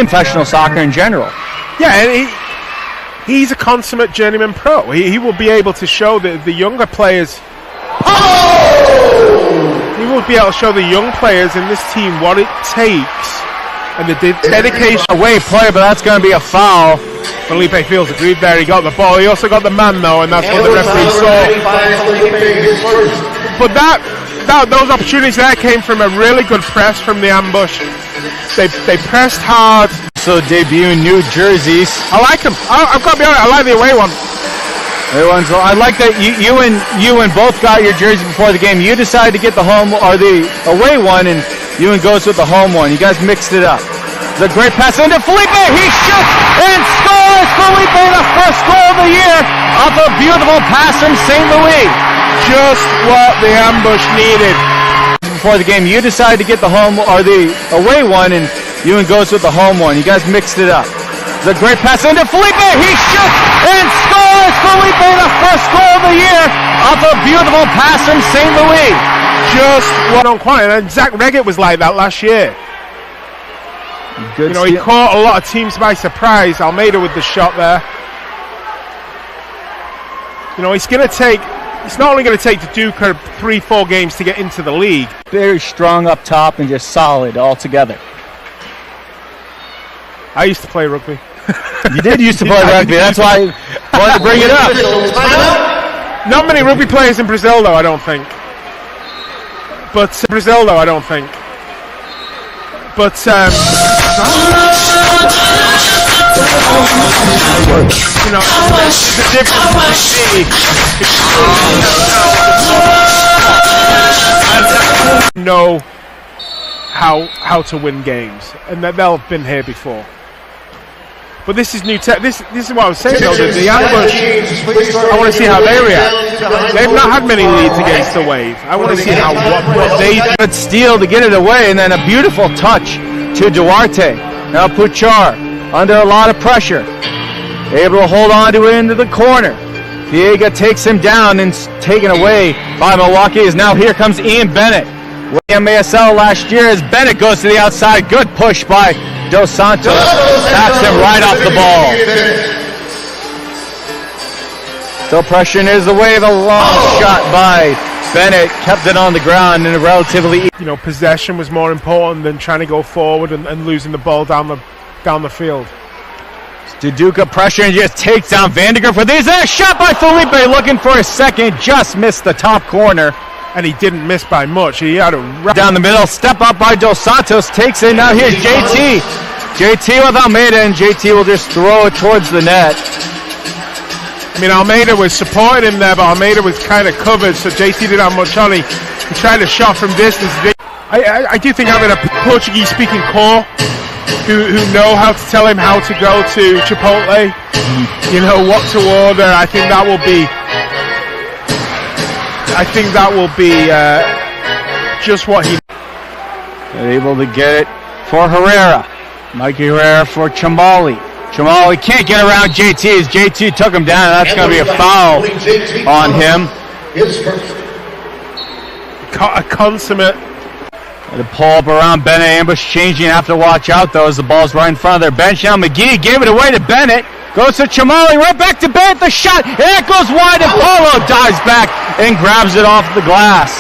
professional soccer in general. Yeah, and he's a consummate journeyman pro. He will be able to show the younger players. He will be able to show the young players in this team what it takes and the dedication. Away play, but that's going to be a foul. Felipe feels aggrieved there. He got the ball. He also got the man though, and that's what the referee saw. But those opportunities there came from a really good press from the ambush. They pressed hard. So debuting new jerseys. I like them. I've got to be honest. I like the away one. I like that you and both got your jersey before the game. You decided to get the home or the away one, and Ewan goes with the home one. You guys mixed it up. The great pass into Felipe. He shoots and scores. Felipe, the first goal of the year off a beautiful pass from St. Louis. Just what the ambush needed. Before the game, you decided to get the home or the away one, and Ewan goes with the home one. You guys mixed it up. The great pass into Felipe. He shoots and scores. Felipe, the first goal of the year off a beautiful pass from St. Louis. Just what on quality. And Zach Reggett was like that last year. Good he caught a lot of teams by surprise. Almeida with the shot there. It's not only going to take the Duke 3-4 games to get into the league. Very strong up top and just solid altogether. I used to play rugby. You did used to play rugby. That's why I wanted to bring it up. Not many rugby players in Brazil, though, I don't think. But the difference know how to win games, and that they'll have been here before. But this is new tech. This is what I was saying though. The ambush. I want to see how they react. They've not had many leads against the Wave. I want to see what they do. Good steal to get it away, and then a beautiful touch to Duarte. Now Puchar under a lot of pressure, able to hold on to it into the corner. Viega takes him down and taken away by Milwaukee. Is now here comes Ian Bennett. William ASL last year as Bennett goes to the outside. Good push by Dos Santos. Taps him right off the ball. Still pressuring is the Wave. A long shot by Bennett. Kept it on the ground in a relatively... possession was more important than trying to go forward and losing the ball down the field. Duduka pressure and just takes down Vandergriff with his shot by Felipe, looking for a second, just missed the top corner. And he didn't miss by much. He had a down the middle, step up by Dos Santos, takes it. Now here's JT. JT with Almeida, and JT will just throw it towards the net. I mean, Almeida was supporting him there, but Almeida was kind of covered, so JT didn't have much on. He tried a shot from distance. I do think having a Portuguese-speaking core who know how to tell him how to go to Chipotle, what to order. I think that will be just what he. They're able to get it for Herrera. Mikey Herrera for Chamali. Chamali can't get around JT as JT took him down. That's going to be a foul on him. A consummate. The pull up around Bennett, ambush changing, have to watch out though as the ball's right in front of their bench. Now McGee gave it away to Bennett, goes to Chamali, right back to Bennett, the shot, and that goes wide, and Paulo dives back and grabs it off the glass.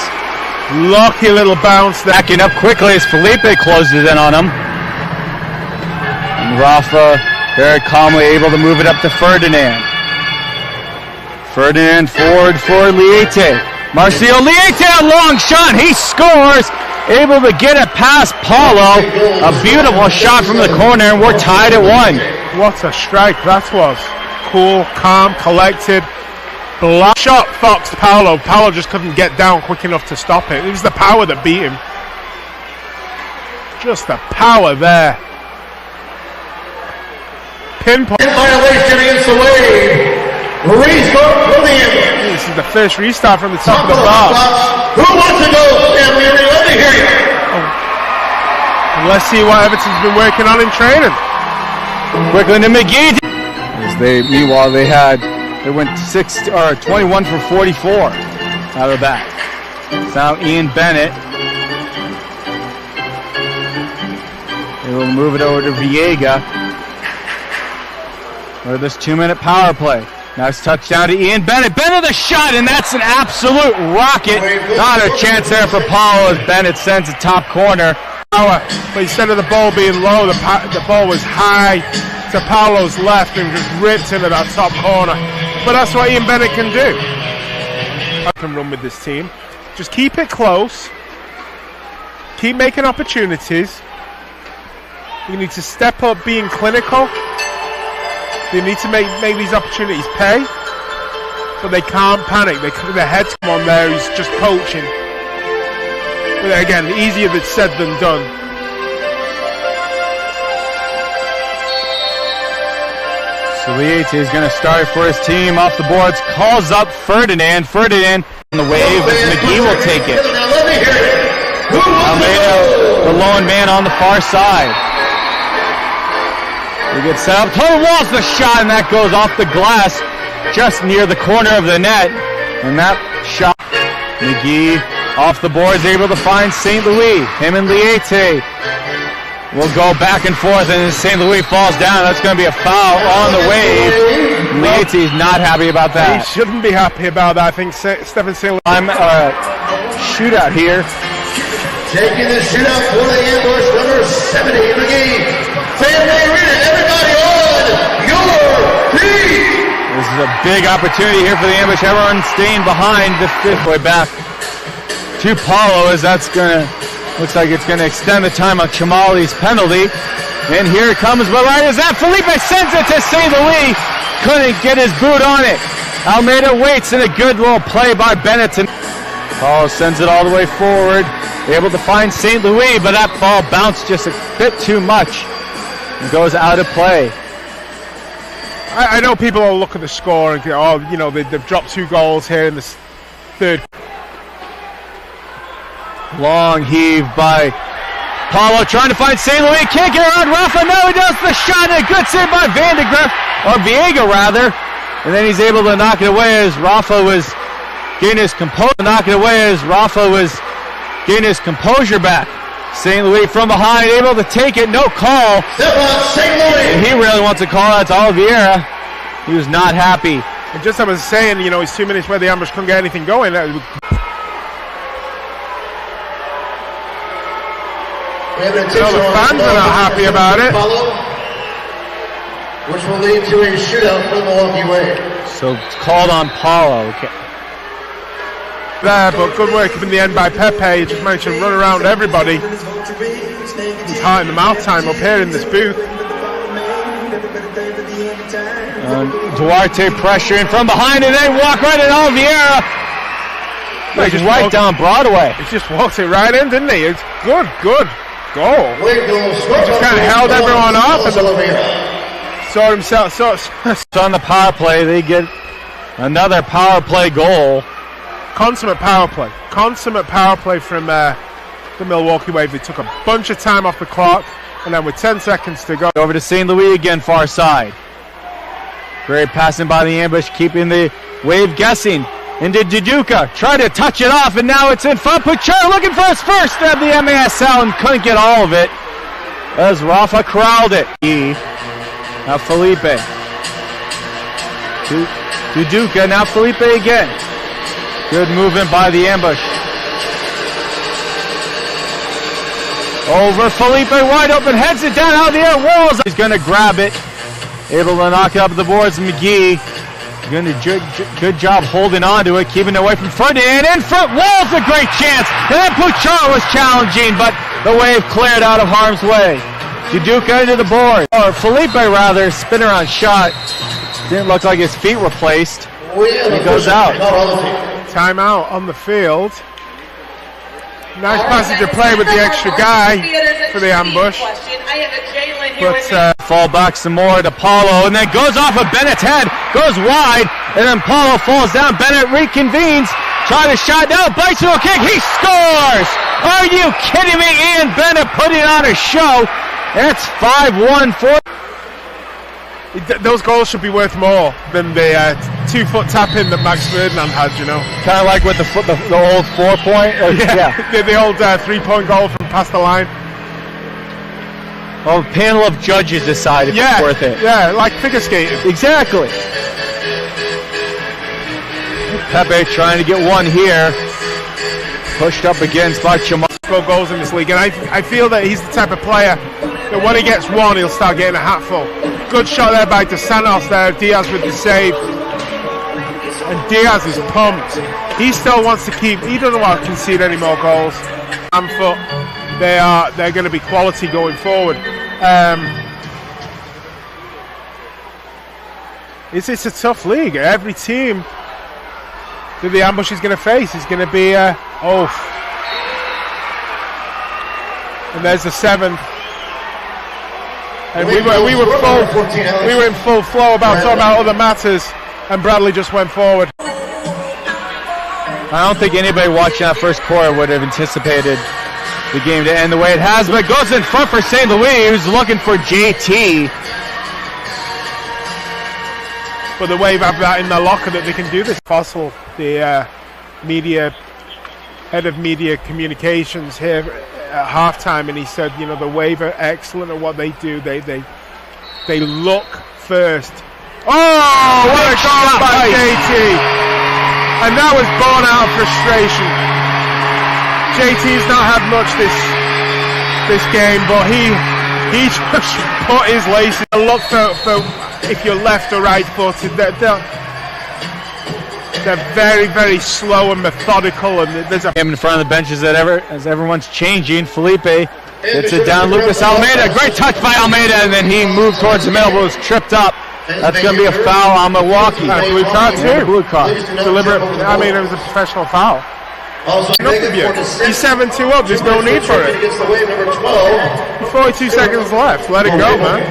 Lucky little bounce there. Backing up quickly as Felipe closes in on him. And Rafa very calmly able to move it up to Ferdinand. Ferdinand forward for Liete. Marcio Liete, a long shot, he scores. Able to get it past Paulo. A beautiful shot from the corner, and we're tied at 1. What a strike that was. Cool, calm, collected. Black shot foxed Paulo. Paulo just couldn't get down quick enough to stop it. It was the power that beat him. Just the power there. Pinpoint. Violation against the Wave. Restart for the end. This is the first restart from the top of the box. Who wants to go? Stand Leary, let me hear you. And let's see what Everton's been working on in training. Quickly to McGee. Meanwhile, they went 21 for 44 out of that. Now Ian Bennett. They We'll move it over to Viega. For this 2-minute power play. Nice touchdown to Ian Bennett. Bennett the shot, and that's an absolute rocket. Not a chance there for Paulo as Bennett sends it top corner. But instead of the ball being low, the ball was high to Paulo's left and just ripped into that top corner. But that's what Ian Bennett can do. I can run with this team. Just keep it close. Keep making opportunities. You need to step up being clinical. They need to make these opportunities pay, but they can't panic. Their heads come on there. He's just coaching. But again, easier said than done. Soliete is going to start for his team off the boards. Calls up Ferdinand. Ferdinand on the wave as McGee will take it. Almeida, the lone man on the far side. He gets set up. Tony Walls the shot, and that goes off the glass just near the corner of the net. And that shot, McGee off the boards, able to find St. Louis. Him and Liete will go back and forth, and St. Louis falls down. That's going to be a foul on the wave. Liete is not happy about that. He shouldn't be happy about that. I think Stephen St. Louis. I'm shootout here. Taking the shootout for the ambush, number 70, McGee. Family Arena, everybody on your feet! This is a big opportunity here for the ambush. Everyone staying behind the fifth way back to Paulo as that's gonna, looks like it's gonna extend the time on Chamali's penalty. And here it comes, but right as that, Felipe sends it to St. Louis. Couldn't get his boot on it. Almeida waits in a good little play by Bennett. Paulo sends it all the way forward. Able to find St. Louis, but that ball bounced just a bit too much. It goes out of play. I know people will look at the score and go, oh, you know, they've dropped 2 goals here in the third. Long heave by Paulo trying to find St. Louis. Can't get around Rafa. No, he does the shot. And a good save by Viega rather. And then he's able to knock it away as Rafa was getting his composure. Knock it away as Rafa was getting his composure back. St. Louis from behind, able to take it, no call. And he really wants a call out to Oliveira. He was not happy. And just as I was saying, you know, he's 2 minutes where the ambush couldn't get anything going. The fans are not happy about it. Which will lead to a shootout for the Milwaukee Wave. So it's called on Paulo. Okay. There, but good work in the end by Pepe. He just managed to run around everybody. He's heart in the mouth time up here in this booth. Duarte pressuring from behind and then walk right at Oliveira. Like right down Broadway. He just walked it right in, didn't he? It's good goal. He just kind of held everyone off and saw himself. So on the power play, they get another power play goal. Consummate power play from the Milwaukee Wave. They took a bunch of time off the clock, and then with 10 seconds to go. Over to St. Louis again, far side. Great passing by the ambush, keeping the Wave guessing. Into Duduka, tried to touch it off, and now it's in front. Puchar looking for his first of the MASL and couldn't get all of it as Rafa corralled it. Now Felipe. Duduka, now Felipe again. Good movement by the ambush. Over Felipe, wide open, heads it down out of the air. Walls. He's going to grab it. Able to knock it up the boards. McGee. Going to good job holding on to it, keeping it away from Ferdinand. In front, Walls a great chance. And then Puchar was challenging, but the Wave cleared out of harm's way. Duduka into the board. Or Felipe rather, spin around shot. Didn't look like his feet were placed. He goes out. Timeout on the field. Nice passage of play with the extra guy for the ambush. But fall back some more to Paulo, and then goes off of Bennett's head, goes wide, and then Paulo falls down. Bennett reconvenes, trying to shot down, bicycle kick, he scores! Are you kidding me? Ian Bennett putting on a show. That's 5-1 for. Those goals should be worth more than the 2-foot tap-in that Max Ferdinand had, you know. Kind of like with the old 4-point? Yeah. The old 3-point goal from past the line. Well, a panel of judges decide if it's worth it. Yeah, like figure skating. Exactly. Pepe trying to get one here. Pushed up against by Chamar. Goals in this league, and I feel that he's the type of player that when he gets one, he'll start getting a hatful. Good shot there by Dos Santos there. Diaz with the save. And Diaz is pumped. He still wants to keep. He doesn't want to concede any more goals. Foot, they're going to be quality going forward. It's a tough league. Every team that the Ambush is going to face is going to be and there's the 7th. And we were in full flow about talking about other matters, and Bradley just went forward. I don't think anybody watching that first quarter would have anticipated the game to end the way it has, but it goes in front for St. Louis, who's looking for JT. But the Wave have that in their locker that they can do this. Fossil, the head of media communications here at halftime, and he said, you know, the Wave are excellent at what they do. They look first. Oh, what a shot by JT! And that was born out of frustration. JT's not had much this game, but he just put his laces. Look for if you're left or right footed. They're very, very slow and methodical, and there's a him in front of the benches as everyone's changing. Felipe gets it down. Lucas Almeida, great touch by Almeida, and then he moved towards the middle, but was tripped up. That's going to be a foul on Milwaukee. Blue card too. Blue card. Deliberate. I mean, it was a professional foul. He's 7-2 up. There's no need for it. 42 seconds left. Let it go, man.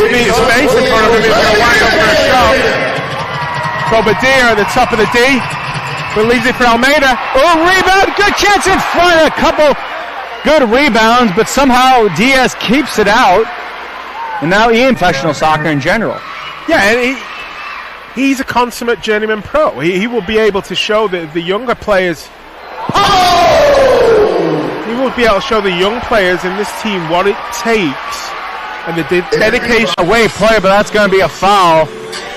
Space in front of him. He's going to wind up for a shot. Bobadilla at the top of the D. But leaves it for Almeida. Oh, rebound. Good chance in front. A couple good rebounds, but somehow Diaz keeps it out. And now Ian, professional soccer in general. Yeah, and he's a consummate journeyman pro. He will be able to show the younger players. He will be able to show the young players in this team what it takes. And the dedication. Away play, but that's going to be a foul.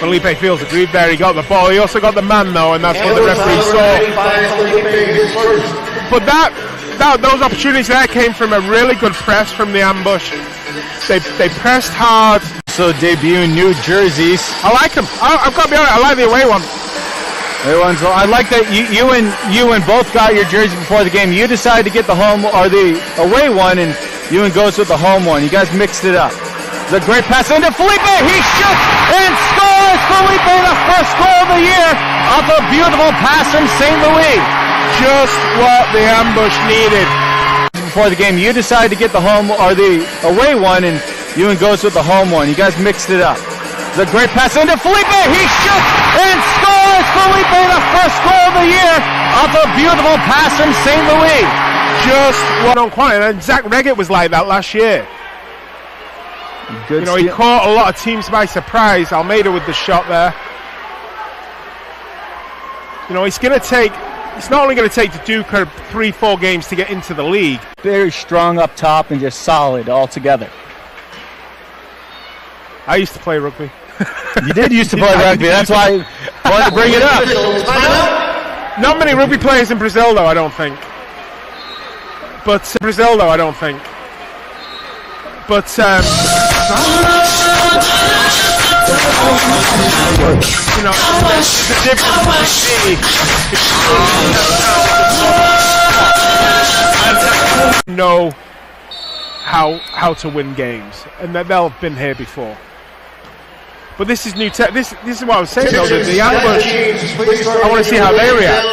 Felipe feels aggrieved there. He got the ball. He also got the man, though, and that's what the referee saw. But those opportunities there came from a really good press from the Ambush. They pressed hard. So debuting new jerseys. I like them. I've got to be honest. I like the away one. I like that you and both got your jersey before the game. You decided to get the home or the away one, and Ewan goes with the home one. You guys mixed it up. The great pass into Felipe. He shoots and scores. Felipe, the first goal of the year off a beautiful pass from St. Louis. Just what the Ambush needed. Before the game, you decided to get the home or the away one, and Ewan goes with the home one. You guys mixed it up. The great pass into Felipe. He shoots and scores. Felipe, the first goal of the year off a beautiful pass from St. Louis. Just what on quite. And Zach Reggett was like that last year. Good he caught a lot of teams by surprise. Almeida with the shot there. It's not only going to take the Duke 3-4 games to get into the league. Very strong up top and just solid all together. I used to play rugby. You did used to play rugby. That's why I wanted to bring it up. Not many rugby players in Brazil, though, I don't think. But the difference know how to win games, and that they'll have been here before. But this is new tech. This is what I was saying, though. The Ambush, I want to see how they react.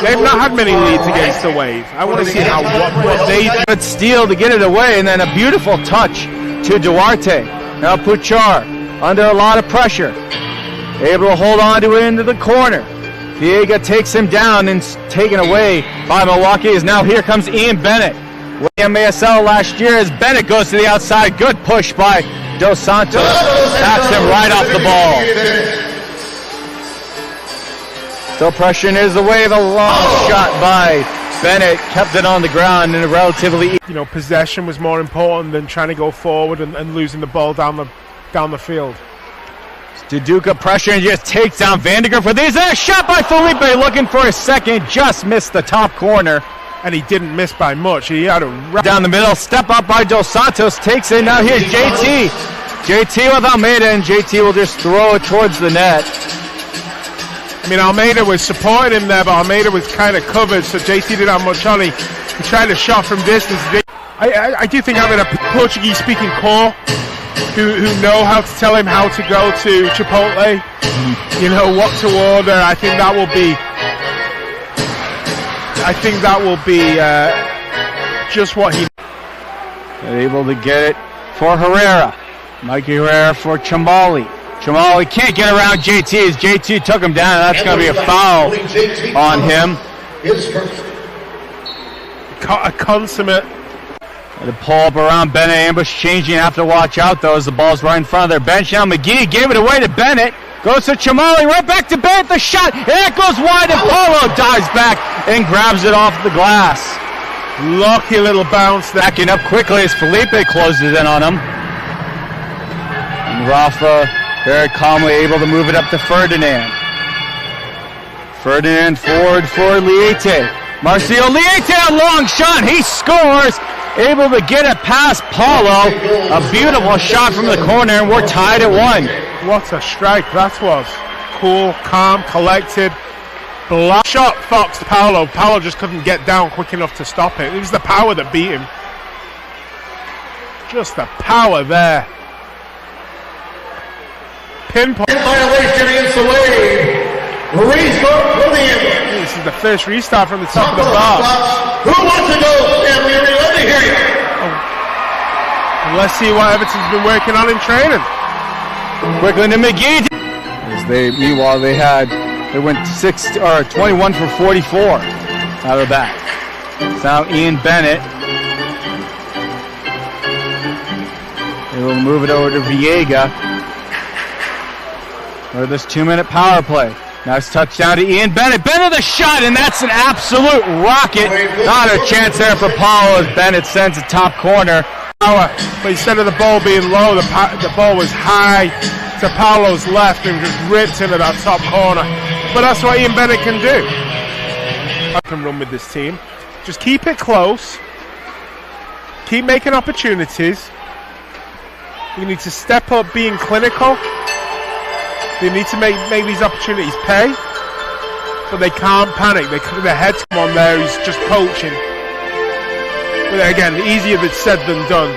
They've not had many leads against the Wave. I want to see what they do. Good steal to get it away, and then a beautiful touch to Duarte. Now Puchar under a lot of pressure, able to hold on to it into the corner. Viega takes him down and taken away by Milwaukee. As now here comes Ian Bennett. William ASL last year as Bennett goes to the outside. Good push by Dos Santos. Taps him right off the ball. Still pressuring is the wave. A long shot by Bennett. Kept it on the ground in a relatively... Possession was more important than trying to go forward and losing the ball down the field. Duduka pressure and just takes down Vandergriff with these. A shot by Felipe looking for a second. Just missed the top corner. And he didn't miss by much. He had a... Down the middle. Step up by Dos Santos. Takes it. Now here's JT. JT with Almeida, and JT will just throw it towards the net. I mean, Almeida was supporting him there, but Almeida was kind of covered, so JT didn't have much on. He tried a shot from distance. I do think having a Portuguese-speaking core who know how to tell him how to go to Chipotle, what to order, I think that will be just what he... They're able to get it for Herrera. Mikey Herrera for Chamali. Chamali can't get around JT as JT took him down. That's going to be a foul on him. A consummate. The pull up around Bennett. Ambush changing. Have to watch out though as the ball's right in front of their bench. Now McGee gave it away to Bennett. Goes to Chamali. Right back to Bennett. The shot. And that goes wide and Paulo dives back and grabs it off the glass. Lucky little bounce there. Backing up quickly as Felipe closes in on him. And Rafa very calmly able to move it up to Ferdinand. Ferdinand forward for Liete. Marcio Liete, a long shot. He scores. Able to get it past Paulo. A beautiful shot from the corner, and we're tied at 1. What a strike that was. Cool, calm, collected. Block shot foxed Paulo. Paulo just couldn't get down quick enough to stop it. It was the power that beat him. Just the power there. Pinpoint. Violation against the wave. Restart for the Ambush. This is the first restart from the top of the bar. Who wants to go, Stanley? Let me hear you. Let's see what Everton's been working on in training. Quickly to McGee. Meanwhile, they went 21 for 44 out of that. Now Ian Bennett. They will move it over to Viega. For this 2-minute power play. Nice touchdown to Ian Bennett. Bennett the shot, and that's an absolute rocket. Not a chance there for Paulo as Bennett sends it top corner. But instead of the ball being low, the ball was high to Paulo's left and just ripped into that top corner. But that's what Ian Bennett can do. I can run with this team. Just keep it close. Keep making opportunities. You need to step up being clinical. They need to make these opportunities pay, but they can't panic. Their heads come on there. He's just poaching. But again, easier said than done.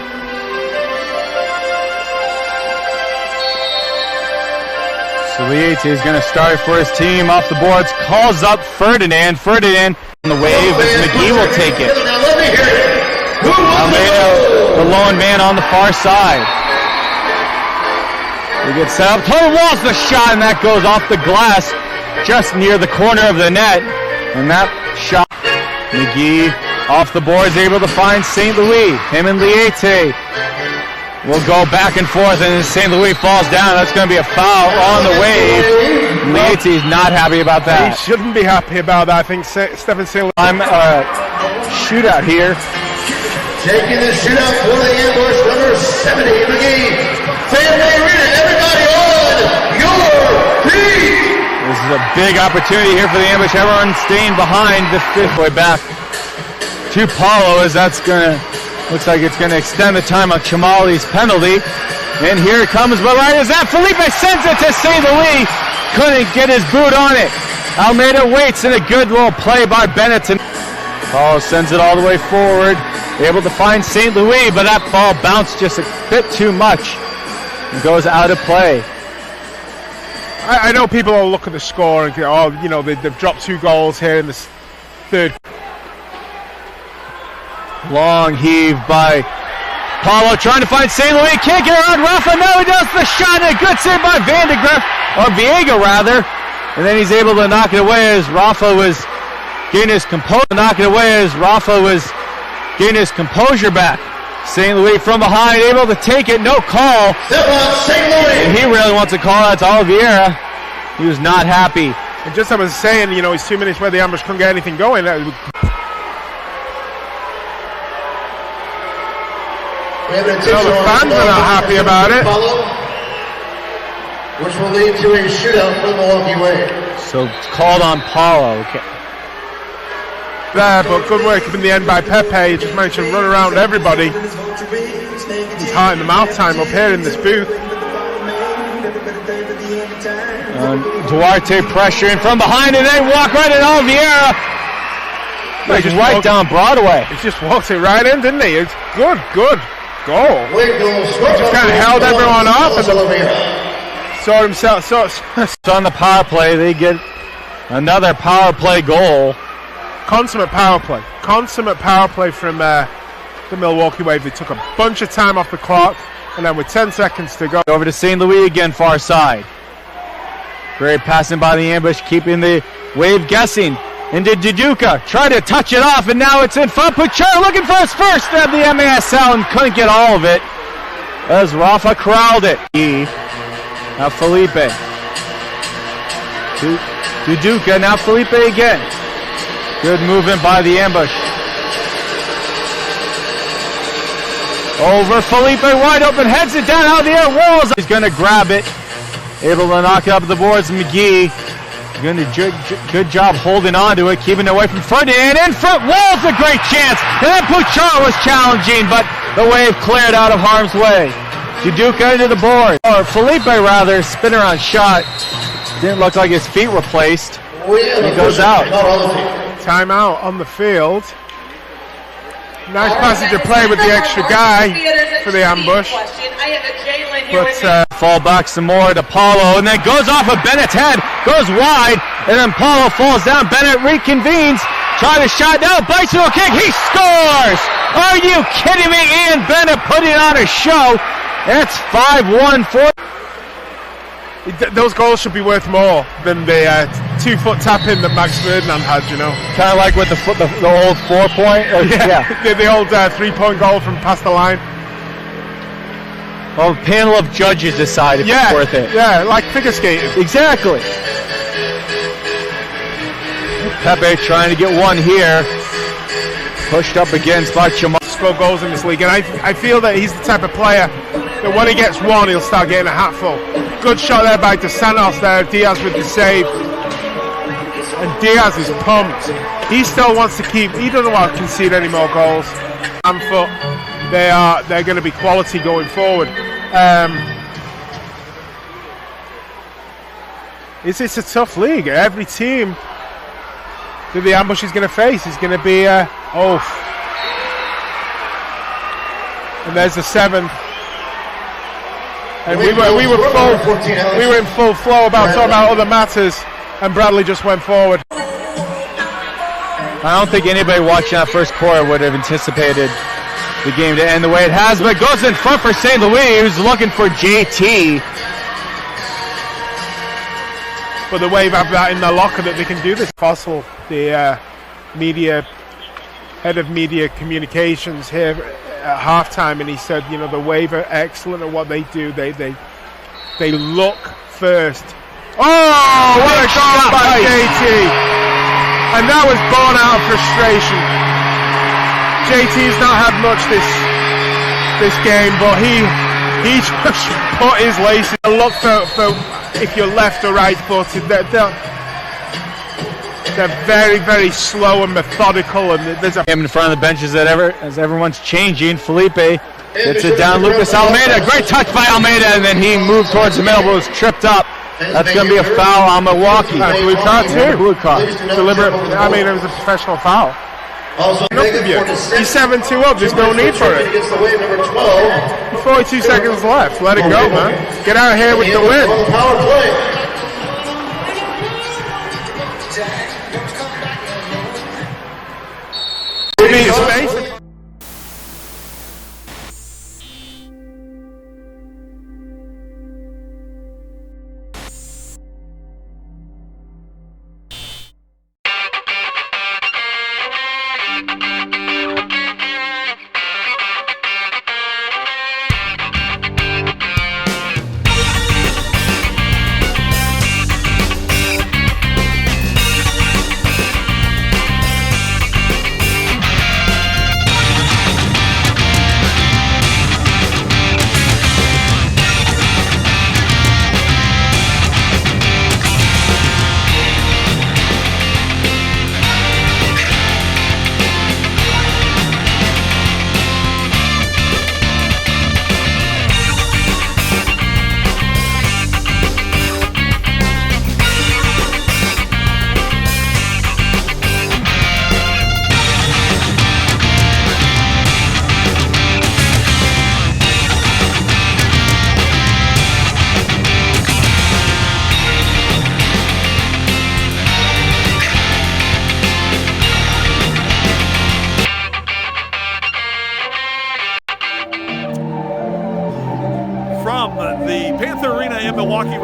Liete is going to start for his team off the boards. Calls up Ferdinand. Ferdinand on the wave as McGee will take it. Almeida, the lone man on the far side. He gets set up. Total walls the shot, and that goes off the glass just near the corner of the net. And that shot, McGee off the boards, able to find St. Louis. Him and Liete will go back and forth, and St. Louis falls down. That's going to be a foul on the wave. Liete's not happy about that. He shouldn't be happy about that. I think Stephen St. Louis. I'm shootout here. Taking the shootout for the Ambush, number 70, McGee. Family Arena, everybody on your feet. This is a big opportunity here for the Ambush. Everyone staying behind the fifth way back to Paulo as that's going to, looks like it's going to extend the time on Chamali's penalty. And here it comes, but right as that, Felipe sends it to St. Louis. Couldn't get his boot on it. Almeida waits, and a good little play by Bennett. Paulo sends it all the way forward. Able to find St. Louis, but that ball bounced just a bit too much. It goes out of play. I know people will look at the score and go, oh, they've dropped 2 goals here in the third. Long heave by Paulo trying to find St. Louis. Can't get around Rafa. No, he does the shot. And a good save by Vandergriff, or Viega rather. And then he's able to knock it away as Rafa was getting his composure. Composure back. St. Louis from behind, able to take it, no call. St. Louis. And he really wants a call. That's Oliveira. He was not happy. And just as I was saying, you know, it's 2 minutes where the ambush couldn't get anything going. We have an attention the fans are not happy about it. Which will lead to a shootout for the Milwaukee way. So it's called on Paulo. Okay. There, but good work in the end by Pepe. He just managed to run around everybody. He's heart in the mouth time up here in this booth. Duarte pressuring from behind, and they walk right at Oliveira. Like right down Broadway. He just walked it right in, didn't he? It's good goal. Just kind of held everyone up and saw himself. So on the power play, they get another power play goal. Consummate power play from the Milwaukee Wave. They took a bunch of time off the clock, and then with 10 seconds to go. Over to St. Louis again, far side. Great passing by the ambush, keeping the Wave guessing. Into Duduka, try to touch it off, and now it's in front. Puchar looking for his first at the MASL and couldn't get all of it as Rafa corralled it. Now Felipe. Duduka, now Felipe again. Good movement by the ambush. Over Felipe, wide open, heads it down out of the air, Walls. He's going to grab it. Able to knock it up the boards. McGee doing a good job holding on to it, keeping it away from Ferdinand. In front, Walls a great chance. And then Puchar was challenging, but the Wave cleared out of harm's way. Duduka into the board. Or Felipe rather, spin around shot. Didn't look like his feet were placed. He goes out. Timeout on the field. Nice passage of play with the extra guy for the ambush. But fall back some more to Paulo, and then goes off of Bennett's head, goes wide, and then Paulo falls down. Bennett reconvenes, try to shot down, bicycle kick, he scores! Are you kidding me? Ian Bennett putting on a show. That's 5-1 for. Those goals should be worth more than the 2-foot tap in that Max Ferdinand had, you know. Kind of like with the old 4-point? The old 3-point goal from past the line. Well, a panel of judges decide if it's worth it. Yeah, like figure skating. Exactly. Pepe trying to get one here. Pushed up against by Chamar. Score goals in this league, and I feel that he's the type of player that when he gets one, he'll start getting a hatful. Good shot there by Dos Santos there. Diaz with the save. And Diaz is pumped. He still wants to keep. He doesn't want to concede any more goals. Foot. They're going to be quality going forward. It's a tough league. Every team that the ambush is going to face is going to be and there's the 7th. And we were in full flow about talking about other matters, and Bradley just went forward. I don't think anybody watching that first quarter would have anticipated the game to end the way it has, but it goes in front for St. Louis, who's looking for JT. But the Wave have that in their locker that they can do this. Fossil, the head of media communications here at halftime, and he said, you know, the Wave are excellent at what they do. They look first. Oh, what a goal by JT! And that was born out of frustration. JT's not had much this game, but he just put his laces. Look for if you're left or right footed. They're very, very slow and methodical, and there's a in front of the benches as everyone's changing. Felipe gets it down. Lucas Almeida, great touch by Almeida, and then he moved towards the middle, but was tripped up. That's going to be a foul on Milwaukee. Blue card too. Blue card. Deliberate. I mean, it was a professional foul. He's 7-2 up. There's no need for it. 42 seconds left. Let it go, man. Get out of here with the win. Space.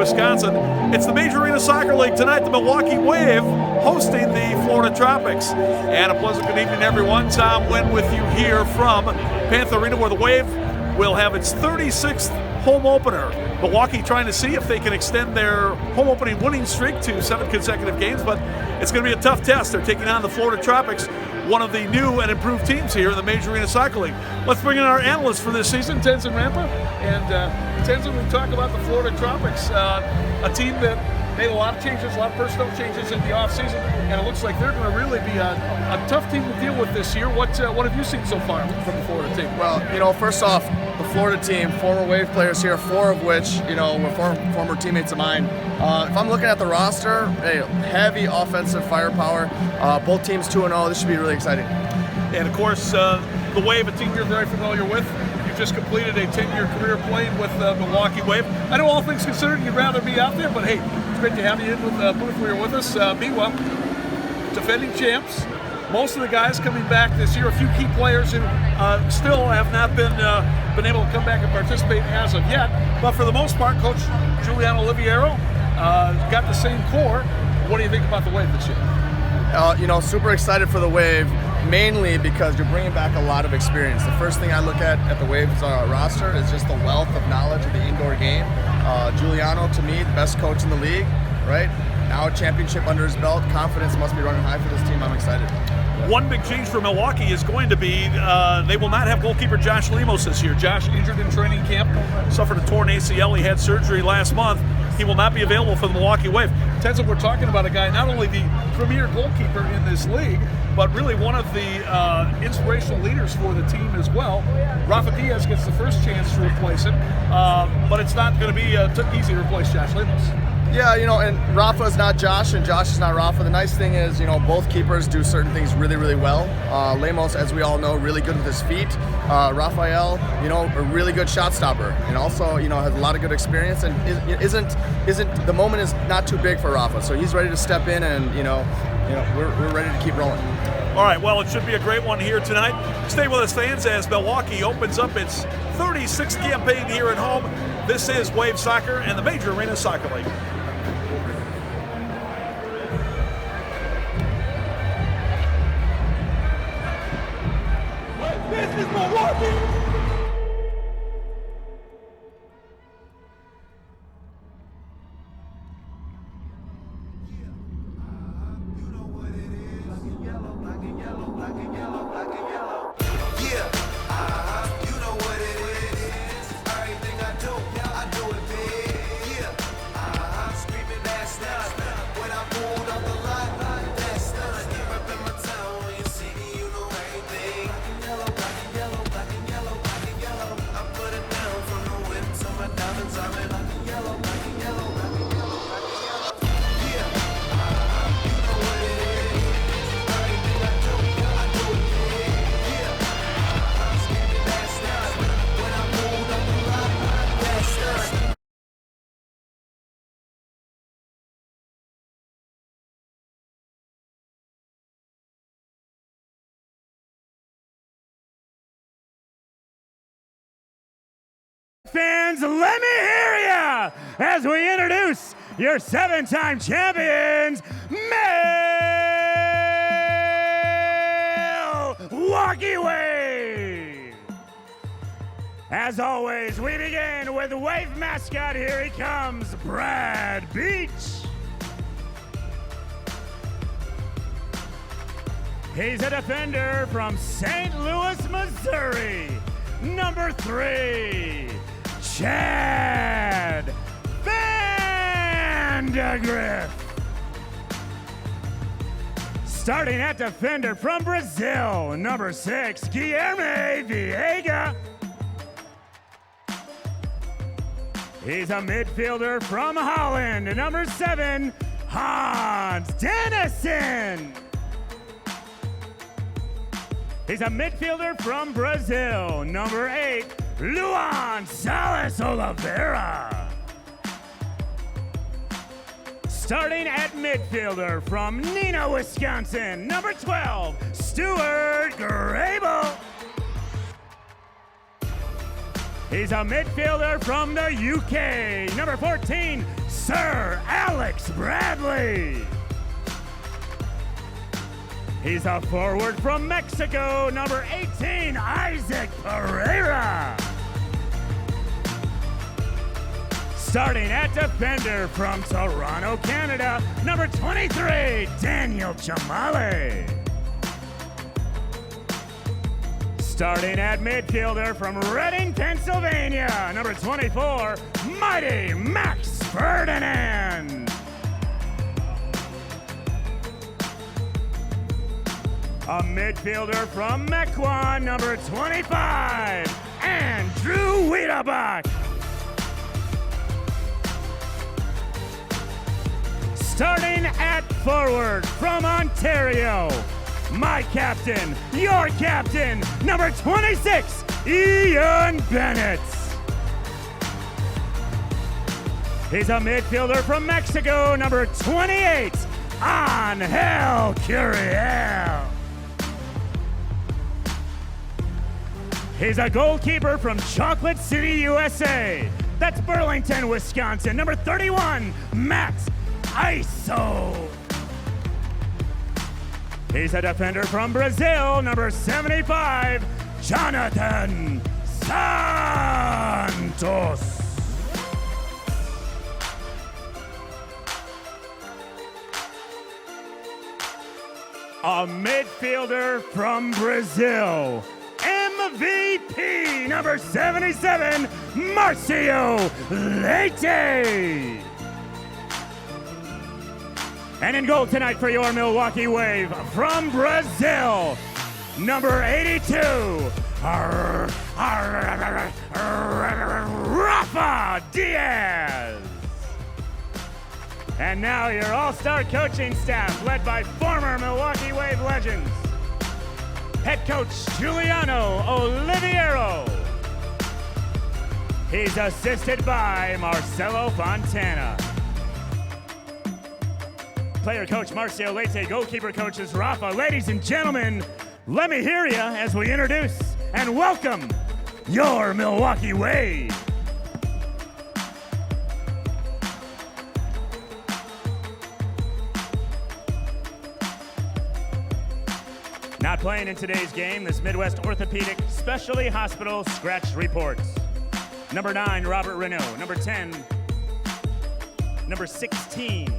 Wisconsin. It's the Major Arena Soccer League tonight. The Milwaukee Wave hosting the Florida Tropics. And a pleasant good evening, everyone. Tom Wynn with you here from Panther Arena, where the Wave will have its 36th home opener. Milwaukee trying to see if they can extend their home opening winning streak to 7 consecutive games, but it's going to be a tough test. They're taking on the Florida Tropics, one of the new and improved teams here in the Major Arena Soccer League. Let's bring in our analyst for this season, Tenzin Rampa. And Tenzin, we'll talk about the Florida Tropics, a team that made a lot of changes, a lot of personnel changes in the offseason, and it looks like they're going to really be a tough team to deal with this year. What have you seen so far from the Florida team? Well, first off, the Florida team, former Wave players here, 4 of which, were former teammates of mine. If I'm looking at the roster, heavy offensive firepower. Both teams 2-0. This should be really exciting. And of course, the Wave, a team you're very familiar with. You just completed a 10-year career playing with the Milwaukee Wave. I know all things considered, you'd rather be out there, but hey, it's great to have you in with the booth where you're with us. Meanwhile, defending champs. Most of the guys coming back this year, a few key players who still have not been able to come back and participate as of yet. But for the most part, Coach Giuliano Oliviero got the same core. What do you think about the Wave this year? Super excited for the Wave, mainly because you're bringing back a lot of experience. The first thing I look at the Wave's roster is just the wealth of knowledge of the indoor game. Giuliano, to me, the best coach in the league, right? Now a championship under his belt. Confidence must be running high for this team. I'm excited. One big change for Milwaukee is going to be they will not have goalkeeper Josh Lemos this year. Josh, injured in training camp, suffered a torn ACL. He had surgery last month. He will not be available for the Milwaukee Wave. Tenzin, we're talking about a guy, not only the premier goalkeeper in this league, but really one of the inspirational leaders for the team as well. Rafa Diaz gets the first chance to replace him, but it's not going to be easy to replace Josh Lemos. Yeah, and Rafa is not Josh, and Josh is not Rafa. The nice thing is, both keepers do certain things really, really well. Lemos, as we all know, really good with his feet. Rafael, a really good shot stopper, and also, has a lot of good experience. And the moment is not too big for Rafa, so he's ready to step in, and we're ready to keep rolling. All right, well, it should be a great one here tonight. Stay with us, fans, as Milwaukee opens up its 36th campaign here at home. This is Wave Soccer and the Major Arena Soccer League. This is Milwaukee! Fans, let me hear ya as we introduce your 7-time champions, Milwaukee Wave. As always, we begin with the Wave mascot. Here he comes, Brad Beach. He's a defender from St. Louis, Missouri. Number 3, Chad Vandegrift. Starting at defender from Brazil, number 6, Guilherme Viega. He's a midfielder from Holland, number 7, Hans Dennison. He's a midfielder from Brazil, number 8, Luan Salas Oliveira. Starting at midfielder from Neenah, Wisconsin, number 12, Stuart Grable. He's a midfielder from the UK, number 14, Sir Alex Bradley. He's a forward from Mexico, number 18, Isaac Pereira. Starting at defender from Toronto, Canada, number 23, Daniel Jamale. Starting at midfielder from Reading, Pennsylvania, number 24, Mighty Max Ferdinand. A midfielder from Mequon, number 25, Andrew Wiedebach. Starting at forward from Ontario, my captain, your captain, number 26, Ian Bennett. He's a midfielder from Mexico, number 28, Angel Curiel. He's a goalkeeper from Chocolate City, USA. That's Burlington, Wisconsin, number 31, Matt ISO. He's a defender from Brazil, number 75, Jonathan Santos. A midfielder from Brazil, MVP, number 77, Marcio Leite. And in goal tonight for your Milwaukee Wave, from Brazil, number 82, Rafa Diaz. And now your all-star coaching staff, led by former Milwaukee Wave legends, head coach Giuliano Oliviero. He's assisted by Marcelo Fontana. Player coach Marcio Leite, goalkeeper coach is Rafa. Ladies and gentlemen, let me hear you as we introduce and welcome your Milwaukee Wave. Not playing in today's game, this Midwest Orthopedic Specialty Hospital scratch reports. Number 9, Robert Renault. Number 10, number 16,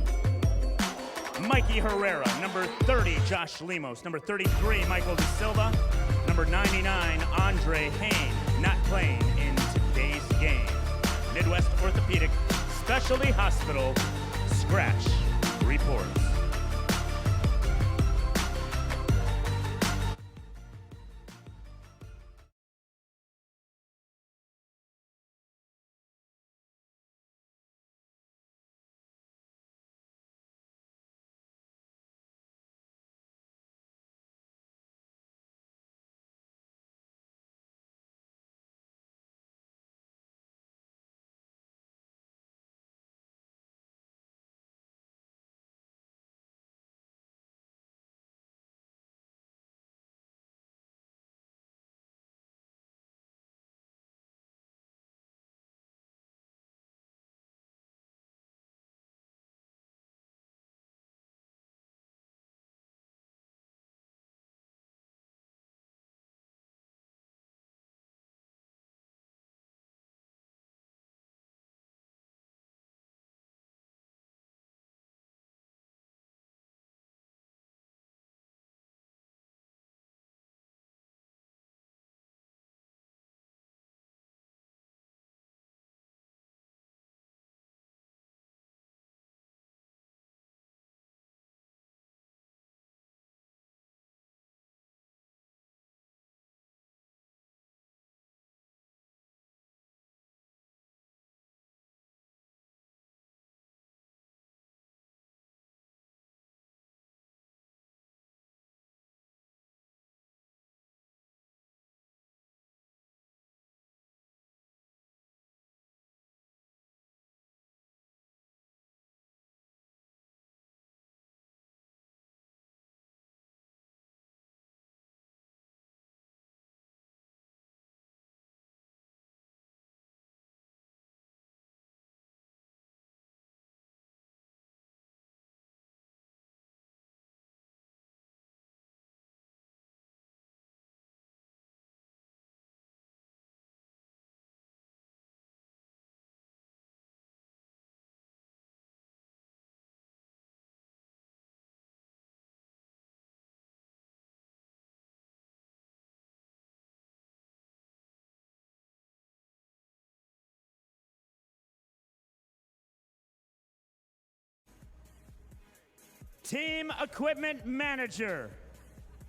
Mikey Herrera. Number 30, Josh Lemos. Number 33, Michael De Silva. Number 99, Andre Hain. Not playing in today's game. Midwest Orthopedic Specialty Hospital scratch reports. Team Equipment Manager,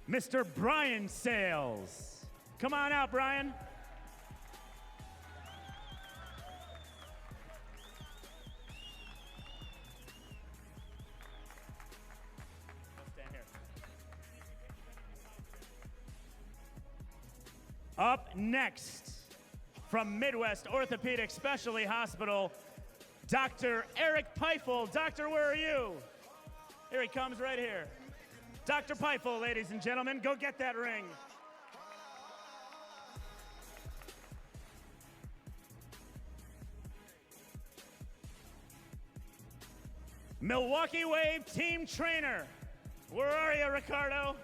Mr. Brian Sales. Come on out, Brian. Stand here. Up next, from Midwest Orthopedic Specialty Hospital, Dr. Eric Peifel. Doctor, where are you? Here he comes right here. Dr. Peifel, ladies and gentlemen, go get that ring. Milwaukee Wave team trainer. Where are you, Ricardo?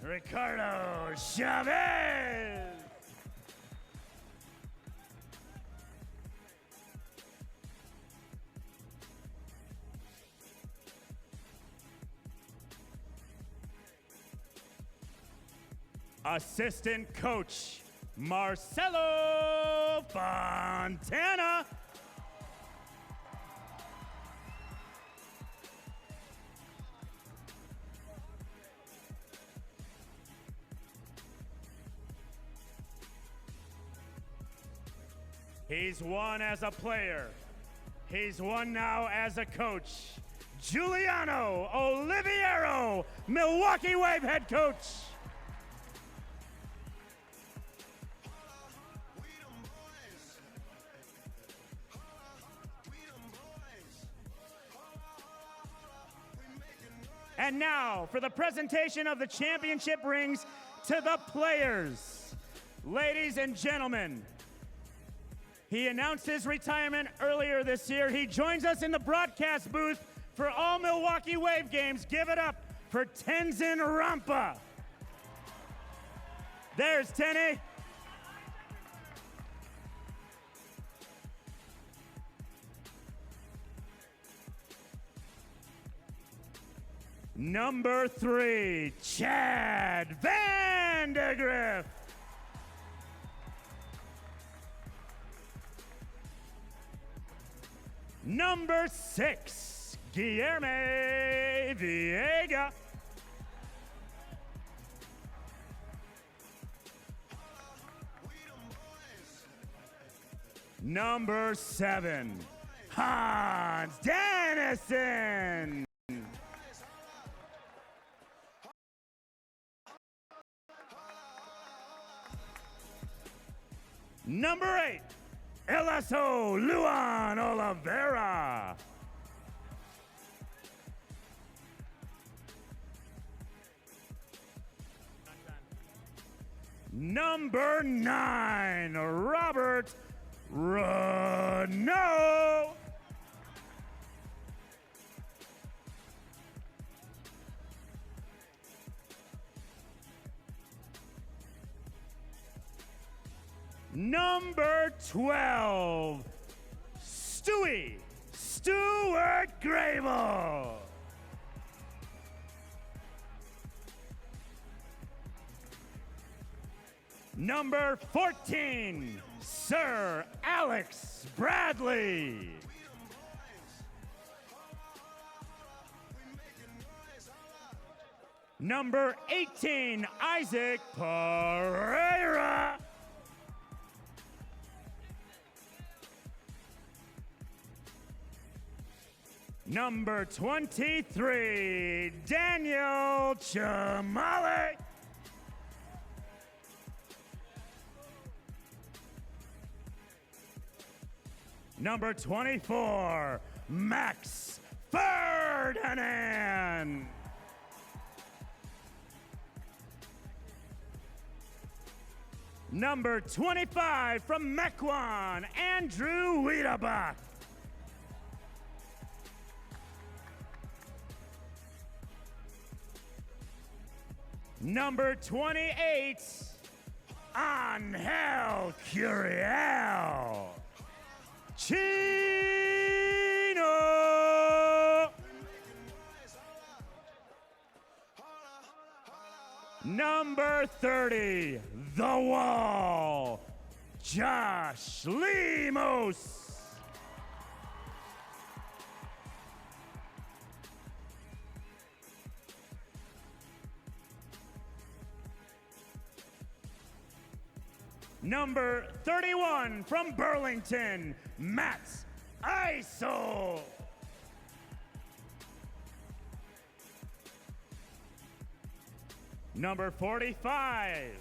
Ricardo Chavez. Assistant coach, Marcelo Fontana. He's won as a player. He's won now as a coach. Giuliano Oliviero, Milwaukee Wave head coach. And now for the presentation of the championship rings to the players. Ladies and gentlemen, he announced his retirement earlier this year. He joins us in the broadcast booth for all Milwaukee Wave games. Give it up for Tenzin Rampa. There's Tenny. Number 3, Chad Vandegrift. Number 6, Guilherme Viega. Number 7, Hans Dennison. Number 8, Elaso Luan Oliveira. Number 9, Robert Renault. Number 12, Stuart Grable. Number 14, Sir Alex Bradley. Number 18, Isaac Pereira. Number 23, Daniel Chamale. Number 24, Max Ferdinand. Number 25 from Mequon, Andrew Wiedebach. Number 28, Angel Curiel. Chino. Number 30, The Wall, Josh Lemos. number 31 from Burlington, Matt Isel. Number 45,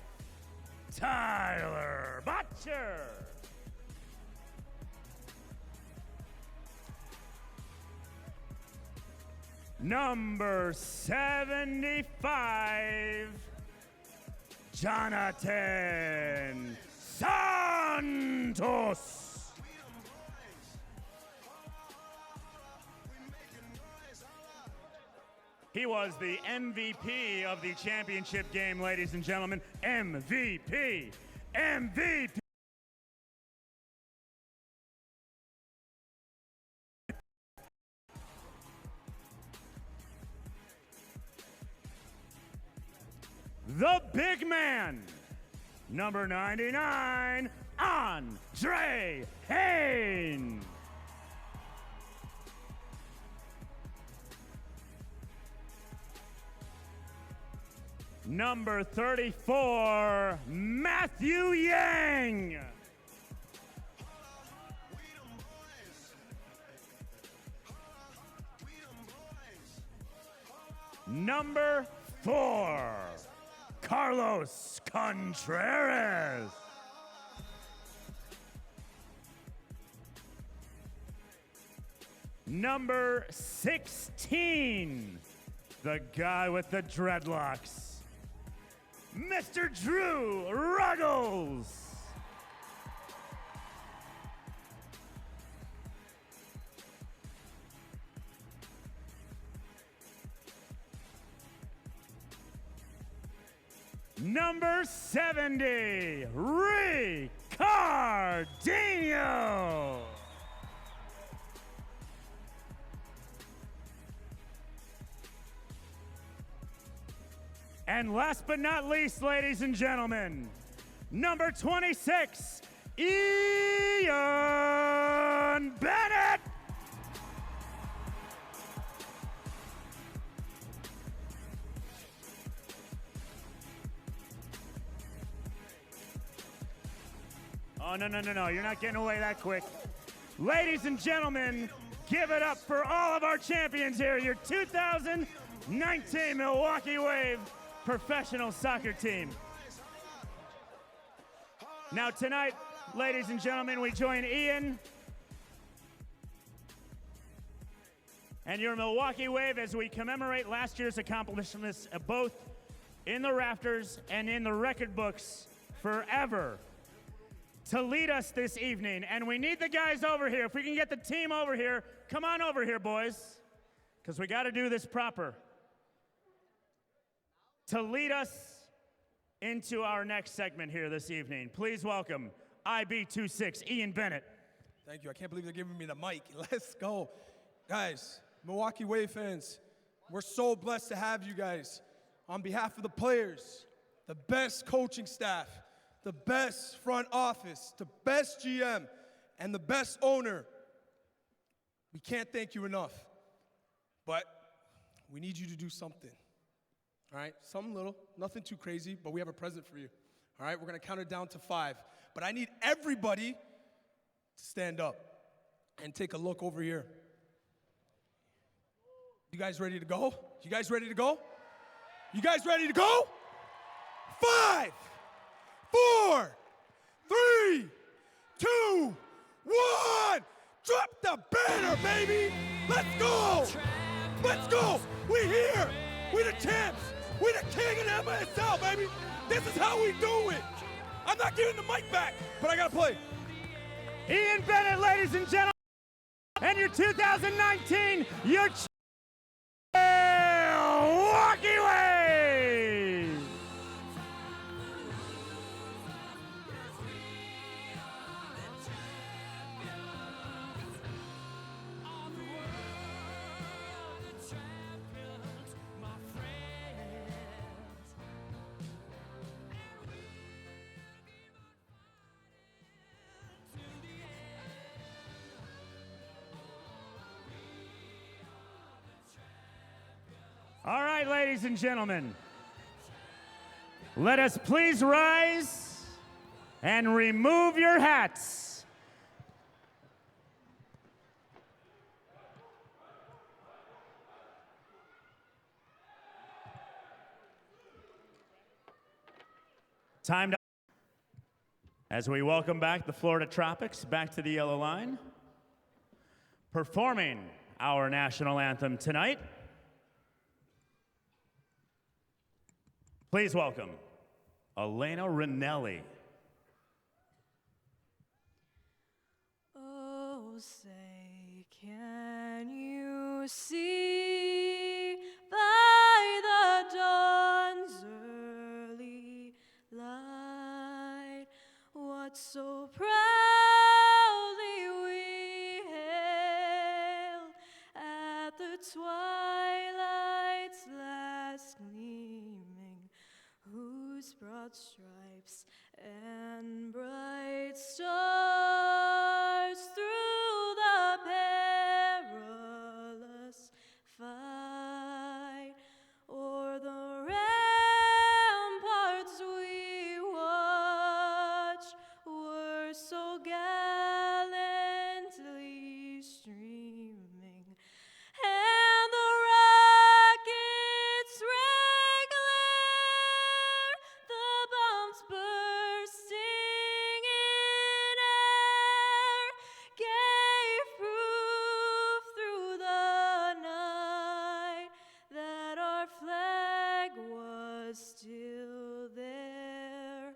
Tyler Botcher. Number 75, Jonathan Santos. He was the MVP of the championship game, ladies and gentlemen. MVP. MVP. The big man, number 99, Andre Hayne. Number 34, Matthew Yang. Number 4, Carlos Contreras. Number 16, the guy with the dreadlocks, Mr. Drew Ruggles. Number 70, Ricardinho. And last but not least, ladies and gentlemen, number 26, Ian Bennett. Oh, no, you're not getting away that quick. Ladies and gentlemen, give it up for all of our champions here, your 2019 Milwaukee Wave professional soccer team. Now tonight, ladies and gentlemen, we join Ian and your Milwaukee Wave as we commemorate last year's accomplishments, both in the rafters and in the record books forever. To lead us this evening, and we need the guys over here. If we can get the team over here, come on over here, boys, because we got to do this proper. To lead us into our next segment here this evening, please welcome IB26 Ian Bennett. Thank you. I can't believe they're giving me the mic. Let's go. Guys, Milwaukee Wave fans, we're so blessed to have you guys. On behalf of the players, the best coaching staff, the best front office, the best GM, and the best owner, we can't thank you enough. But we need you to do something. All right? Something little, nothing too crazy, but we have a present for you. All right? We're going to count it down to 5. But I need everybody to stand up and take a look over here. You guys ready to go? You guys ready to go? You guys ready to go? 5, 4, 3, 2, 1. Drop the banner, baby. Let's go. Let's go. We're here. We're the champs. We're the king of the MSL, baby. This is how we do it. I'm not giving the mic back, but I got to play. Ian Bennett, ladies and gentlemen, and your 2019, your Milwaukee Wave. All right, ladies and gentlemen, let us please rise and remove your hats. Time to, as we welcome back the Florida Tropics back to the yellow line, performing our national anthem tonight. Please welcome Elena Rinelli. Oh, say, can you see by the dawn's early light what so proudly we hailed at the twilight's last gleaming, whose broad stripes and bright stars through the perilous fight o'er the ramparts we watched were so gallantly streaming, and the rockets red glare, the bombs bursting in air, gave proof through the night that our flag was still there.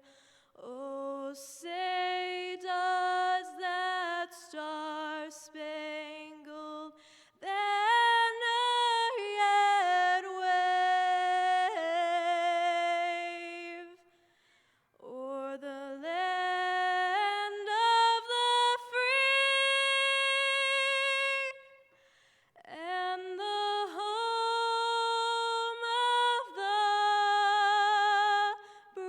Oh, say does that star-spangled banner yet wave o'er the land of the free and the home of the brave.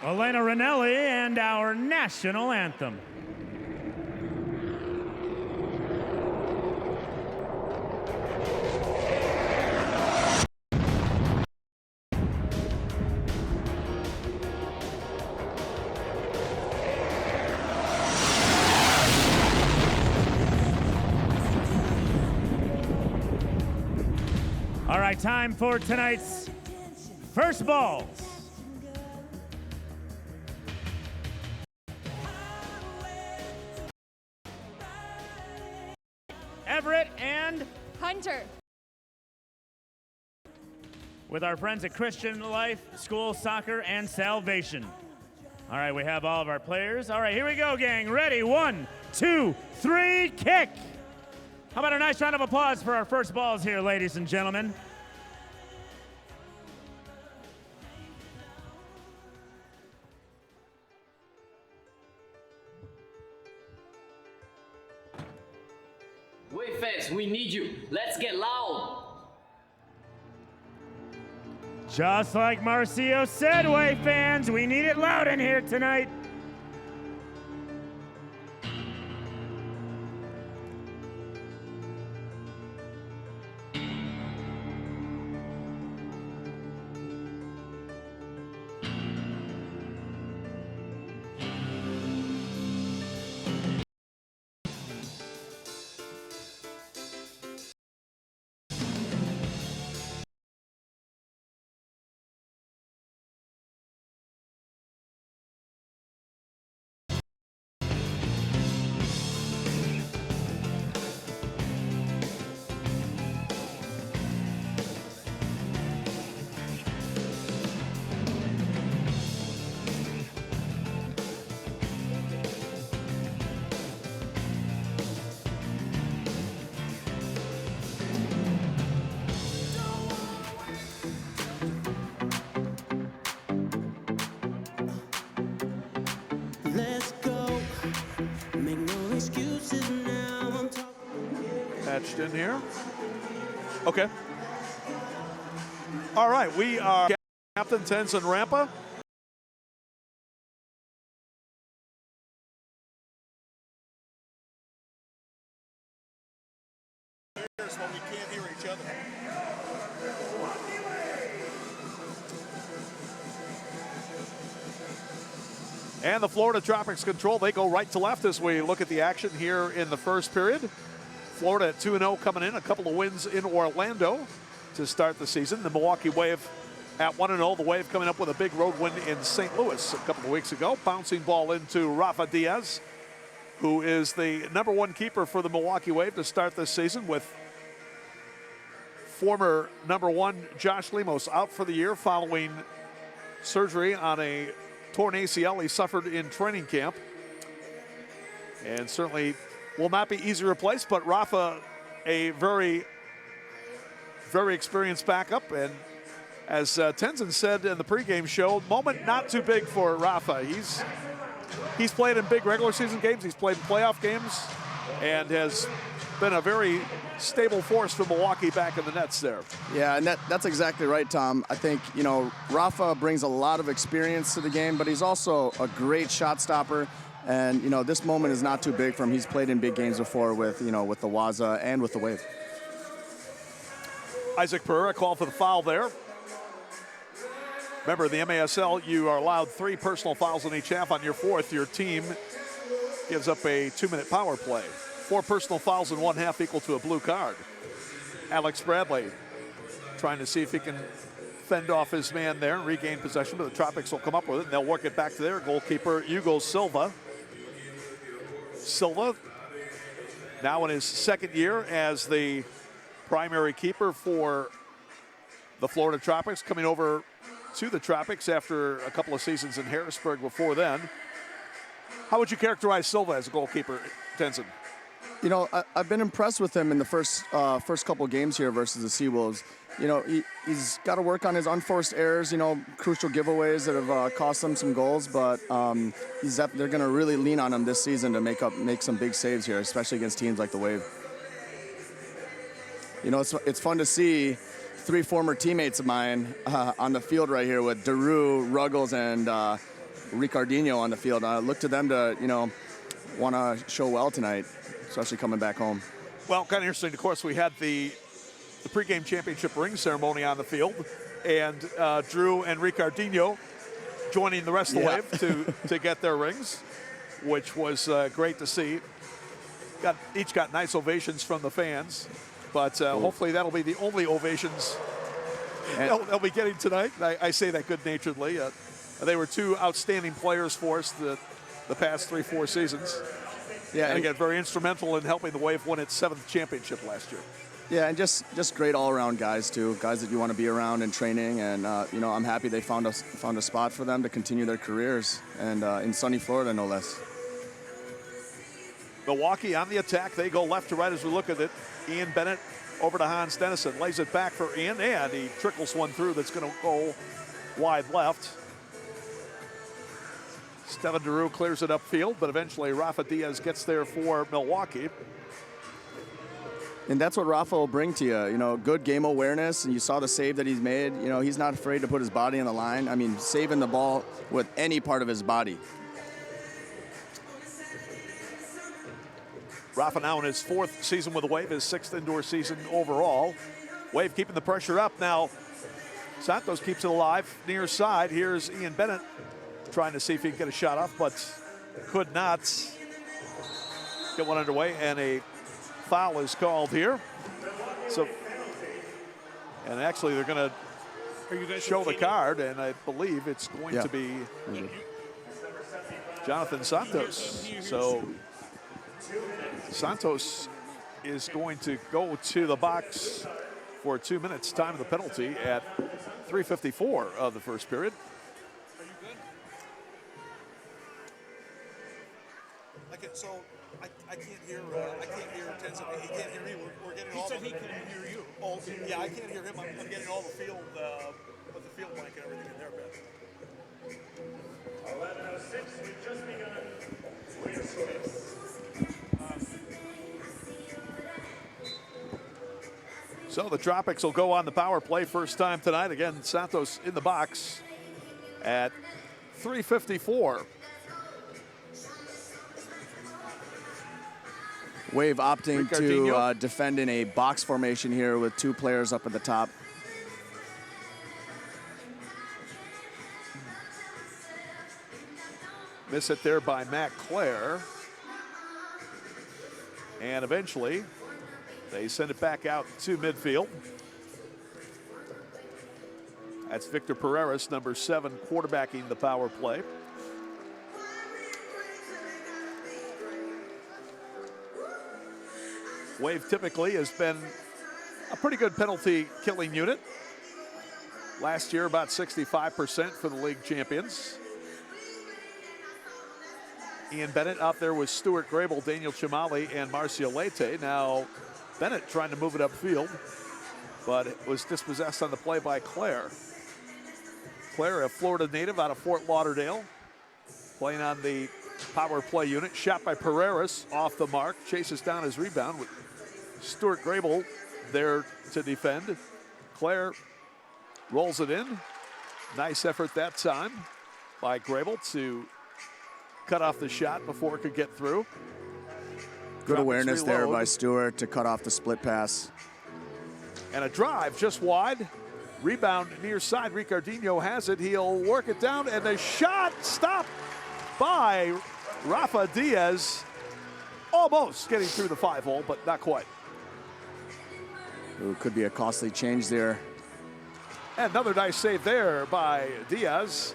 Elena Rinelli and our national anthem. All right, time for tonight's first balls. Everett and Hunter. with our friends at Christian Life School Soccer and Salvation. All right, we have all of our players. All right, here we go, gang. Ready? 1, 2, 3, kick. How about a nice round of applause for our first balls here, ladies and gentlemen? Wait, fans, we need you. Let's get loud. Just like Marcio said, Way fans, we need it loud in here tonight. Let's go. Make no excuses now. I'm talking. Patched in here. Okay. All right, we are Captain Tenzin Rampa. When we can't hear each other. And the Florida Tropics control. They go right to left as we look at the action here in the first period. Florida at 2-0 coming in. A couple of wins in Orlando to start the season. The Milwaukee Wave at 1-0. The Wave coming up with a big road win in St. Louis a couple of weeks ago. Bouncing ball into Rafa Diaz, who is the #1 keeper for the Milwaukee Wave to start this season, with former #1 Josh Lemos out for the year following surgery on a torn ACL he suffered in training camp. And certainly will not be easy to replace, but Rafa, a very, very experienced backup. And as Tenzin said in the pregame show, moment not too big for Rafa. He's played in big regular season games, he's played in playoff games, and has been a very stable force for Milwaukee back in the nets there. Yeah, and that's exactly right, Tom. I think, Rafa brings a lot of experience to the game, but he's also a great shot stopper. And, this moment is not too big for him. He's played in big games before with, with the Waza and with the Wave. Isaac Pereira called for the foul there. Remember, in the MASL, you are allowed 3 personal fouls in each half. On your 4th, your team gives up a 2-minute power play. 4 personal fouls in one half equal to a blue card. Alex Bradley trying to see if he can fend off his man there and regain possession, but the Tropics will come up with it, and they'll work it back to their goalkeeper, Hugo Silva. Silva, now in his 2nd year as the primary keeper for the Florida Tropics, coming over to the Tropics after a couple of seasons in Harrisburg before then. How would you characterize Silva as a goalkeeper, Tenzin? I've been impressed with him in the first couple games here versus the Seawolves. He's got to work on his unforced errors, crucial giveaways that have cost them some goals, but they're going to really lean on him this season to make some big saves here, especially against teams like the Wave. It's fun to see 3 former teammates of mine on the field right here with Daru, Ruggles, and Ricardinho on the field. I look to them to, want to show well tonight, especially coming back home. Well, kind of interesting. Of course, we had the pregame championship ring ceremony on the field, and Drew and Ricardinho joining the rest of the Wave to get their rings, which was great to see. Each got nice ovations from the fans, but hopefully that'll be the only ovations they'll be getting tonight. I say that good-naturedly. They were 2 outstanding players for us the past 3-4 seasons. Yeah, and again, very instrumental in helping the Wave win its 7th championship last year. Yeah, and just great all-around guys too, guys that you want to be around in training, and I'm happy they found a spot for them to continue their careers, and in sunny Florida, no less. Milwaukee on the attack. They go left to right as we look at it. Ian Bennett over to Hans Dennison, lays it back for Ian, and he trickles one through that's going to go wide left. Steven Daru clears it upfield, but eventually Rafa Diaz gets there for Milwaukee. And that's what Rafa will bring to you, good game awareness, and you saw the save that he's made. He's not afraid to put his body on the line. I mean, saving the ball with any part of his body. Rafa now in his 4th season with the Wave, his 6th indoor season overall. Wave keeping the pressure up. Now, Santos keeps it alive near side. Here's Ian Bennett trying to see if he can get a shot off, but could not get one underway, and a foul is called here. So, and actually they're going to show the card, and I believe it's going to be Jonathan Santos. So Santos is going to go to the box for 2 minutes, time of the penalty at 3:54 of the first period. I can't hear Tenzin. He can't hear me. We're getting all. He said he can hear you. Oh, yeah, I can't hear him. I'm getting all the field, with the field mic and everything in there, Ben. 11:06. We've just begun. So the Tropics will go on the power play first time tonight. Again, Santos in the box at 3:54. Wave opting to defend in a box formation here with 2 players up at the top. Miss it there by Matt Clare. And eventually, they send it back out to midfield. That's Victor Pereira, number 7, quarterbacking the power play. Wave typically has been a pretty good penalty killing unit. Last year, about 65% for the league champions. Ian Bennett out there with Stuart Grable, Daniel Chimali, and Marcio Leite. Now, Bennett trying to move it upfield, but it was dispossessed on the play by Clare. Clare, a Florida native out of Fort Lauderdale, playing on the power play unit. Shot by Pereiras off the mark, chases down his rebound with Stuart Grable there to defend. Clare rolls it in. Nice effort that time by Grable to cut off the shot before it could get through. Good Tropics awareness there reload. by Stewart to cut off the split pass. And a drive just wide. Rebound near side. Ricardinho has it. He'll work it down, and the shot stopped by Rafa Diaz. Almost getting through the 5-hole, but not quite. Ooh, could be a costly change there. And another nice save there by Diaz.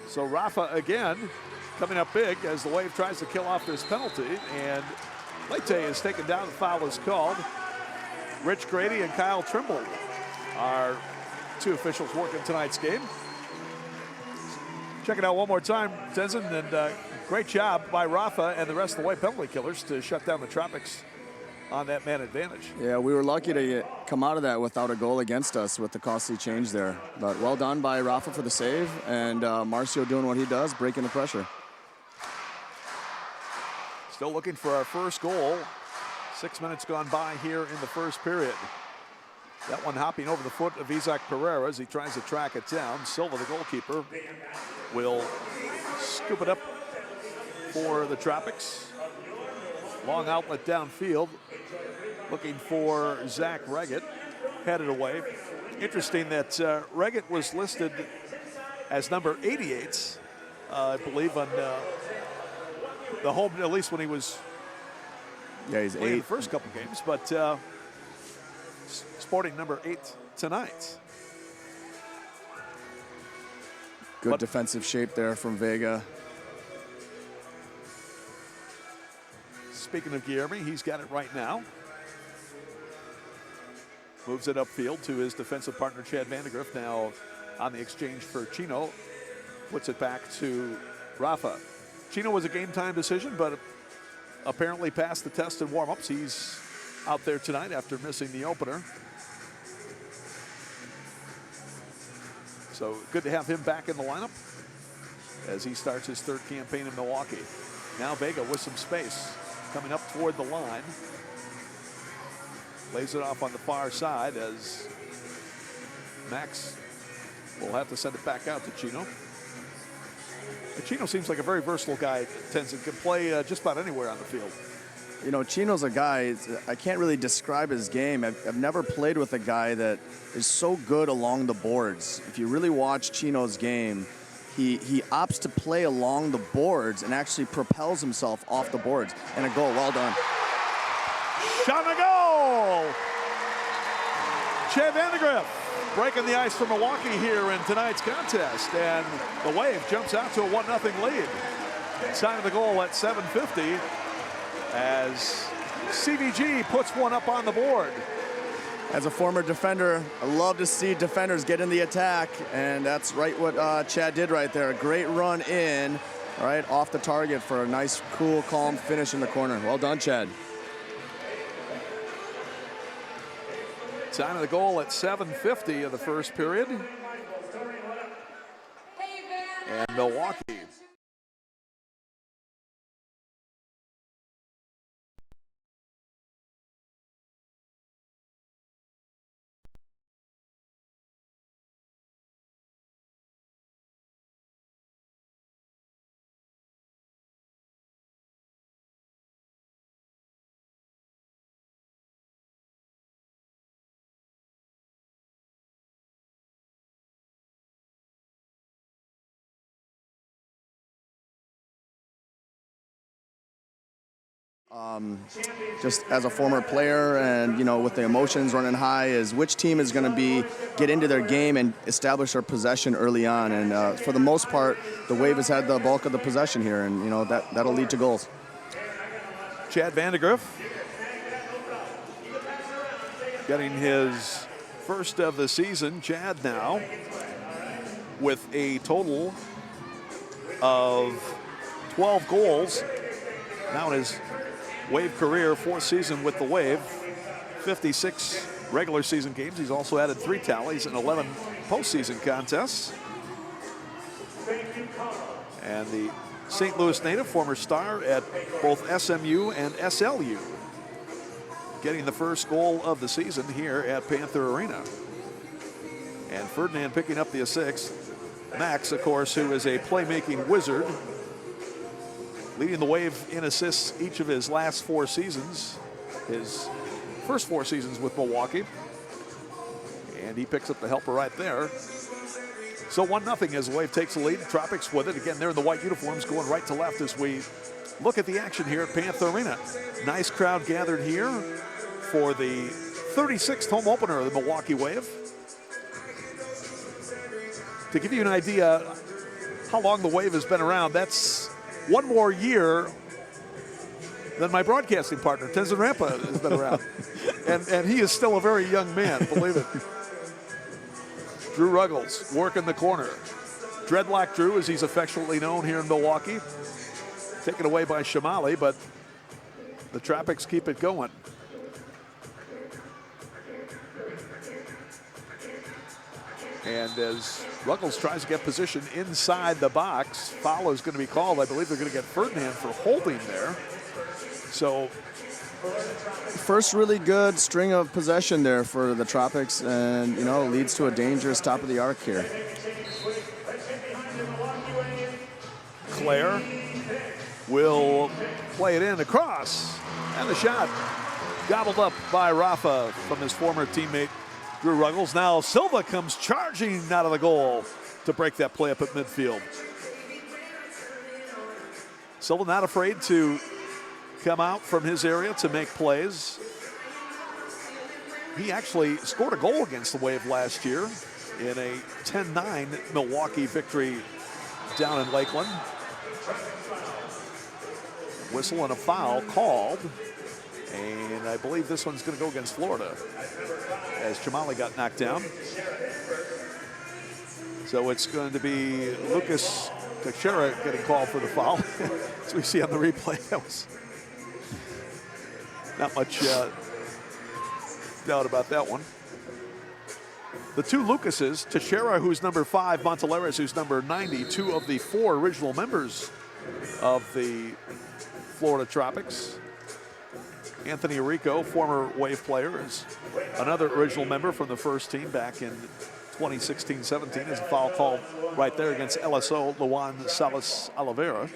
So Rafa again coming up big as the Wave tries to kill off this penalty, and Leite is taken down. The foul is called. Rich Grady and Kyle Trimble are 2 officials working tonight's game. Check it out one more time, Tenzin, and great job by Rafa and the rest of the Wave penalty killers to shut down the Tropics on that man advantage. Yeah, we were lucky to come out of that without a goal against us with the costly change there. But well done by Rafa for the save, and Marcio doing what he does, breaking the pressure. Still looking for our first goal. 6 minutes gone by here in the first period. That one hopping over the foot of Isaac Pereira as he tries to track it down. Silva, the goalkeeper, will scoop it up for the Tropics. Long outlet downfield, looking for Zach Reggett, headed away. Interesting that Reggett was listed as number 88, I believe, on the home, at least when he was he's playing 8. the first couple games, but sporting number 8 tonight. Good defensive shape there from Vega. Speaking of Guilherme, he's got it right now. Moves it upfield to his defensive partner, Chad Vandegrift, now on the exchange for Chino. Puts it back to Rafa. Chino was a game time decision, but apparently passed the test in warm-ups. He's out there tonight after missing the opener. So good to have him back in the lineup as he starts his 3rd campaign in Milwaukee. Now Vega with some space. Coming up toward the line. Lays it off on the far side as Max will have to send it back out to Chino. Chino seems like a very versatile guy. Tenzin can play just about anywhere on the field. You know, Chino's a guy, I can't really describe his game. I've never played with a guy that is so good along the boards. If you really watch Chino's game, he opts to play along the boards and actually propels himself off the boards. And a goal, well done. Shot and a goal! Chad Vandegrift breaking the ice for Milwaukee here in tonight's contest. And the Wave jumps out to a 1-0 lead. Sign of the goal at 7:50 as CVG puts one up on the board. As a former defender, I love to see defenders get in the attack, and that's right what Chad did right there. A great run in, right off the target for a nice, cool, calm finish in the corner. Well done, Chad. Time of the goal at 7:50 of the first period. And Milwaukee Just as a former player and, with the emotions running high, is which team is going to get into their game and establish their possession early on. And for the most part, the Wave has had the bulk of the possession here, and, that'll lead to goals. Chad Vandegrift getting his first of the season. Chad now with a total of 12 goals. Now in his Wave career, 4th season with the Wave, 56 regular season games. He's also added 3 tallies in 11 postseason contests. And the St. Louis native, former star at both SMU and SLU, getting the first goal of the season here at Panther Arena. And Ferdinand picking up the assist. Max, of course, who is a playmaking wizard, leading the Wave in assists each of his last 4 seasons, his first 4 seasons with Milwaukee. And he picks up the helper right there. So 1-0 as the Wave takes the lead. Tropics with it. Again, they're in the white uniforms going right to left as we look at the action here at Panther Arena. Nice crowd gathered here for the 36th home opener of the Milwaukee Wave. To give you an idea how long the Wave has been around, that's 1 more year than my broadcasting partner, Tenzin Rampa, has been around. and he is still a very young man, believe it. Drew Ruggles working the corner. Dreadlock Drew, as he's affectionately known here in Milwaukee. Taken away by Shamali, but the Tropics keep it going. And as Ruggles tries to get position inside the box, foul is going to be called. I believe they're going to get Ferdinand for holding there. So, first really good string of possession there for the Tropics, and leads to a dangerous top of the arc here. Claire will play it in across, and the shot gobbled up by Rafa from his former teammate Drew Ruggles. Now Silva comes charging out of the goal to break that play up at midfield. Silva not afraid to come out from his area to make plays. He actually scored a goal against the Wave last year in a 10-9 Milwaukee victory down in Lakeland. Whistle and a foul called. And I believe this one's going to go against Florida as Chamali got knocked down. So it's going to be Lucas Teixeira getting called for the foul. As we see on the replay, that was not much doubt about that one. The 2 Lucases, Teixeira, who's number 5, Monteleras, who's number 90, 2 of the 4 original members of the Florida Tropics. Anthony Rico, former Wave player, is another original member from the first team back in 2016-17. There's a foul call right there against LSO, Luan Salas Oliveira.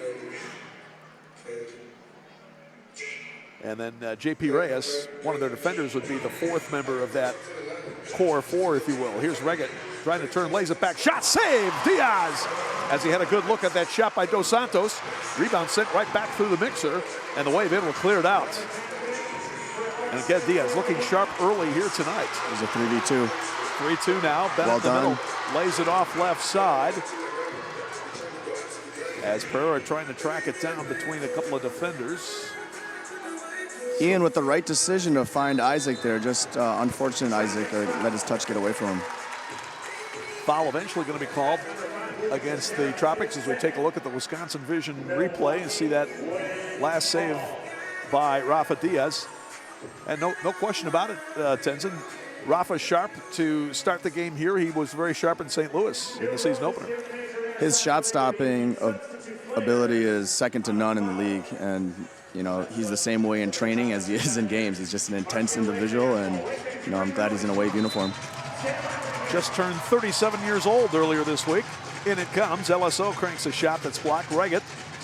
And then JP Reyes, one of their defenders, would be the 4th member of that core 4, if you will. Here's Reggett trying to turn, lays it back. Shot saved, Diaz, as he had a good look at that shot by Dos Santos. Rebound sent right back through the mixer, and the Wave able to clear it out. And again, Diaz looking sharp early here tonight. It was a 3v2. 3-2 now. Bennett well in the done. middle, lays it off left side. As Pereira trying to track it down between a couple of defenders. Ian with the right decision to find Isaac there. Just unfortunate Isaac let his touch get away from him. Foul eventually going to be called against the Tropics as we take a look at the Wisconsin Vision replay and see that last save by Rafa Diaz. And no question about it, Tenzin. Rafa sharp to start the game here. He was very sharp in St. Louis in the season opener. His shot stopping ability is second to none in the league, and he's the same way in training as he is in games. He's just an intense individual, and I'm glad he's in a Wave uniform. Just turned 37 years old earlier this week. In it comes. LSO cranks a shot that's blocked. Reggett,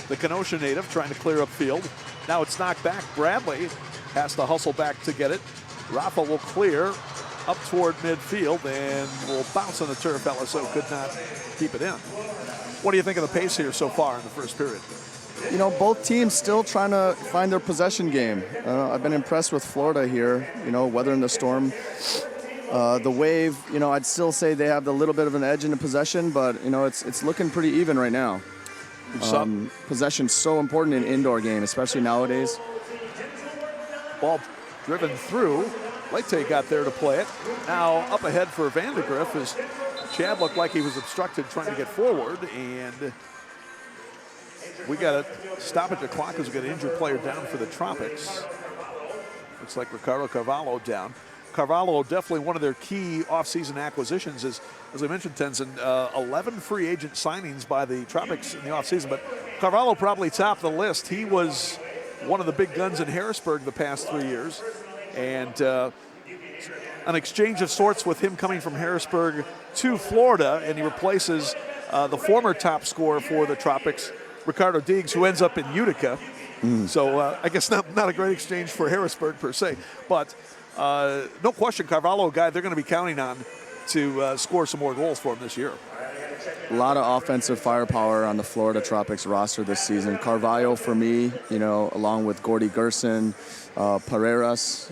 the Kenosha native, trying to clear up field. Now it's knocked back. Bradley has to hustle back to get it. Rafa will clear up toward midfield and will bounce on the turf. LSO could not keep it in. What do you think of the pace here so far in the first period? you know, both teams still trying to find their possession game. I've been impressed with Florida here, you know, weathering the storm. The Wave, you know, I'd still say they have a little bit of an edge in the possession, but, you know, it's looking pretty even right now. Possession's so important in indoor game, especially nowadays. Ball driven through. Leite got there to play it. Now up ahead for Vandergriff as Chad looked like he was obstructed trying to get forward, and we got to stop at the clock as we got an injured player down for the Tropics. Looks like Ricardo Carvalho down. Carvalho, definitely one of their key offseason acquisitions, is, as I mentioned, Tenzin, 11 free agent signings by the Tropics in the offseason, but Carvalho probably topped the list. He was one of the big guns in Harrisburg the past 3 years, and an exchange of sorts with him coming from Harrisburg to Florida, and he replaces the former top scorer for the Tropics, Ricardo Diggs, who ends up in Utica. So I guess not a great exchange for Harrisburg per se, but no question, Carvalho, a guy they're going to be counting on to score some more goals for him this year. A lot of offensive firepower on the Florida Tropics roster this season. Carvalho, for me, you know, along with Gordy Gerson, Pereiras,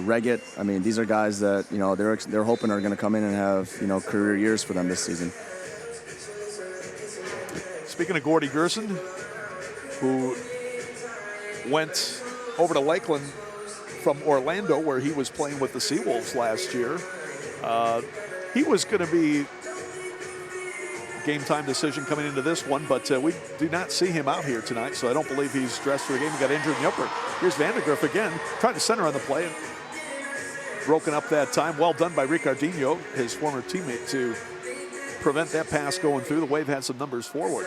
Reggett. I mean, these are guys that, you know, they're hoping are going to come in and have, you know, career years for them this season. Speaking of Gordy Gerson, who went over to Lakeland from Orlando, where he was playing with the Seawolves last year. He was going to be game time decision coming into this one, but we do not see him out here tonight, so I don't believe he's dressed for the game. He got injured in the upper. Here's Vandergriff again, trying to center on the play, and broken up that time. Well done by Ricardinho, his former teammate, to prevent that pass going through. The Wave had some numbers forward.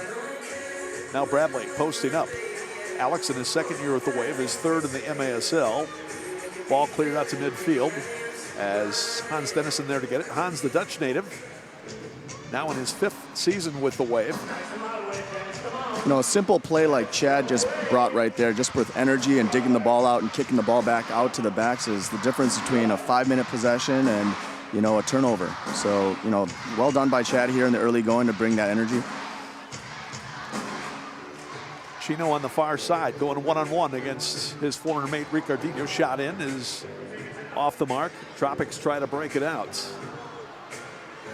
Now Bradley posting up. Alex in his second year with the Wave, his third in the MASL. Ball cleared out to midfield as Hans Dennison there to get it. Hans, the Dutch native, now in his 5th season with the Wave. You know, a simple play like Chad just brought right there, just with energy and digging the ball out and kicking the ball back out to the backs, is the difference between a 5-minute possession and, you know, a turnover. So, you know, well done by Chad here in the early going to bring that energy. Chino on the far side, going one-on-one against his former mate Ricardinho. Shot in is off the mark. Tropics try to break it out.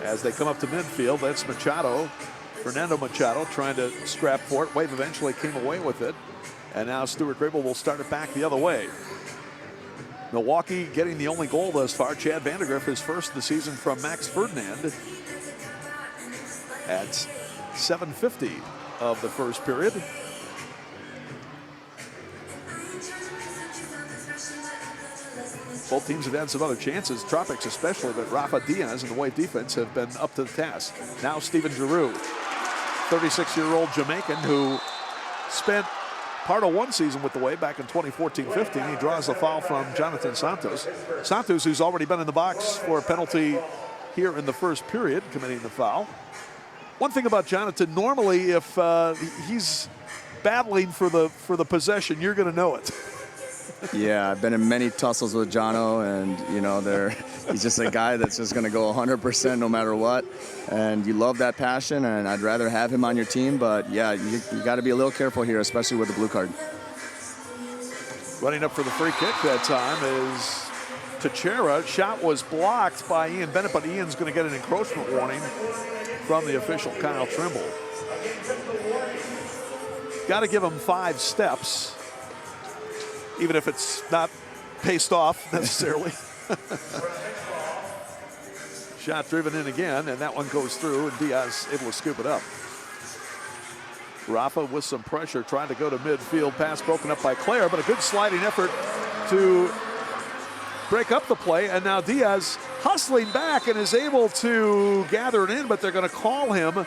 As they come up to midfield, that's Machado, Fernando Machado, trying to scrap for it. Wave eventually came away with it. And now Stuart Grable will start it back the other way. Milwaukee getting the only goal thus far. Chad Vandergriff, his first of the season from Max Ferdinand at 7:50 of the first period. Both teams have had some other chances, Tropics especially, but Rafa Diaz and the Wave defense have been up to the task. Now Steven Giroux, 36-year-old Jamaican who spent part of one season with the Wave back in 2014-15. He draws the foul from Jonathan Santos. Santos, who's already been in the box for a penalty here in the first period, committing the foul. One thing about Jonathan, normally if he's battling for the possession, you're going to know it. Yeah, I've been in many tussles with Jono, and, you know, he's just a guy that's just going to go 100% no matter what. And you love that passion, and I'd rather have him on your team. But, yeah, you got to be a little careful here, especially with the blue card. Running up for the free kick that time is Teixeira. Shot was blocked by Ian Bennett, but Ian's going to get an encroachment warning from the official, Kyle Trimble. Got to give him 5 steps. Even if it's not paced off necessarily. Shot driven in again, and that one goes through, and Diaz able to scoop it up. Rafa with some pressure, trying to go to midfield. Pass broken up by Claire, but a good sliding effort to break up the play. And now Diaz hustling back and is able to gather it in, but they're going to call him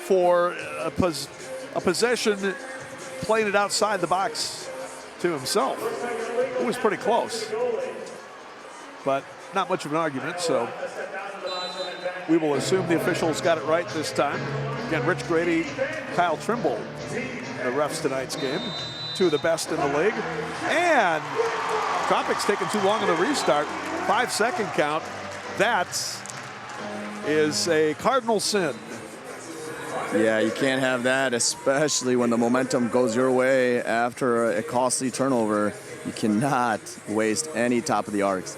for a possession, playing it outside the box to himself. It was pretty close, but not much of an argument, so we will assume the officials got it right this time. Again, Rich Grady, Kyle Trimble, the refs tonight's game, 2 of the best in the league. And Tropics taking too long on the restart. 5-second count. That is a cardinal sin Yeah, you can't have that, especially when the momentum goes your way after a costly turnover. You cannot waste any top of the arcs.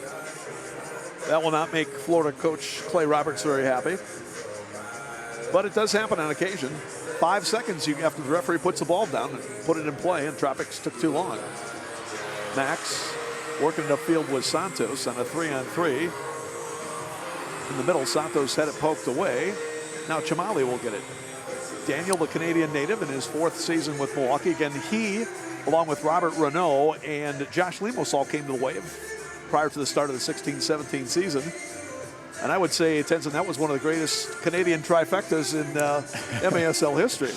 That will not make Florida coach Clay Roberts very happy. But it does happen on occasion. 5 seconds after the referee puts the ball down and put it in play, and Tropics took too long. Max working it upfield with Santos on a 3-on-3. In the middle, Santos had it poked away. Now Chimali will get it. Daniel, the Canadian native, in his 4th season with Milwaukee. Again, he, along with Robert Renaud and Josh Lemos, all came to the Wave prior to the start of the 16-17 season. And I would say, Tenzin, that was one of the greatest Canadian trifectas in MASL history.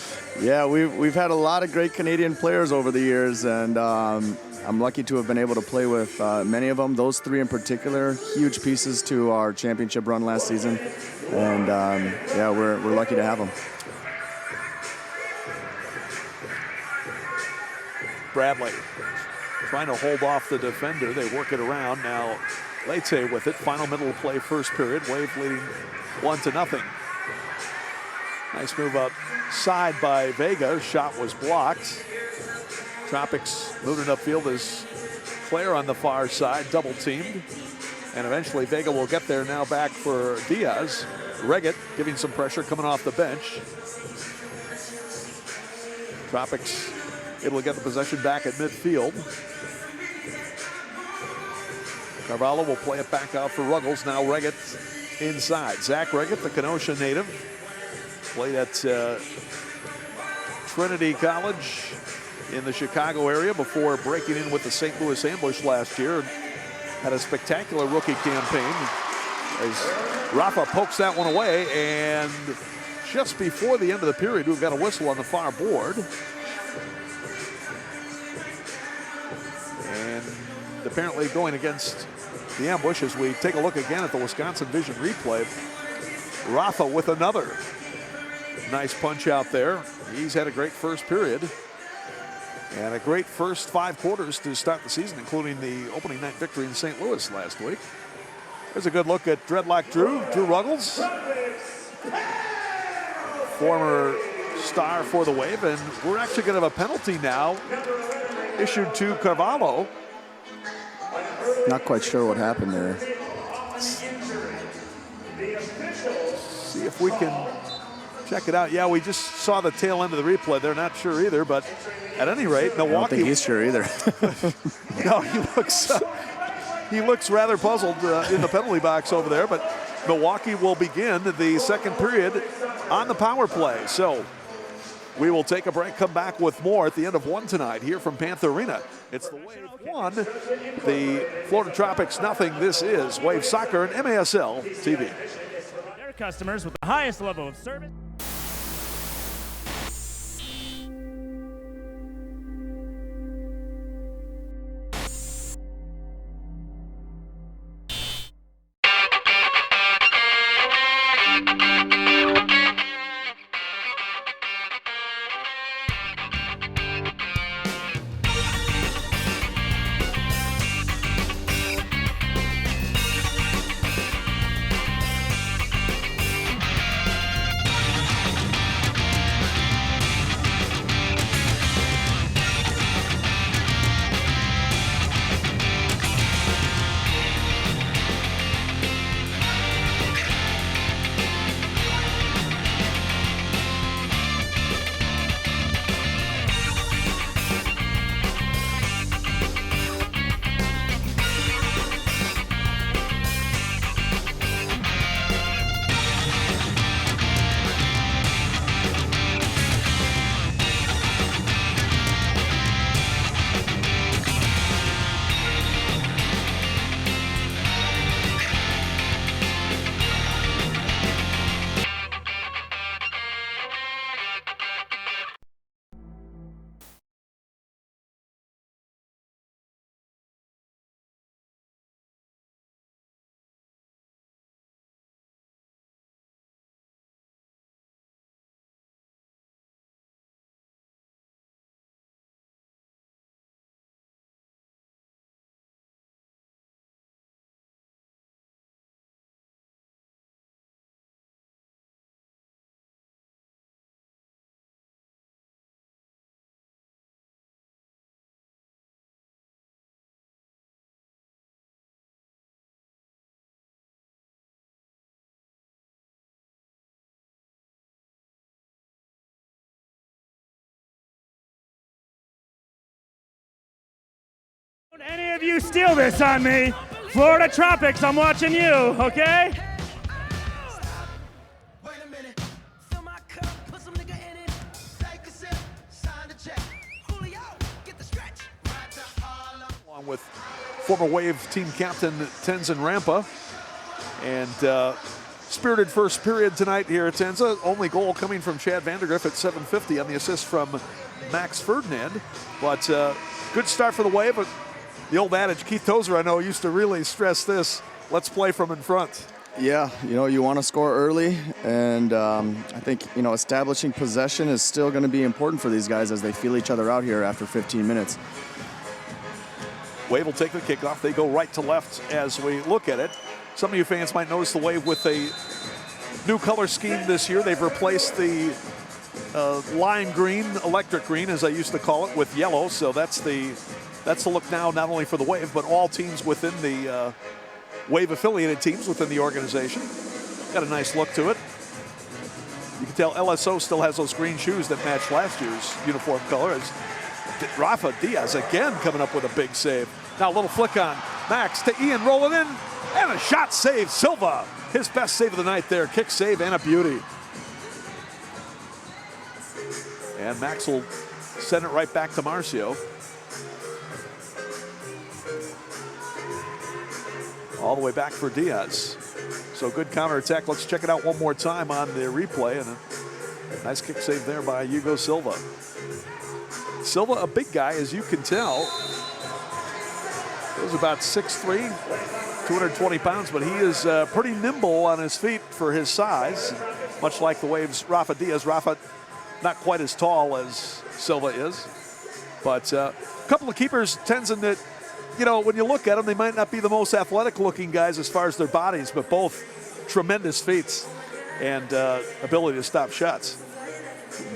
Yeah, we've had a lot of great Canadian players over the years, and I'm lucky to have been able to play with many of them. Those 3 in particular, huge pieces to our championship run last season. And yeah, we're lucky to have them. Bradley trying to hold off the defender. They work it around. Now Leite with it. Final middle of play, first period. Wave leading 1-0. Nice move outside by Vega. Shot was blocked. Tropics moving upfield as Claire on the far side, double teamed. And eventually Vega will get there now back for Diaz. Reggett giving some pressure coming off the bench. Tropics able to get the possession back at midfield. Carvalho will play it back out for Ruggles. Now Reggett inside. Zach Reggett, the Kenosha native, played at Trinity College in the Chicago area before breaking in with the St. Louis Ambush last year. Had a spectacular rookie campaign as Rafa pokes that one away, and just before the end of the period, we've got a whistle on the far board. And apparently going against the Ambush as we take a look again at the Wisconsin Vision replay. Rafa with another nice punch out there. He's had a great first period and a great first 5 quarters to start the season, including the opening night victory in St. Louis last week. There's a good look at Dreadlock Drew Ruggles, former star for the Wave, and we're actually going to have a penalty now issued to Carvalho. Not quite sure what happened there. See if we can check it out. Yeah, we just saw the tail end of the replay. They're not sure either, but at any rate, Milwaukee. I don't think he's sure either. No, he looks rather puzzled in the penalty box over there, but Milwaukee will begin the second period on the power play. So we will take a break, come back with more at the end of 1 tonight here from Panther Arena. It's the Wave 1, the Florida Tropics nothing. This is Wave Soccer and MASL TV. Their customers with the highest level of service. Any of you steal this on me, Florida Tropics, I'm watching you, okay? Along with former Wave team captain Tenzin Rampa. And spirited first period tonight here at Tenza. Only goal coming from Chad Vandergriff at 7:50 on the assist from Max Ferdinand. But good start for the Wave. But the old adage, Keith Tozer, I know, used to really stress this: let's play from in front. Yeah, you want to score early, and I think, establishing possession is still going to be important for these guys as they feel each other out here after 15 minutes. Wave will take the kickoff. They go right to left as we look at it. Some of you fans might notice the Wave with a new color scheme this year. They've replaced the lime green, electric green, as I used to call it, with yellow. So that's the look now, not only for the Wave, but all teams within the Wave affiliated teams within the organization. Got a nice look to it. You can tell LSO still has those green shoes that match last year's uniform color. As Rafa Diaz again coming up with a big save. Now a little flick on Max to Ian, rolling in, and a shot save. Silva, his best save of the night there. Kick save and a beauty. And Max will send it right back to Marcio. All the way back for Diaz. So good counterattack. Let's check it out one more time on the replay. And a nice kick save there by Hugo Silva. Silva, a big guy, as you can tell. He's about 6'3", 220 pounds, but he is pretty nimble on his feet for his size. Much like the Waves' Rafa Diaz. Rafa not quite as tall as Silva is. But a couple of keepers, Tenzin, that, when you look at them, they might not be the most athletic looking guys as far as their bodies, but both tremendous feats and ability to stop shots.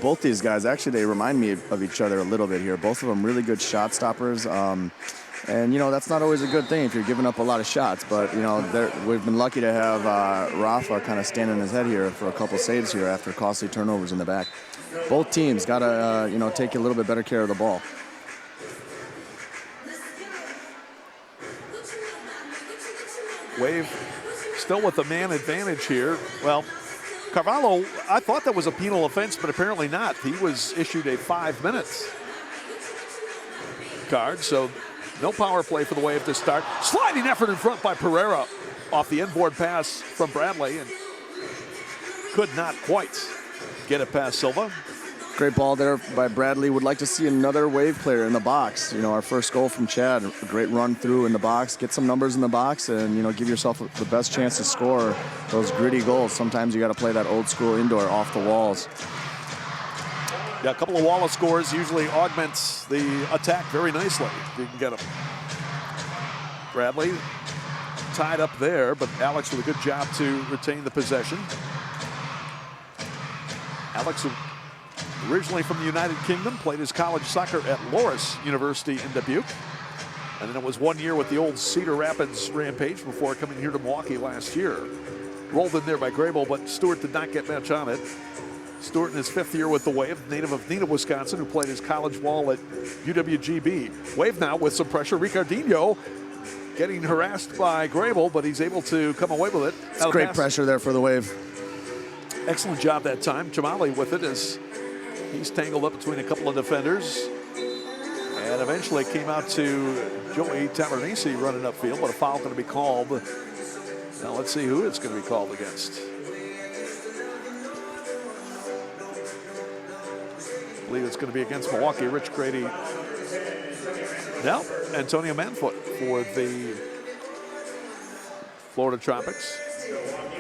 Both these guys, actually, they remind me of each other a little bit here. Both of them really good shot stoppers. And, that's not always a good thing if you're giving up a lot of shots. But, we've been lucky to have Rafa kind of stand on his head here for a couple saves here after costly turnovers in the back. Both teams got to, take a little bit better care of the ball. Wave still with the man advantage here. Well, Carvalho, I thought that was a penal offense, but apparently not. He was issued a 5 minutes card, so no power play for the Wave to start. Sliding effort in front by Pereira off the inboard pass from Bradley, and could not quite get it past Silva. Great ball there by Bradley. Would like to see another Wave player in the box. Our first goal from Chad. A great run through in the box. Get some numbers in the box and, give yourself the best chance to score those gritty goals. Sometimes you got to play that old school indoor off the walls. Yeah, a couple of Wallace scores usually augments the attack very nicely if you can get them. Bradley tied up there, but Alex with a good job to retain the possession. Alex, originally from the United Kingdom, played his college soccer at Loras University in Dubuque. And then it was 1 year with the old Cedar Rapids Rampage before coming here to Milwaukee last year. Rolled in there by Grable, but Stewart did not get much on it. Stewart in his 5th year with the Wave, native of Neenah, Wisconsin, who played his college ball at UWGB. Wave now with some pressure. Ricardinho getting harassed by Grable, but he's able to come away with it. It's great pressure there for the Wave. Excellent job that time. Chamali with it as he's tangled up between a couple of defenders. And eventually came out to Joey Tavernese running upfield, but a foul going to be called. Now let's see who it's going to be called against. I believe it's going to be against Milwaukee. Rich Grady. No, Antonio Manfoot for the Florida Tropics.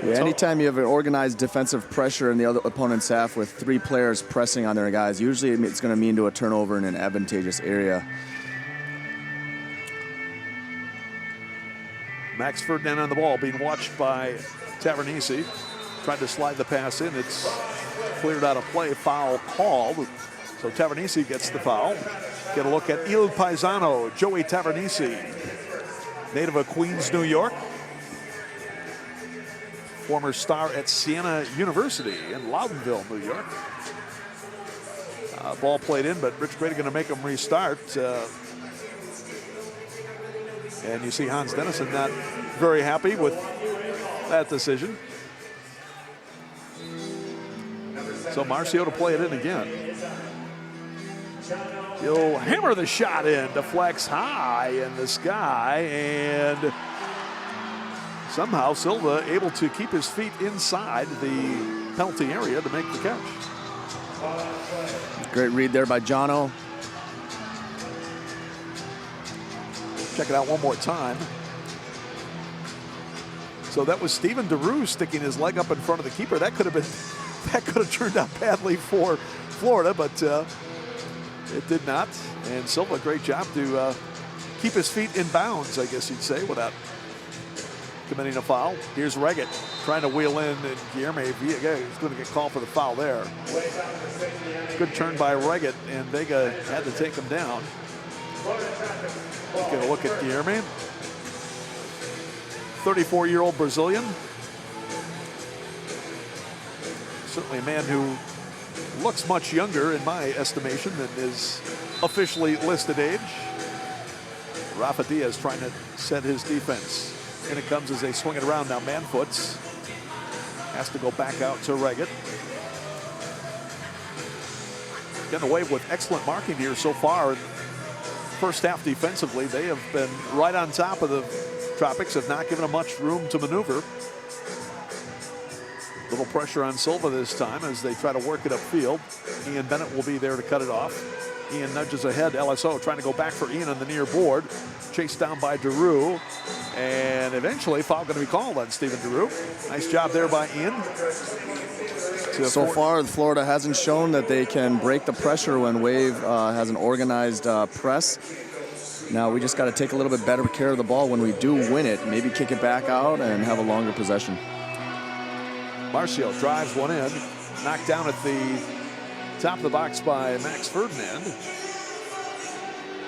Yeah, anytime you have an organized defensive pressure in the other opponent's half with 3 players pressing on their guys, usually it's going to mean to a turnover in an advantageous area. Max Ferdinand on the ball, being watched by Tavernese. Tried to slide the pass in. It's cleared out of play. Foul called. So Tavernese gets the foul. Get a look at Il Paisano, Joey Tavernese, native of Queens, New York. Former star at Siena University in Loudonville, New York. Ball played in, but Rich Grady going to make him restart. And you see Hans Dennison not very happy with that decision. So Marcio to play it in again. He'll hammer the shot in, deflects high in the sky, and somehow Silva able to keep his feet inside the penalty area to make the catch. Great read there by Jono. Check it out one more time. So that was Steven DeRue sticking his leg up in front of the keeper. That could have turned out badly for Florida, but it did not. And Silva, great job to keep his feet in bounds, I guess you'd say, without committing a foul. Here's Reggett trying to wheel in, and Guilherme Vega is going to get called for the foul there. Good turn by Reggett, and Vega had to take him down. Let's get a look at Guilherme. 34-year-old Brazilian. Certainly a man who looks much younger in my estimation than his officially listed age. Rafa Diaz trying to set his defense. And it comes as they swing it around now. Manfoots has to go back out to Reggett. Getting away with excellent marking here so far. First half defensively, they have been right on top of the Tropics, have not given them much room to maneuver. Little pressure on Silva this time as they try to work it upfield. Ian Bennett will be there to cut it off. Ian nudges ahead. LSO trying to go back for Ian on the near board. Chased down by DeRue. And eventually, foul going to be called on Steven DeRue. Nice job there by Ian. So far, Florida hasn't shown that they can break the pressure when Wave has an organized press. Now we just got to take a little bit better care of the ball when we do win it. Maybe kick it back out and have a longer possession. Marcio drives one in. Knocked down at the top of the box by Max Ferdinand.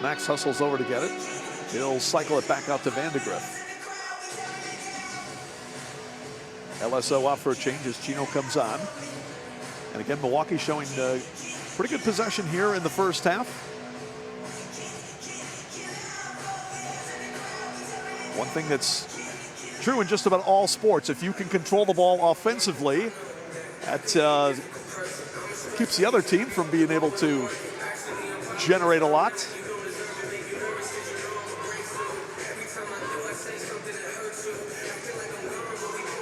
Max hustles over to get it. He'll cycle it back out to Vandegrift. LSO off for a change as Chino comes on. And again, Milwaukee showing pretty good possession here in the first half. One thing that's true in just about all sports, if you can control the ball offensively, that keeps the other team from being able to generate a lot.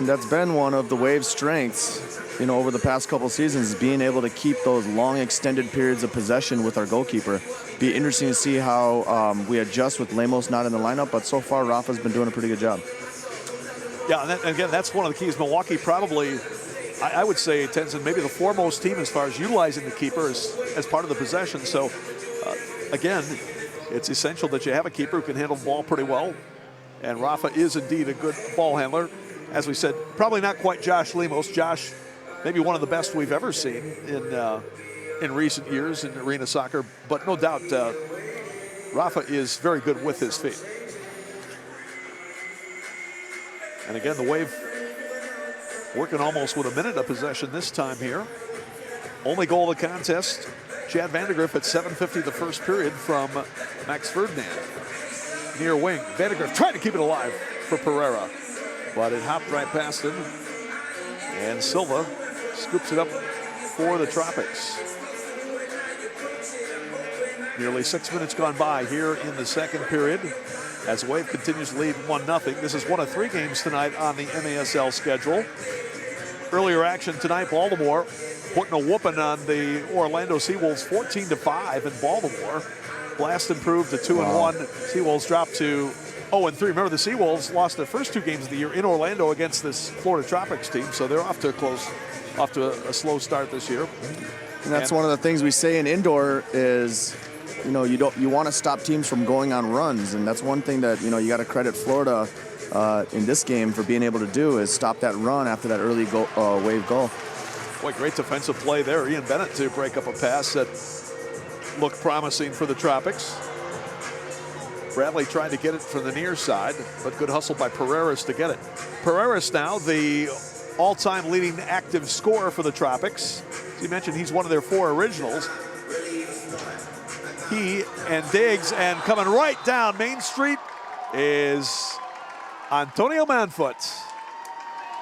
That's been one of the Wave's strengths, over the past couple seasons, is being able to keep those long extended periods of possession with our goalkeeper. Be interesting to see how we adjust with Lemos not in the lineup, but so far Rafa's been doing a pretty good job. Yeah, and again, that's one of the keys. Milwaukee probably, I would say, Tenzin, maybe the foremost team as far as utilizing the keeper as part of the possession. So, again, it's essential that you have a keeper who can handle the ball pretty well. And Rafa is indeed a good ball handler. As we said, probably not quite Josh Lemos. Josh, maybe one of the best we've ever seen in recent years in arena soccer. But no doubt, Rafa is very good with his feet. And again, the Wave working almost with a minute of possession this time here. Only goal of the contest, Chad Vandegrift at 7:50 the first period from Max Ferdinand. Near wing, Vandegrift trying to keep it alive for Pereira. But it hopped right past him. And Silva scoops it up for the Tropics. Nearly 6 minutes gone by here in the second period as Wave continues to lead 1-0. This is one of 3 games tonight on the MASL schedule. Earlier action tonight, Baltimore putting a whooping on the Orlando Seawolves 14-5 in Baltimore. Blast improved to 2-1. Seawolves dropped to 0-3. Remember, the Seawolves lost their first 2 games of the year in Orlando against this Florida Tropics team, so they're off to a slow start this year. And that's one of the things we say in indoor is, you want to stop teams from going on runs, and that's one thing that you got to credit Florida in this game for being able to do is stop that run after that early Wave goal. Boy, great defensive play there. Ian Bennett to break up a pass that looked promising for the Tropics. Bradley trying to get it from the near side, but good hustle by Pereiras to get it. Pereiras now the all-time leading active scorer for the Tropics. As you mentioned, he's one of their 4 originals. He and Diggs, and coming right down Main Street is Antonio Manfoot,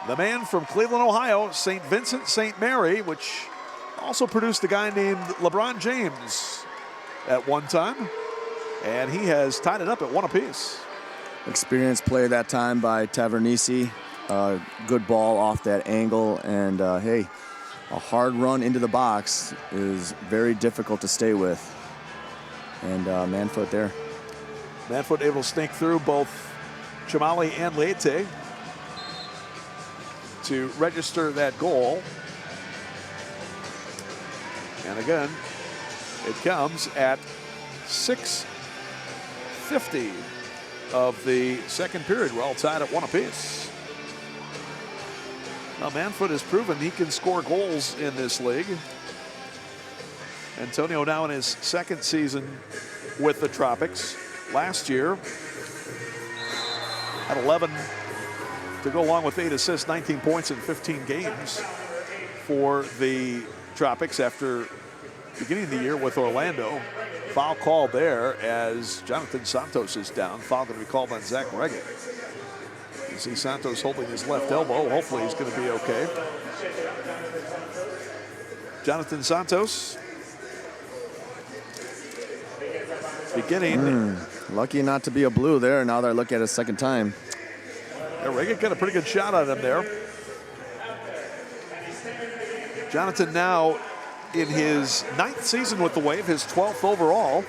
the man from Cleveland, Ohio, St. Vincent, St. Mary, which also produced a guy named LeBron James at one time. And he has tied it up at 1 apiece. Experienced play that time by Tavernisi. Good ball off that angle. And hey, a hard run into the box is very difficult to stay with. And Manfoot there. Manfoot able to sneak through both Chamali and Leite to register that goal. And again, it comes at 6:50 of the second period. We're all tied at 1 apiece. Now Manfoot has proven he can score goals in this league. Antonio now in his second season with the Tropics. Last year had 11 to go along with 8 assists, 19 points in 15 games for the Tropics after beginning of the year with Orlando. Foul called there as Jonathan Santos is down. Foul going to be called on Zach Reggett. You see Santos holding his left elbow. Hopefully he's going to be okay. Jonathan Santos beginning. Lucky not to be a blue there. Now they're looking at it a second time. Yeah, Reggett got a pretty good shot on him there. Jonathan now in his 9th season with the Wave, his 12th overall,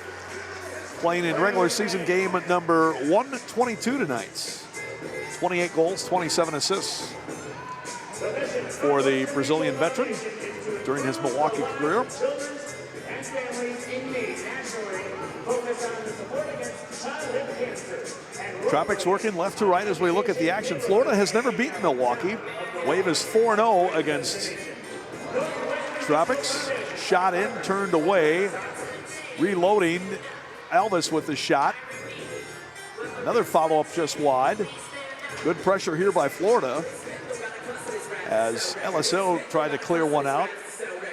playing in regular season game number 122 tonight. 28 goals, 27 assists for the Brazilian veteran during his Milwaukee career. Tropics working left to right as we look at the action. Florida has never beaten Milwaukee. Wave is 4-0 against Tropics. Shot in, turned away. Reloading. Elvis with the shot. Another follow-up just wide. Good pressure here by Florida as LSO tried to clear one out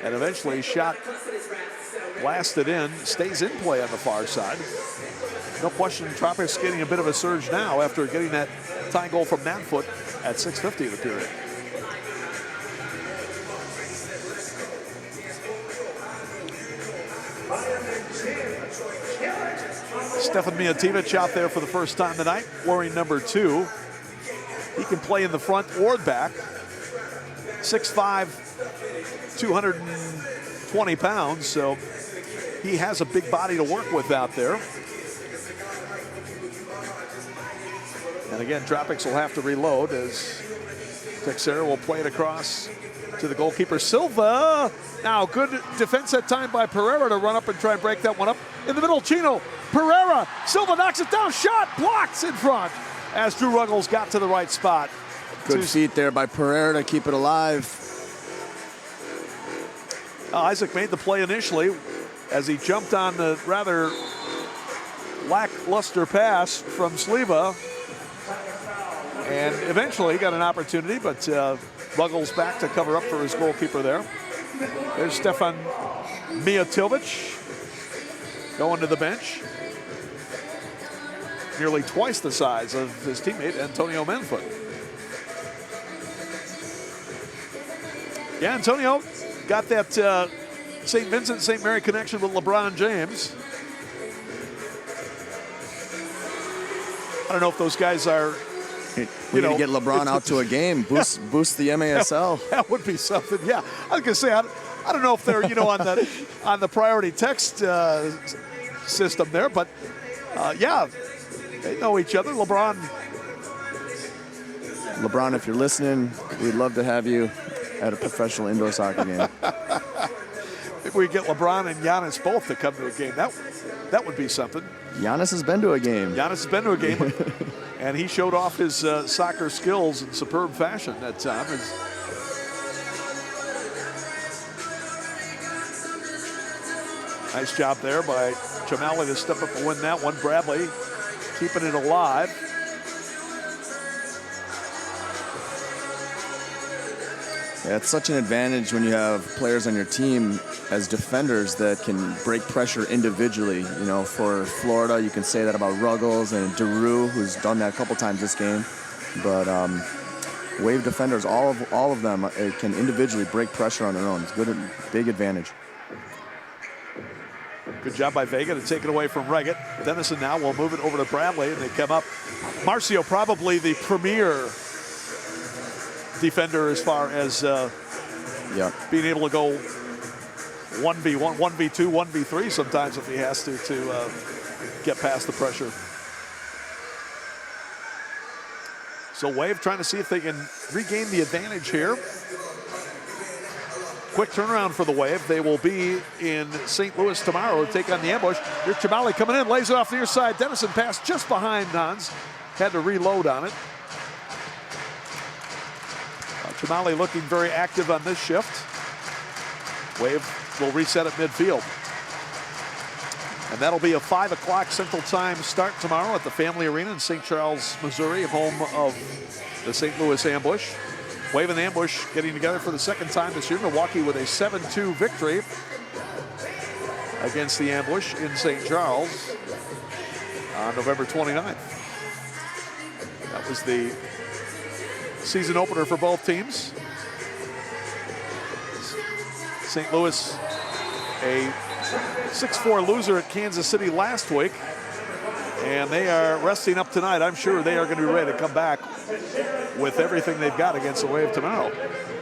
and eventually shot blasted in, stays in play on the far side. No question Tropics getting a bit of a surge now after getting that tying goal from Manfoot at 6:50 of the period. Stefan Mijatovic out there for the first time tonight, wearing number 2. He can play in the front or back. 6'5", 220 pounds, so he has a big body to work with out there. And again, Tropics will have to reload as Texera will play it across to the goalkeeper, Silva. Now, good defense that time by Pereira to run up and try and break that one up. In the middle, Chino, Pereira, Silva knocks it down, shot, blocks in front as Drew Ruggles got to the right spot. Good feet there by Pereira to keep it alive. Isaac made the play initially as he jumped on the rather lackluster pass from Sliva. And eventually got an opportunity, but Ruggles back to cover up for his goalkeeper there. There's Stefan Mijatovic going to the bench. Nearly twice the size of his teammate, Antonio Manfoot. Yeah, Antonio got that St. Vincent, St. Mary connection with LeBron James. I don't know if those guys are, We need to get LeBron out to a game, boost the MASL. That would be something. Yeah, I was gonna say I don't know if they're on the priority text system there, but yeah, they know each other. LeBron, if you're listening, we'd love to have you at a professional indoor soccer game. If we get LeBron and Giannis both to come to a game, that would be something. Giannis has been to a game. And he showed off his soccer skills in superb fashion that time. Nice job there by Chamali to step up and win that one. Bradley keeping it alive. Yeah, it's such an advantage when you have players on your team as defenders that can break pressure individually. You know, for Florida, you can say that about Ruggles and Daru, who's done that a couple times this game. But Wave defenders, all of them can individually break pressure on their own. It's good, big advantage. Good job by Vega to take it away from Reggett. Dennison now will move it over to Bradley, and they come up. Marcio, probably the premier defender as far as being able to go 1v1, 1v2, 1v3 sometimes if he has to get past the pressure. So Wave trying to see if they can regain the advantage here. Quick turnaround for the Wave. They will be in St. Louis tomorrow to take on the ambush. Here's Chamali coming in, lays it off the near side. Dennison passed just behind Hans. Had to reload on it. Chamali looking very active on this shift. Wave will reset at midfield. And that'll be a 5 o'clock Central Time start tomorrow at the Family Arena in St. Charles, Missouri, home of the St. Louis Ambush. Wave and the Ambush getting together for the second time this year. Milwaukee with a 7-2 victory against the Ambush in St. Charles on November 29th. That was the season opener for both teams. St. Louis, a 6-4 loser at Kansas City last week. And they are resting up tonight. I'm sure they are going to be ready to come back with everything they've got against the Wave tomorrow.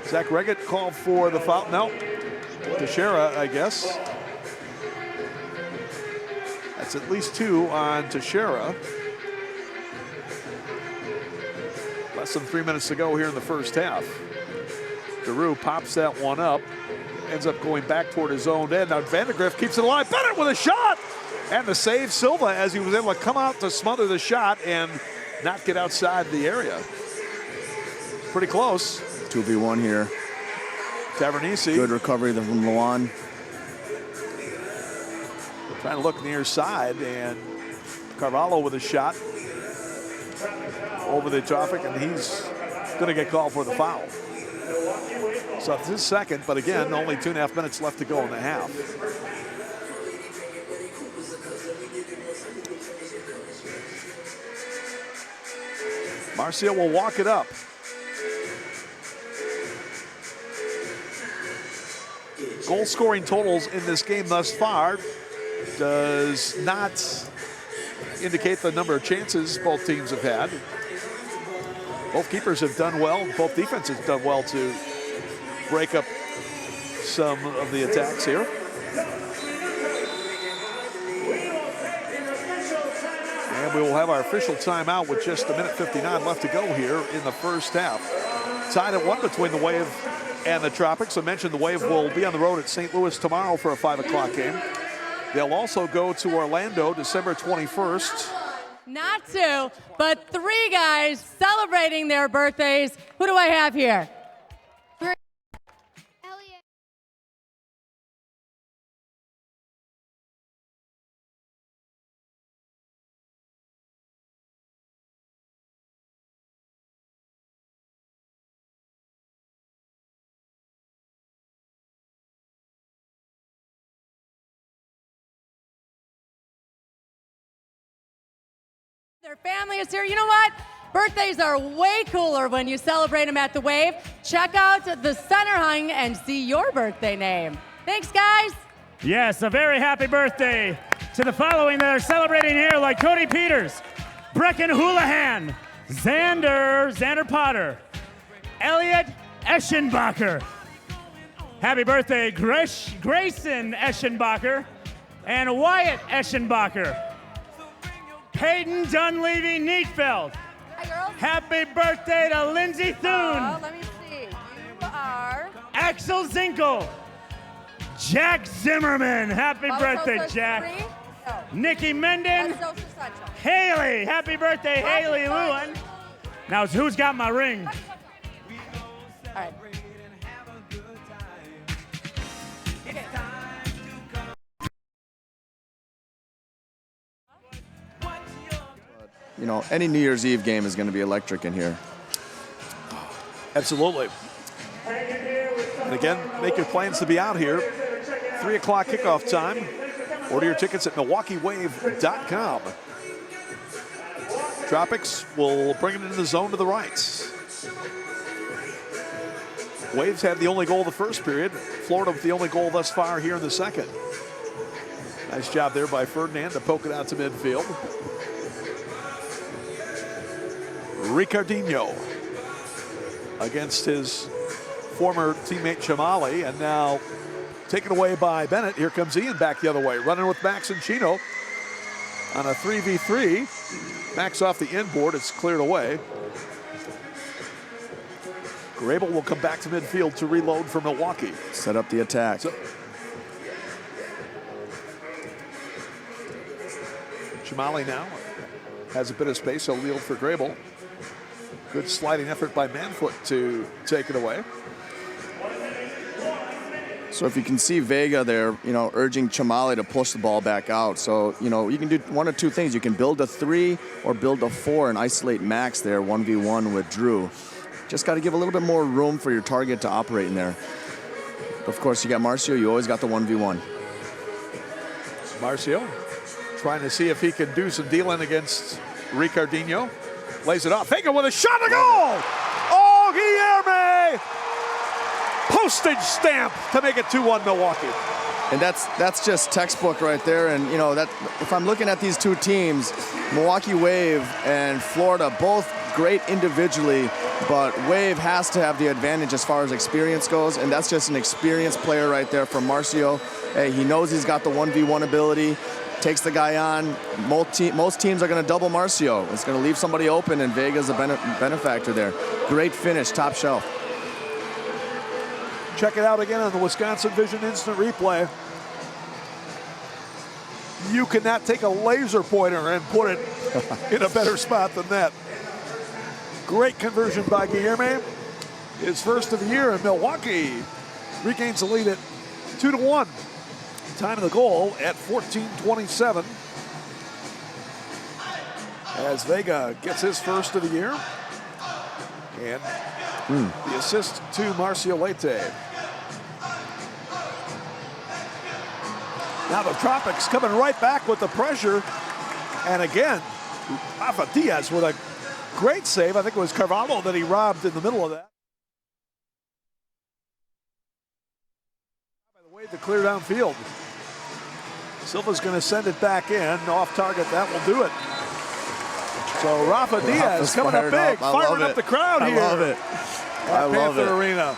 Zach Reggett called for the foul. No, Teixeira, I guess. That's at least 2 on Teixeira. Less than 3 minutes to go here in the first half. Daru pops that one up. Ends up going back toward his own end. Now Vandergrift keeps it alive. Bennett with a shot! And the save, Silva, as he was able to come out to smother the shot and not get outside the area. Pretty close. 2v1 here. Tavernisi. Good recovery from Luan. Trying to look near side, and Carvalho with a shot over the traffic, and he's going to get called for the foul. So it's his second, but again, only 2.5 minutes left to go in the half. Marcio will walk it up. Goal scoring totals in this game thus far does not indicate the number of chances both teams have had. Both keepers have done well. Both defenses have done well to break up some of the attacks here. And we will have our official timeout with just 1:59 left to go here in the first half. Tied at 1 between the Wave and the Tropics. I mentioned the Wave will be on the road at St. Louis tomorrow for a 5 o'clock game. They'll also go to Orlando December 21st. Not 2, but 3 guys celebrating their birthdays. Who do I have here? Their family is here. You know what? Birthdays are way cooler when you celebrate them at the Wave. Check out the center hung and see your birthday name. Thanks, guys. Yes, a very happy birthday to the following that are celebrating here, like Cody Peters, Brecken Houlihan, Xander Potter, Elliot Eschenbacher. Happy birthday, Grayson Eschenbacher and Wyatt Eschenbacher. Peyton Dunleavy Neatfeld. Hi, girls. Happy birthday to Lindsay Thune. Let me see. You are Axel Zinkel. Jack Zimmerman. Happy birthday, Jack. Nikki Menden. Haley. Happy birthday, Haley Lewin. Now, who's got my ring? All right. You know, any New Year's Eve game is going to be electric in here. Absolutely. And again, make your plans to be out here. 3 o'clock kickoff time. Order your tickets at MilwaukeeWave.com. Tropics will bring it into the zone to the right. Waves had the only goal of the first period. Florida with the only goal thus far here in the second. Nice job there by Ferdinand to poke it out to midfield. Ricardinho against his former teammate Chamali, and now taken away by Bennett. Here comes Ian back the other way, running with Max and Chino on a 3v3. Max off the inboard, it's cleared away. Grable will come back to midfield to reload for Milwaukee. Set up the attack. Chamali now has a bit of space, so O'Leal for Grable. Good sliding effort by Manfoot to take it away. So if you can see Vega there, urging Chamali to push the ball back out. So, you can do one of two things. You can build a 3 or build a 4 and isolate Max there 1v1 with Drew. Just got to give a little bit more room for your target to operate in there. Of course, you got Marcio. You always got the 1v1. Marcio trying to see if he can do some dealing against Ricardinho. Lays it off. Vega with a shot to goal! Oh, Guilherme! Postage stamp to make it 2-1 Milwaukee. And that's just textbook right there. And that if I'm looking at these two teams, Milwaukee Wave and Florida, both great individually, but Wave has to have the advantage as far as experience goes, and that's just an experienced player right there from Marcio. Hey, he knows he's got the 1v1 ability, takes the guy on. Most teams are going to double Marcio. It's going to leave somebody open, and Vega's a benefactor there. Great finish, top shelf. Check it out again on the Wisconsin Vision Instant Replay. You cannot take a laser pointer and put it in a better spot than that. Great conversion by Guilherme. His first of the year in Milwaukee. Regains the lead at 2-1. Time of the goal at 14:27. As Vega gets his first of the year. And the assist to Marcio Leite. Now the Tropics coming right back with the pressure. And again, Rafa Diaz with a great save. I think it was Carvalho that he robbed in the middle of that. By the way, to clear downfield. Silva's going to send it back in. Off target, that will do it. So Rafa Diaz coming up big, firing up the crowd here. I love it. I love Panther it. Arena.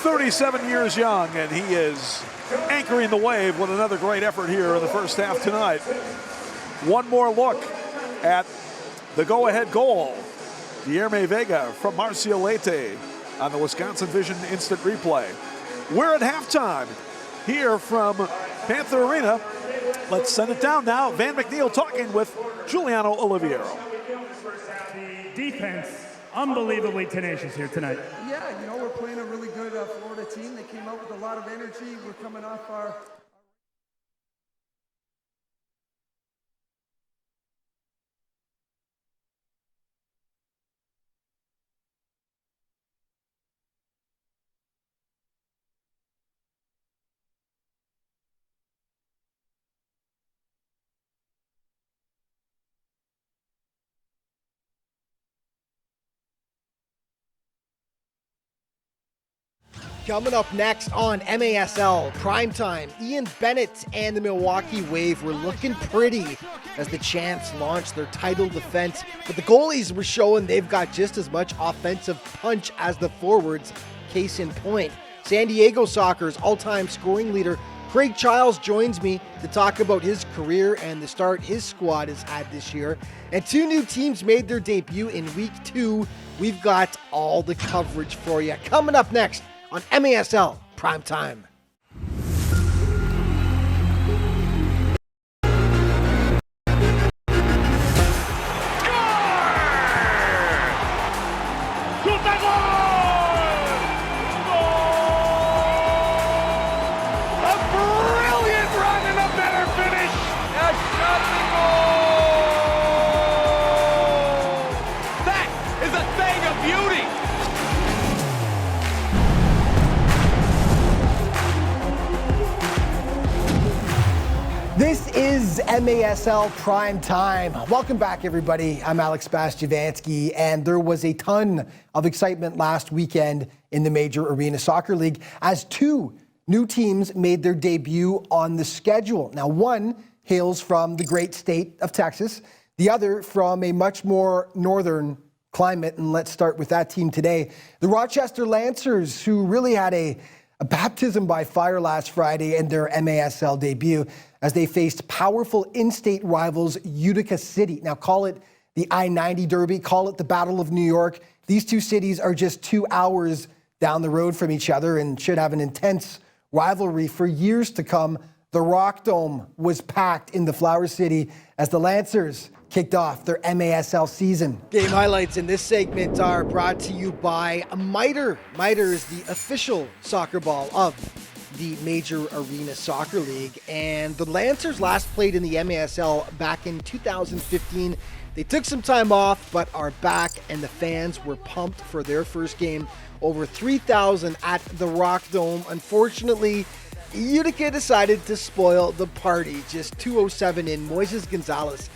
37 years young, and he is anchoring the Wave with another great effort here in the first half tonight. One more look at the go-ahead goal. Guilherme Vega from Marcio Leite on the Wisconsin Vision Instant Replay. We're at halftime here from Panther Arena. Let's send it down now. Van McNeil talking with Giuliano Oliviero. Defense, unbelievably tenacious here tonight. Yeah, we're playing a really good Florida team. They came out with a lot of energy. We're coming off our... Coming up next on MASL Primetime, Ian Bennett and the Milwaukee Wave were looking pretty as the Champs launched their title defense, but the goalies were showing they've got just as much offensive punch as the forwards. Case in point, San Diego Soccer's all-time scoring leader Craig Childs joins me to talk about his career and the start his squad has had this year. And two new teams made their debut in Week 2. We've got all the coverage for you. Coming up next on MASL Primetime. This is MASL Prime Time. Welcome back, everybody. I'm Alex Bastiavansky, and there was a ton of excitement last weekend in the Major Arena Soccer League as two new teams made their debut on the schedule. Now, one hails from the great state of Texas, the other from a much more northern climate, and let's start with that team today. The Rochester Lancers, who really had a baptism by fire last Friday in their MASL debut as they faced powerful in-state rivals Utica City. Now, call it the I-90 Derby, call it the Battle of New York. These two cities are just 2 hours down the road from each other and should have an intense rivalry for years to come. The Rock Dome was packed in the Flower City as the Lancers kicked off their MASL season. Game highlights in this segment are brought to you by Mitre. Mitre is the official soccer ball of the Major Arena Soccer League, and the Lancers last played in the MASL back in 2015. They took some time off, but are back, and the fans were pumped for their first game. Over 3,000 at the Rock Dome. Unfortunately, Utica decided to spoil the party. Just 2:07 in, Moises Gonzalez.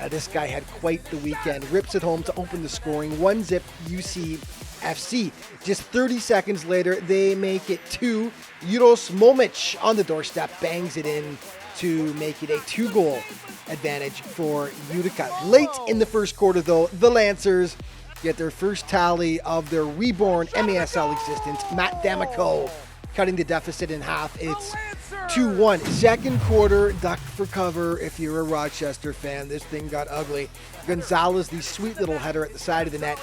This guy had quite the weekend. Rips it home to open the scoring. 1-0 UCFC. Just 30 seconds later, they make it 2. Juros Momic on the doorstep bangs it in to make it a 2-goal advantage for Utica. Late in the first quarter, though, the Lancers get their first tally of their reborn MASL existence. Matt D'Amico cutting the deficit in half. It's 2-1. Second quarter, duck for cover if you're a Rochester fan. This thing got ugly. Gonzalez, the sweet little header at the side of the net.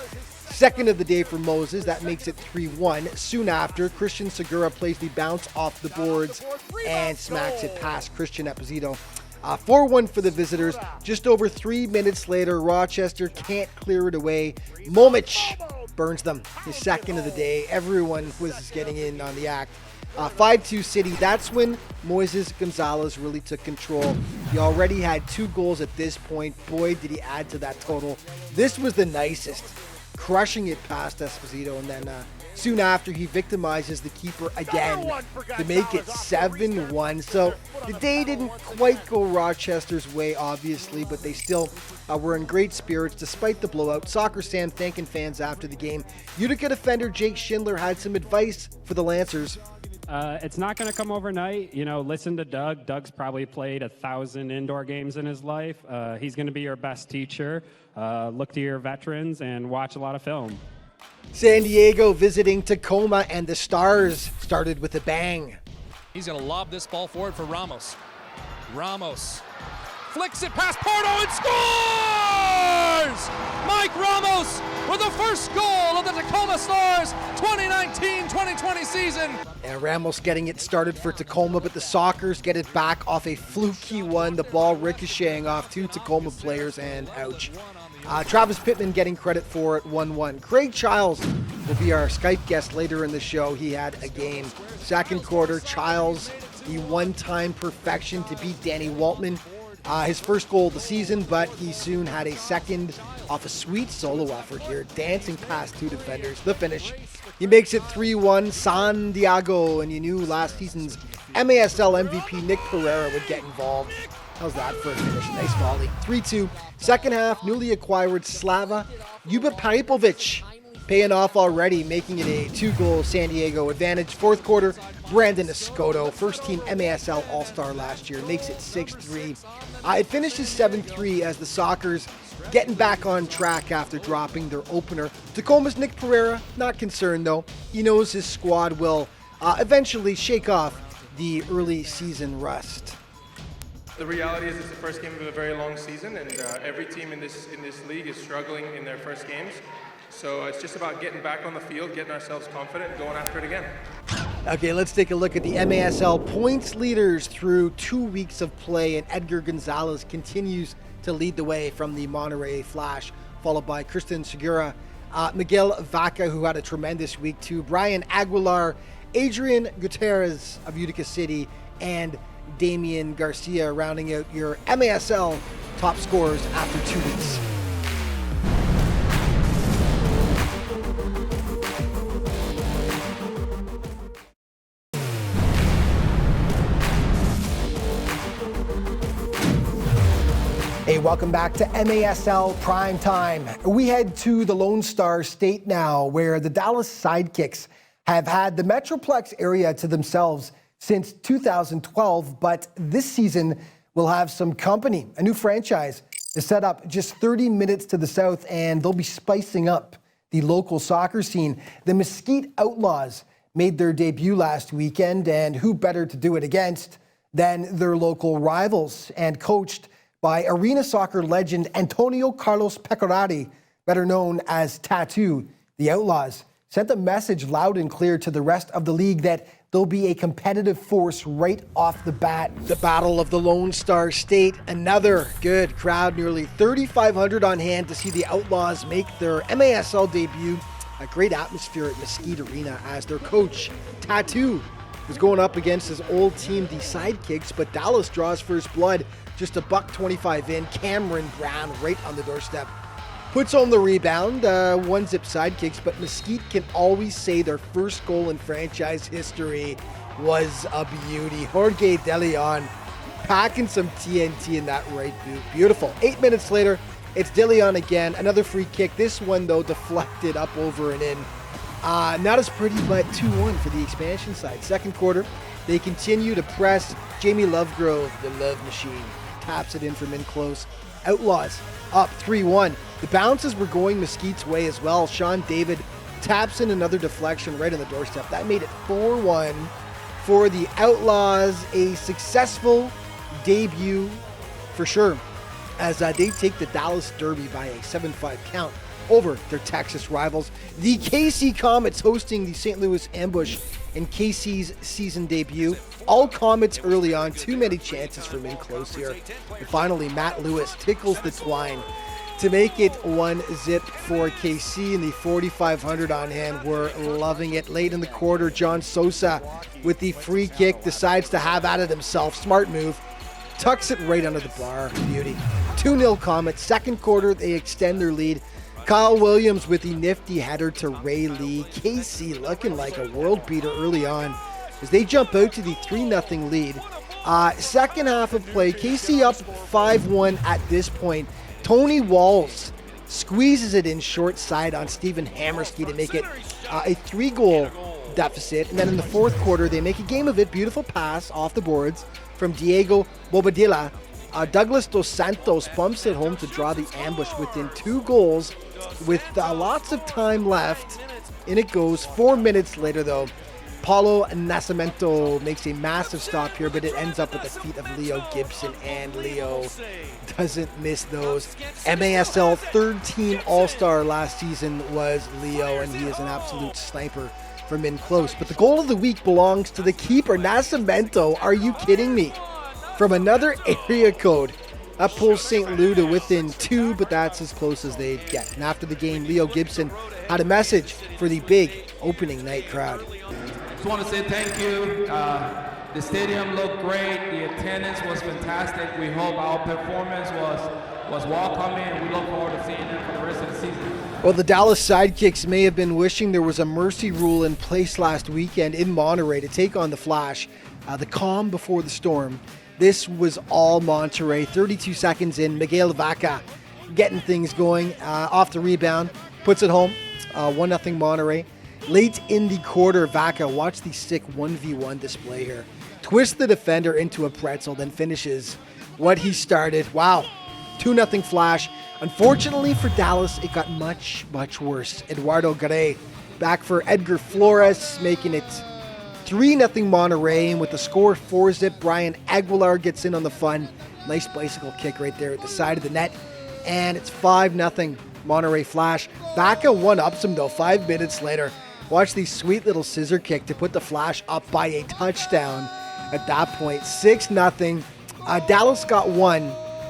Second of the day for Moses. That makes it 3-1. Soon after, Christian Segura plays the bounce off the boards and smacks it past Christian Esposito. 4-1 for the visitors. Just over 3 minutes later, Rochester can't clear it away. Momic burns them. His second of the day. Everyone was getting in on the act. 5-2 City. That's when Moises Gonzalez really took control. He already had 2 goals at this point. Boy, did he add to that total. This was the nicest. Crushing it past Esposito, and then soon after, he victimizes the keeper again to make it 7-1. So the day didn't quite go Rochester's way, obviously, but they still were in great spirits despite the blowout. Soccer Sam thanking fans after the game. Utica defender Jake Schindler had some advice for the Lancers. It's not going to come overnight. You know, listen to Doug. Doug's probably played 1,000 indoor games in his life. He's going to be your best teacher. Look to your veterans and watch a lot of film. San Diego visiting Tacoma, and the Stars started with a bang. He's going to lob this ball forward for Ramos. Ramos flicks it past Porto and scores! Mike Ramos with the first goal of the Tacoma Stars 2019-2020 season. And Ramos getting it started for Tacoma, but the Sockers get it back off a fluky one. The ball ricocheting off 2 Tacoma players, and ouch. Travis Pittman getting credit for it, 1-1. Craig Childs will be our Skype guest later in the show. He had a game. Second quarter, Childs, the one-time perfection to beat Danny Waltman. His first goal of the season, but he soon had a second off a sweet solo effort here, dancing past 2 defenders. The finish. He makes it 3-1. San Diego, and you knew last season's MASL MVP Nick Pereira would get involved. How's that for a finish? Nice volley. 3-2. Second half, newly acquired Slava Juba Paripovic paying off already, making it a 2-goal San Diego advantage. Fourth quarter, Brandon Escoto, first team MASL All-Star last year, makes it 6-3. It finishes 7-3 as the Sockers getting back on track after dropping their opener. Tacoma's Nick Pereira, not concerned though. He knows his squad will eventually shake off the early season rust. The reality is it's the first game of a very long season, and every team in this league is struggling in their first games. So it's just about getting back on the field, getting ourselves confident, and going after it again. Okay, let's take a look at the MASL points leaders through 2 weeks of play, and Edgar Gonzalez continues to lead the way from the Monterey Flash, followed by Christian Segura, Miguel Vaca, who had a tremendous week too, Brian Aguilar, Adrian Gutierrez of Utica City, and Damian Garcia rounding out your MASL top scorers after 2 weeks. Hey, welcome back to MASL Prime Time. We head to the Lone Star State now, where the Dallas Sidekicks have had the Metroplex area to themselves since 2012, but this season will have some company. A new franchise is set up just 30 minutes to the south, and they'll be spicing up the local soccer scene. The Mesquite Outlaws made their debut last weekend, and who better to do it against than their local rivals, and coached by arena soccer legend Antonio Carlos Pecorari, better known as Tattoo. The Outlaws sent a message loud and clear to the rest of the league that they'll be a competitive force right off the bat. The Battle of the Lone Star State, another good crowd, nearly 3,500 on hand to see the Outlaws make their MASL debut. A great atmosphere at Mesquite Arena as their coach, Tattoo, was going up against his old team, the Sidekicks, but Dallas draws first blood. Just a $1.25 in. Cameron Brown right on the doorstep puts home the rebound. 1-zip Sidekicks, but Mesquite can always say their first goal in franchise history was a beauty. Jorge De Leon packing some TNT in that right boot. Beautiful. 8 minutes later, it's De Leon again. Another free kick. This one, though, deflected up, over, and in. Not as pretty, but 2-1 for the expansion side. Second quarter, they continue to press. Jamie Lovegrove, the Love Machine, taps it in from in close. Outlaws up 3-1. The bounces were going Mesquite's way as well. Sean David taps in another deflection right on the doorstep. That made it 4-1 for the Outlaws. A successful debut for sure, as they take the Dallas Derby by a 7-5 count over their Texas rivals. The KC Comets hosting the St. Louis Ambush in KC's season debut. All Comets early on, too many chances from in close here. And finally, Matt Lewis tickles the twine to make it 1-zip for KC, and the 4,500 on hand were loving it. Late in the quarter, John Sosa with the free kick decides to have at it himself. Smart move. Tucks it right under the bar. Beauty. 2-0 Comets. Second quarter, they extend their lead. Kyle Williams with the nifty header to Ray Lee. KC looking like a world beater early on as they jump out to the 3-0 lead. Second half of play, KC up 5-1 at this point. Tony Walls squeezes it in short side on Stephen Hammerski to make it a 3-goal deficit. And then in the fourth quarter, they make a game of it. Beautiful pass off the boards from Diego Bobadilla. Douglas Dos Santos bumps it home to draw the ambush within 2 goals with lots of time left. In it goes. 4 minutes later, though, Paulo Nascimento makes a massive stop here, but it ends up at the feet of Leo Gibson, and Leo doesn't miss those. MASL third-team All-Star last season was Leo, and he is an absolute sniper from in close. But the goal of the week belongs to the keeper, Nascimento. Are you kidding me? From another area code. That pulls St. Lou to within 2, but that's as close as they'd get. And after the game, Leo Gibson had a message for the big opening night crowd. Just want to say thank you. The stadium looked great. The attendance was fantastic. We hope our performance was welcoming, and we look forward to seeing it for the rest of the season. Well, the Dallas Sidekicks may have been wishing there was a mercy rule in place last weekend in Monterey to take on the Flash. The calm before the storm. This was all Monterey. 32 seconds in, Miguel Vaca getting things going. Off the rebound, puts it home. 1-0 Monterey. Late in the quarter, Vaca, watch the sick 1v1 display here. Twists the defender into a pretzel, then finishes what he started. Wow. 2-0 Flash. Unfortunately for Dallas, it got much, much worse. Eduardo Garay back for Edgar Flores, making it 3-0 Monterey, and with the score 4-zip, Brian Aguilar gets in on the fun. Nice bicycle kick right there at the side of the net, and it's 5-0 Monterey Flash. Vaca one-ups him though 5 minutes later. Watch the sweet little scissor kick to put the Flash up by a touchdown at that point. 6-0. Dallas got one,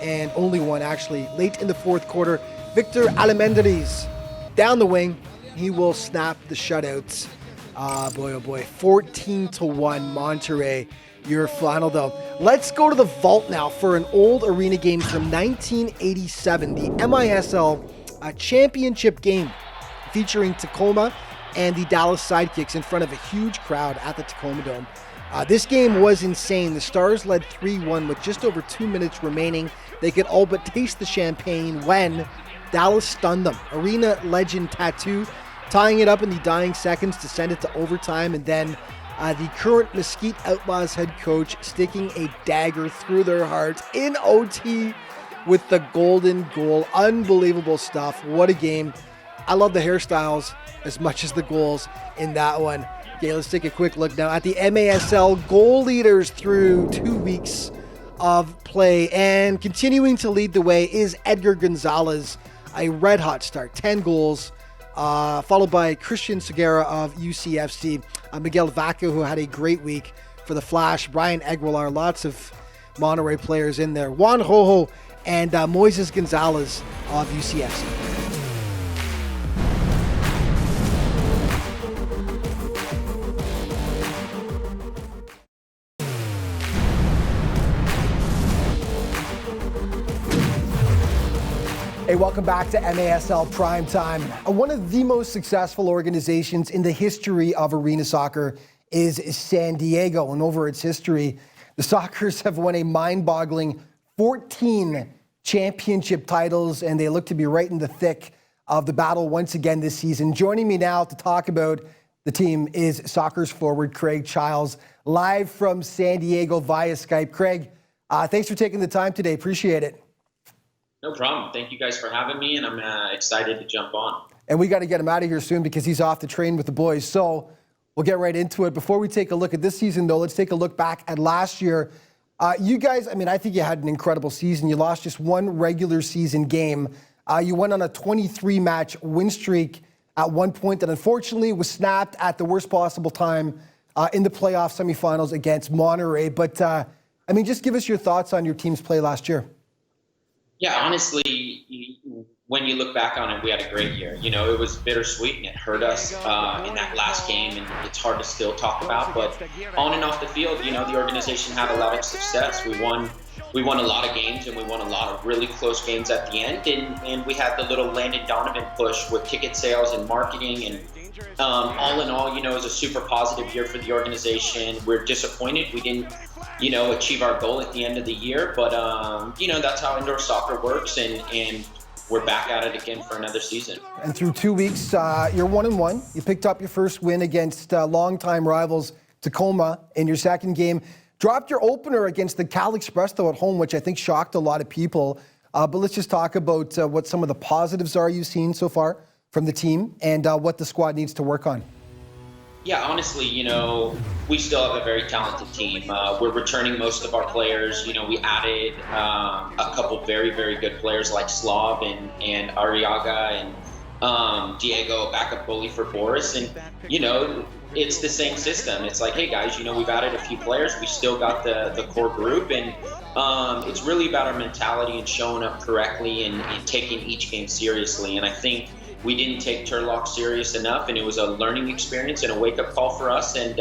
and only one actually. Late in the fourth quarter, Victor Almendariz down the wing. He will snap the shutouts. Boy, oh boy. 14-1 Monterey. Your final, though. Let's go to the vault now for an old arena game from 1987. The MISL championship game featuring Tacoma and the Dallas Sidekicks in front of a huge crowd at the Tacoma Dome. This game was insane. The Stars led 3-1 with just over 2 minutes remaining. They could all but taste the champagne when Dallas stunned them. Arena legend Tattoo tying it up in the dying seconds to send it to overtime, and then the current Mesquite Outlaws head coach sticking a dagger through their heart in OT with the golden goal. Unbelievable stuff. What a game. I love the hairstyles as much as the goals in that one. Okay, let's take a quick look now at the MASL goal leaders through 2 weeks of play. And continuing to lead the way is Edgar Gonzalez, a red-hot start, 10 goals, followed by Christian Segura of UCFC, Miguel Vaca, who had a great week for the Flash, Brian Aguilar, lots of Monterey players in there, Juan Rojo, and Moises Gonzalez of UCFC. Hey, welcome back to MASL Primetime. One of the most successful organizations in the history of arena soccer is San Diego. And over its history, the Sockers have won a mind-boggling 14 championship titles, and they look to be right in the thick of the battle once again this season. Joining me now to talk about the team is Sockers forward Craig Childs, live from San Diego via Skype. Craig, thanks for taking the time today. Appreciate it. No problem. Thank you guys for having me, and I'm excited to jump on. And we got to get him out of here soon because he's off to train with the boys. So we'll get right into it. Before we take a look at this season, though, let's take a look back at last year. You guys, I think you had an incredible season. You lost just one regular season game. You went on a 23-match win streak at one point that unfortunately was snapped at the worst possible time in the playoff semifinals against Monterey. But, just give us your thoughts on your team's play last year. Yeah, honestly, when you look back on it, we had a great year. You know, it was bittersweet and it hurt us in that last game, and it's hard to still talk about. But on and off the field, you know, the organization had a lot of success. We won a lot of games, and we won a lot of really close games at the end. And we had the little Landon Donovan push with ticket sales and marketing. And all in all, you know, it was a super positive year for the organization. We're disappointed we didn't, you know, achieve our goal at the end of the year. But, you know, that's how indoor soccer works. And we're back at it again for another season. And through 2 weeks, you're 1-1. You picked up your first win against longtime rivals Tacoma in your second game. Dropped your opener against the Cal Express, though, at home, which I think shocked a lot of people. But let's just talk about what some of the positives are you've seen so far from the team and what the squad needs to work on. Yeah, honestly, you know, we still have a very talented team. We're returning most of our players. You know, we added a couple very, very good players like Slav and Arriaga and Diego, backup goalie for Boris. And, you know, it's the same system. It's like, hey, guys, you know, we've added a few players. We still got the core group. And it's really about our mentality and showing up correctly and taking each game seriously. And I think we didn't take Turlock serious enough, and it was a learning experience and a wake-up call for us, and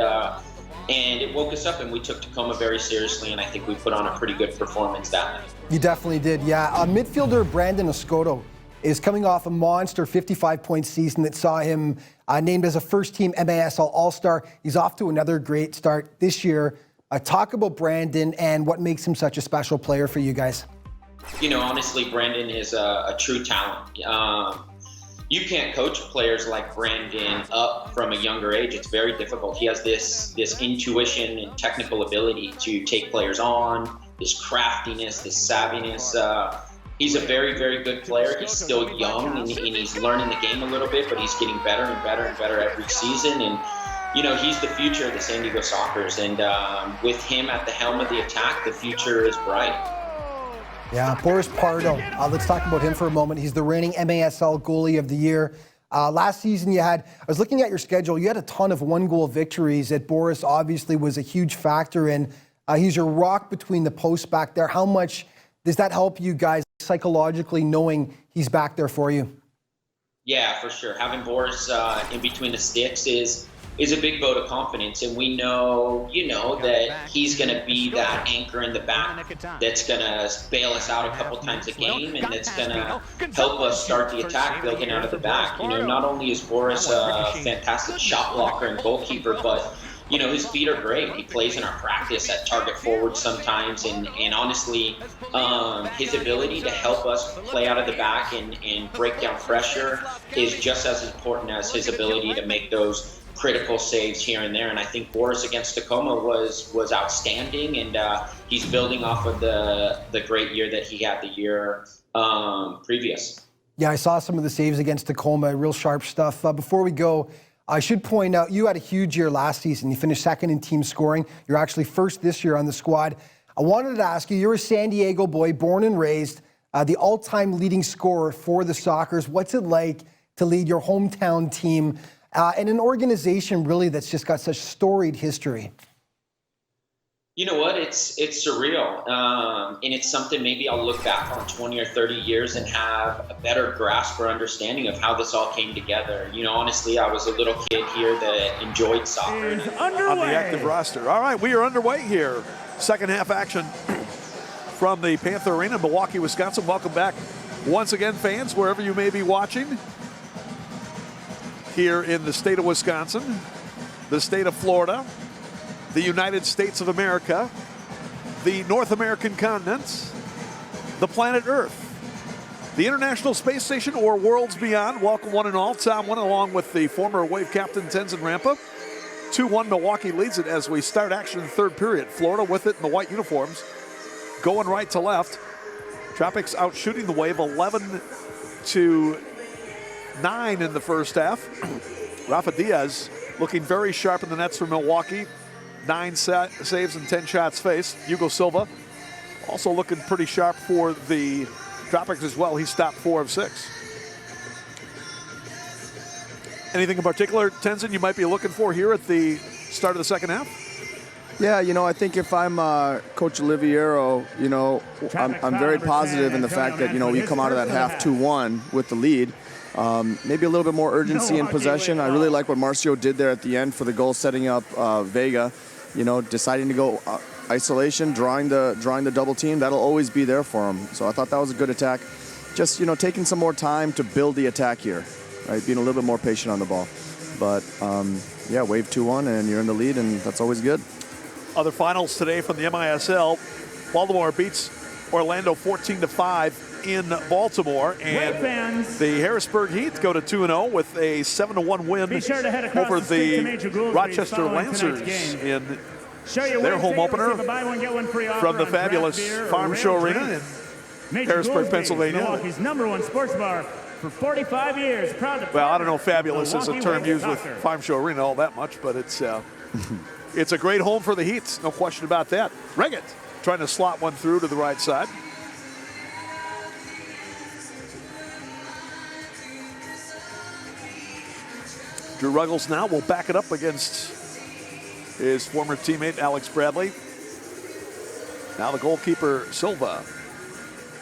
it woke us up, and we took Tacoma very seriously, and I think we put on a pretty good performance that night. You definitely did, yeah. Midfielder Brandon Escoto is coming off a monster 55-point season that saw him named as a first-team MASL All-Star. He's off to another great start this year. Talk about Brandon and what makes him such a special player for you guys. You know, honestly, Brandon is a true talent. You can't coach players like Brandon up from a younger age. It's very difficult. He has this intuition and technical ability to take players on, this craftiness, this savviness. He's a very, very good player. He's still young and he's learning the game a little bit, but he's getting better and better and better every season. And, you know, he's the future of the San Diego Sockers. And with him at the helm of the attack, the future is bright. Yeah, Boris Pardo. Let's talk about him for a moment. He's the reigning MASL goalie of the year. Last season I was looking at your schedule, you had a ton of one-goal victories that Boris obviously was a huge factor in. He's your rock between the posts back there. How much does that help you guys psychologically knowing he's back there for you? Yeah, for sure. Having Boris in between the sticks is is a big vote of confidence, and we know, that he's going to be that anchor in the back that's going to bail us out a couple times a game, and that's going to help us start the attack building out of the back. Not only is Boris a fantastic shot blocker and goalkeeper, but his feet are great. He plays in our practice at target forward sometimes, and honestly, his ability to help us play out of the back and break down pressure is just as important as his ability to make those critical saves here and there. And I think Boris against Tacoma was outstanding, and he's building off of the great year that he had the year previous. Yeah, I saw some of the saves against Tacoma, real sharp stuff. Before we go, I should point out, you had a huge year last season. You finished second in team scoring. You're actually first this year on the squad. I wanted to ask you, you're a San Diego boy, born and raised, the all-time leading scorer for the Sockers. What's it like to lead your hometown team and an organization really that's just got such storied history? You know what? It's surreal, and it's something maybe I'll look back on 20 or 30 years and have a better grasp or understanding of how this all came together. Honestly, I was a little kid here that enjoyed soccer. On the active roster. All right, we are underway here. Second half action from the Panther Arena in Milwaukee, Wisconsin. Welcome back once again, fans, wherever you may be watching. Here in the state of Wisconsin, the state of Florida, the United States of America, the North American continent, the planet Earth, the International Space Station, or worlds beyond. Welcome one and all. Tom Wynn along with the former Wave captain Tenzin Rampa. 2-1 Milwaukee leads it as we start action in the third period. Florida with it in the white uniforms, going right to left. Tropics out shooting the Wave 11-9 in the first half. Rafa Diaz looking very sharp in the nets for Milwaukee. 9 saves and 10 shots faced. Hugo Silva also looking pretty sharp for the Tropics as well. He stopped 4 of 6. Anything in particular, Tenzin, you might be looking for here at the start of the second half? Yeah, I think if I'm Coach Oliviero, I'm very positive in the fact that, we come out of that half 2-1 with the lead. Maybe a little bit more urgency in possession. I really like what Marcio did there at the end for the goal, setting up Vega. Deciding to go isolation, drawing the double team. That'll always be there for him. So I thought that was a good attack. Just taking some more time to build the attack here, right? Being a little bit more patient on the ball. But yeah, Wave 2-1, and you're in the lead, and that's always good. Other finals today from the MISL. Baltimore beats Orlando 14-5 in Baltimore, and the Harrisburg Heat go to 2-0 with a 7-1 win over the Rochester Lancers in their home opener from the fabulous Farm Show Arena in Harrisburg, Pennsylvania. Milwaukee's #1 sports bar for 45 years. Proud to well, I don't know if fabulous is a term used with Farm Show Arena all that much, but it's a great home for the Heat, no question about that. Reggett trying to slot one through to the right side. Drew Ruggles now will back it up against his former teammate Alex Bradley. Now the goalkeeper Silva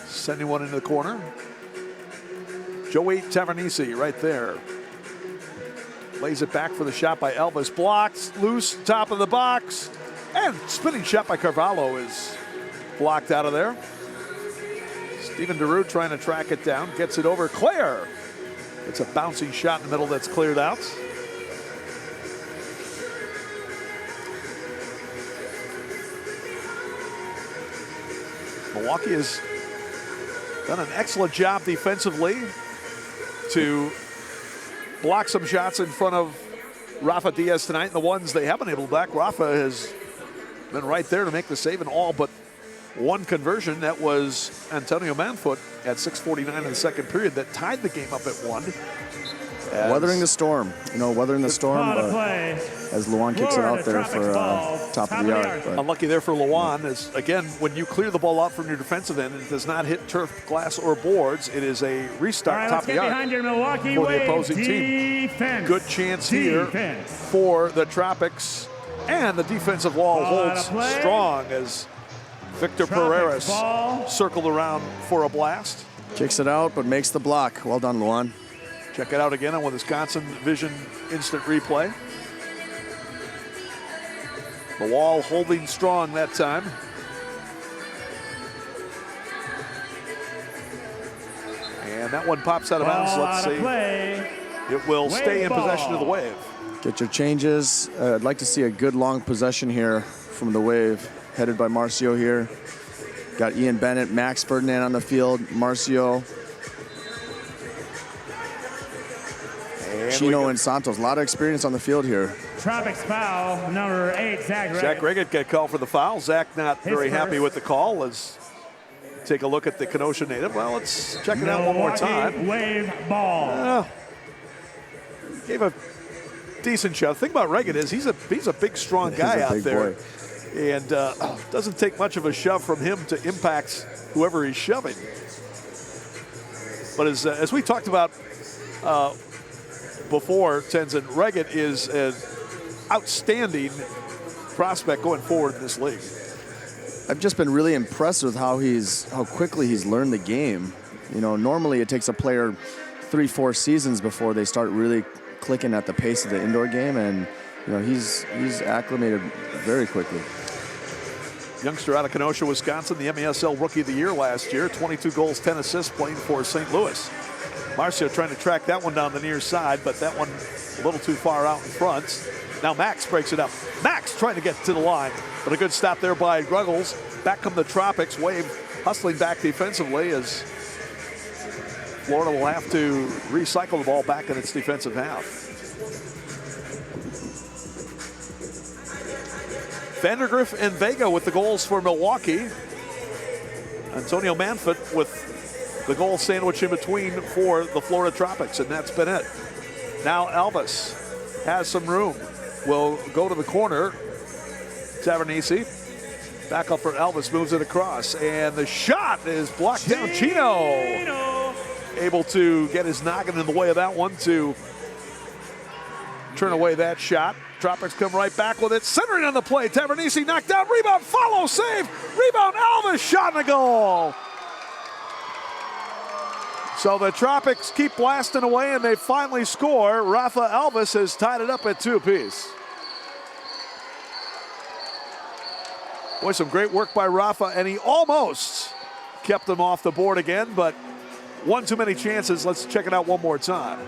sending one into the corner. Joey Tavernisi right there. Lays it back for the shot by Elvis. Blocked, loose, top of the box. And spinning shot by Carvalho is blocked out of there. Steven DeRue trying to track it down. Gets it over. Claire. It's a bouncing shot in the middle that's cleared out. Milwaukee has done an excellent job defensively to block some shots in front of Rafa Diaz tonight. And the ones they haven't been able to block, Rafa has been right there to make the save in all but one conversion. That was Antonio Manfoot at 6:49 in the second period that tied the game up at 1. Weathering the storm, weathering the storm, as Luan kicks it out there for top of the yard. But. Unlucky there for Luan, as again, when you clear the ball out from your defensive end, it does not hit turf, glass, or boards. It is a restart top of the yard for the opposing team. Good chance here for the Tropics, and the defensive wall holds strong as Victor Pereira's circled around for a blast. Kicks it out, but makes the block. Well done, Luan. Check it out again on Wisconsin Vision Instant Replay. The wall holding strong that time. And that one pops out of bounds. Let's see. It will stay in possession of the Wave. Get your changes. I'd like to see a good long possession here from the Wave, headed by Marcio here. Got Ian Bennett, Max Ferdinand on the field, Marcio, Chino and Santos. A lot of experience on the field here. Tropics foul, number 8, Zach Reggett. Zach Reggett got called for the foul. Zach not very His happy first. with the call. Let's take a look at the Kenosha native. Well, let's check it out one more time. Wave ball. Gave a decent shot. The thing about Reggett is he's a big, strong guy out there. Boy. And doesn't take much of a shove from him to impact whoever he's shoving. But as we talked about before, Tenzin, Reggett is an outstanding prospect going forward in this league. I've just been really impressed with how quickly he's learned the game. You know, normally it takes a player 3-4 seasons before they start really clicking at the pace of the indoor game, and you know he's acclimated very quickly. Youngster out of Kenosha, Wisconsin, the MESL Rookie of the Year last year. 22 goals, 10 assists, playing for St. Louis. Marcio trying to track that one down the near side, but that one a little too far out in front. Now Max breaks it up. Max trying to get to the line, but a good stop there by Gruggles. Back come the Tropics. Wave hustling back defensively as Florida will have to recycle the ball back in its defensive half. Vandergriff and Vega with the goals for Milwaukee. Antonio Manfoot with the goal sandwich in between for the Florida Tropics, and that's been it. Now Elvis has some room. Will go to the corner. Tavernisi back up for Elvis, moves it across, and the shot is blocked down. Chino able to get his noggin in the way of that one to turn away that shot. Tropics come right back with it. Centering on the play. Tavernisi knocked down. Rebound. Follow. Save. Rebound. Elvis. Shot and a goal. So the Tropics keep blasting away, and they finally score. Rafa Elvis has tied it up at 2 apiece. Boy, some great work by Rafa, and he almost kept them off the board again, but one too many chances. Let's check it out one more time.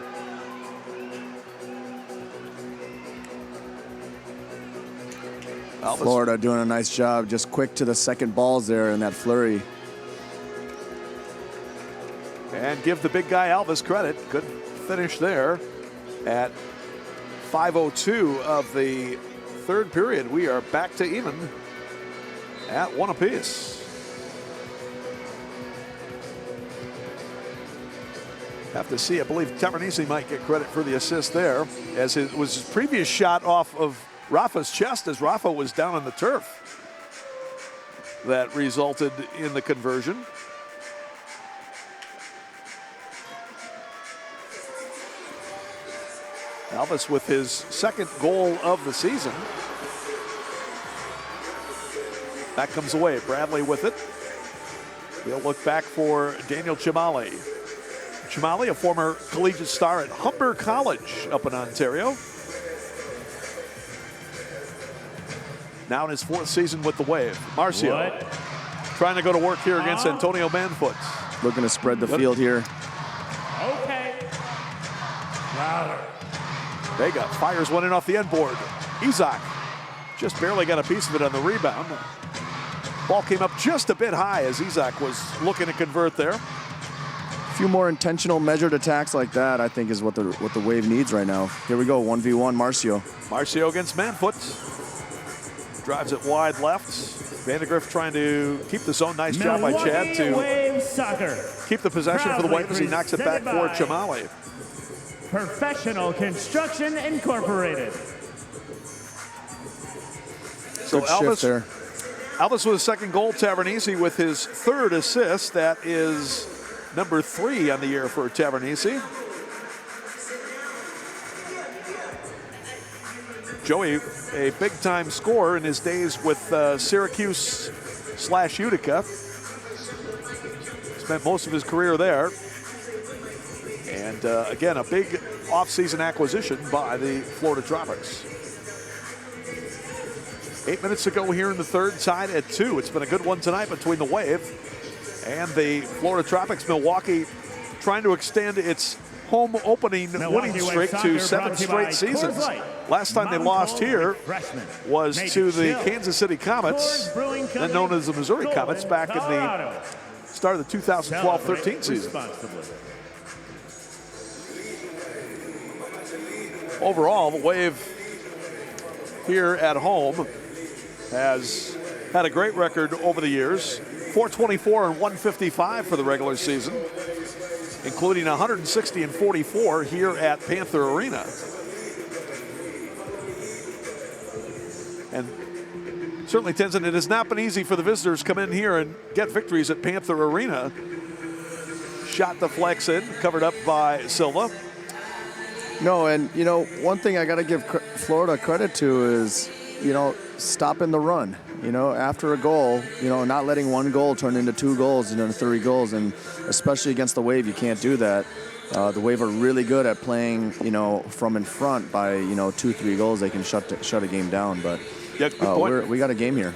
Elvis. Florida doing a nice job, just quick to the second balls there in that flurry. And give the big guy Elvis credit. Good finish there at 5:02 of the third period. We are back to even at 1 apiece. Have to see. I believe Tavernisi might get credit for the assist there, as it was his previous shot off of Rafa's chest as Rafa was down on the turf. That resulted in the conversion. Elvis with his second goal of the season. That comes away. Bradley with it. He'll look back for Daniel Chimali. Chimali, a former collegiate star at Humber College up in Ontario. Now in his 4th season with the Wave. Marcio trying to go to work here against Antonio Manfoot. Looking to spread the field here. Okay. Louder. Vega fires one in off the end board. Isaac just barely got a piece of it on the rebound. Ball came up just a bit high as Isaac was looking to convert there. A few more intentional measured attacks like that, I think, is what the Wave needs right now. Here we go, 1v1 Marcio. Marcio against Manfoot. Drives it wide left. Vandergriff trying to keep the zone. Nice job by Chad to Wave soccer. keep the possession for the Wave as he knocks it back for Chimali. Professional Construction Incorporated. So Good shift there. Elvis with his second goal. Tavernisi with his 3rd assist. That is number 3 on the year for Tavernisi. Joey, a big-time scorer in his days with Syracuse/Utica. Spent most of his career there. And again, a big offseason acquisition by the Florida Tropics. 8 minutes to go here in the third, tied at 2. It's been a good one tonight between the Wave and the Florida Tropics. Milwaukee trying to extend its home opening winning streak to 7 straight seasons. Last time they lost here was to the Kansas City Comets, then known as the Missouri Comets, back in the start of the 2012-13 season. Overall, the Wave here at home has had a great record over the years. 424 and 155 for the regular season, including 160 and 44 here at Panther Arena. And certainly, Tenzin, it has not been easy for the visitors to come in here and get victories at Panther Arena. Shot deflects in, covered up by Silva. No, and you know, one thing I got to give Florida credit to is, you know, stopping the run. You know, after a goal, you know, not letting one goal turn into 2 goals and then 3 goals, and especially against the Wave, you can't do that. The Wave are really good at playing, you know, from in front. By, you know, 2-3 goals, they can shut a game down. But yeah, good point. We got a game here.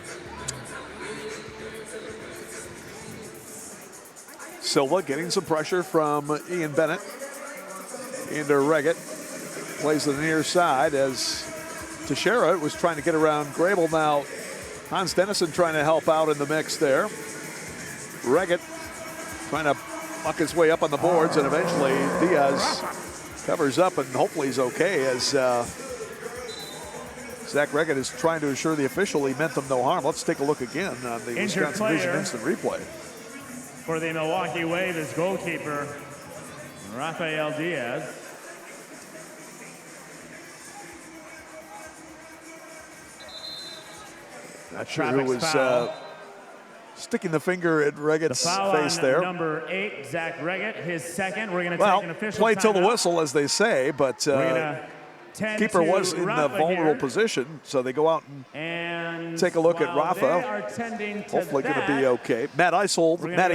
Silva getting some pressure from Ian Bennett into Reggett. Plays to the near side as Teixeira was trying to get around Grable. Now Hans Dennison trying to help out in the mix there. Reggett trying to muck his way up on the boards, and eventually Diaz covers up, and hopefully he's okay as Zach Reggett is trying to assure the official he meant them no harm. Let's take a look again on the Wisconsin Vision instant replay. For the Milwaukee Wave is goalkeeper Rafael Diaz. Not sure who was sticking the finger at Reggett's face there. Number 8, Zach Reggett, his second. We're going to take an official play till the timeout. whistle, as they say, but keeper was in the vulnerable position, so they go out and take a look at Rafa. Hopefully going to be okay. Matty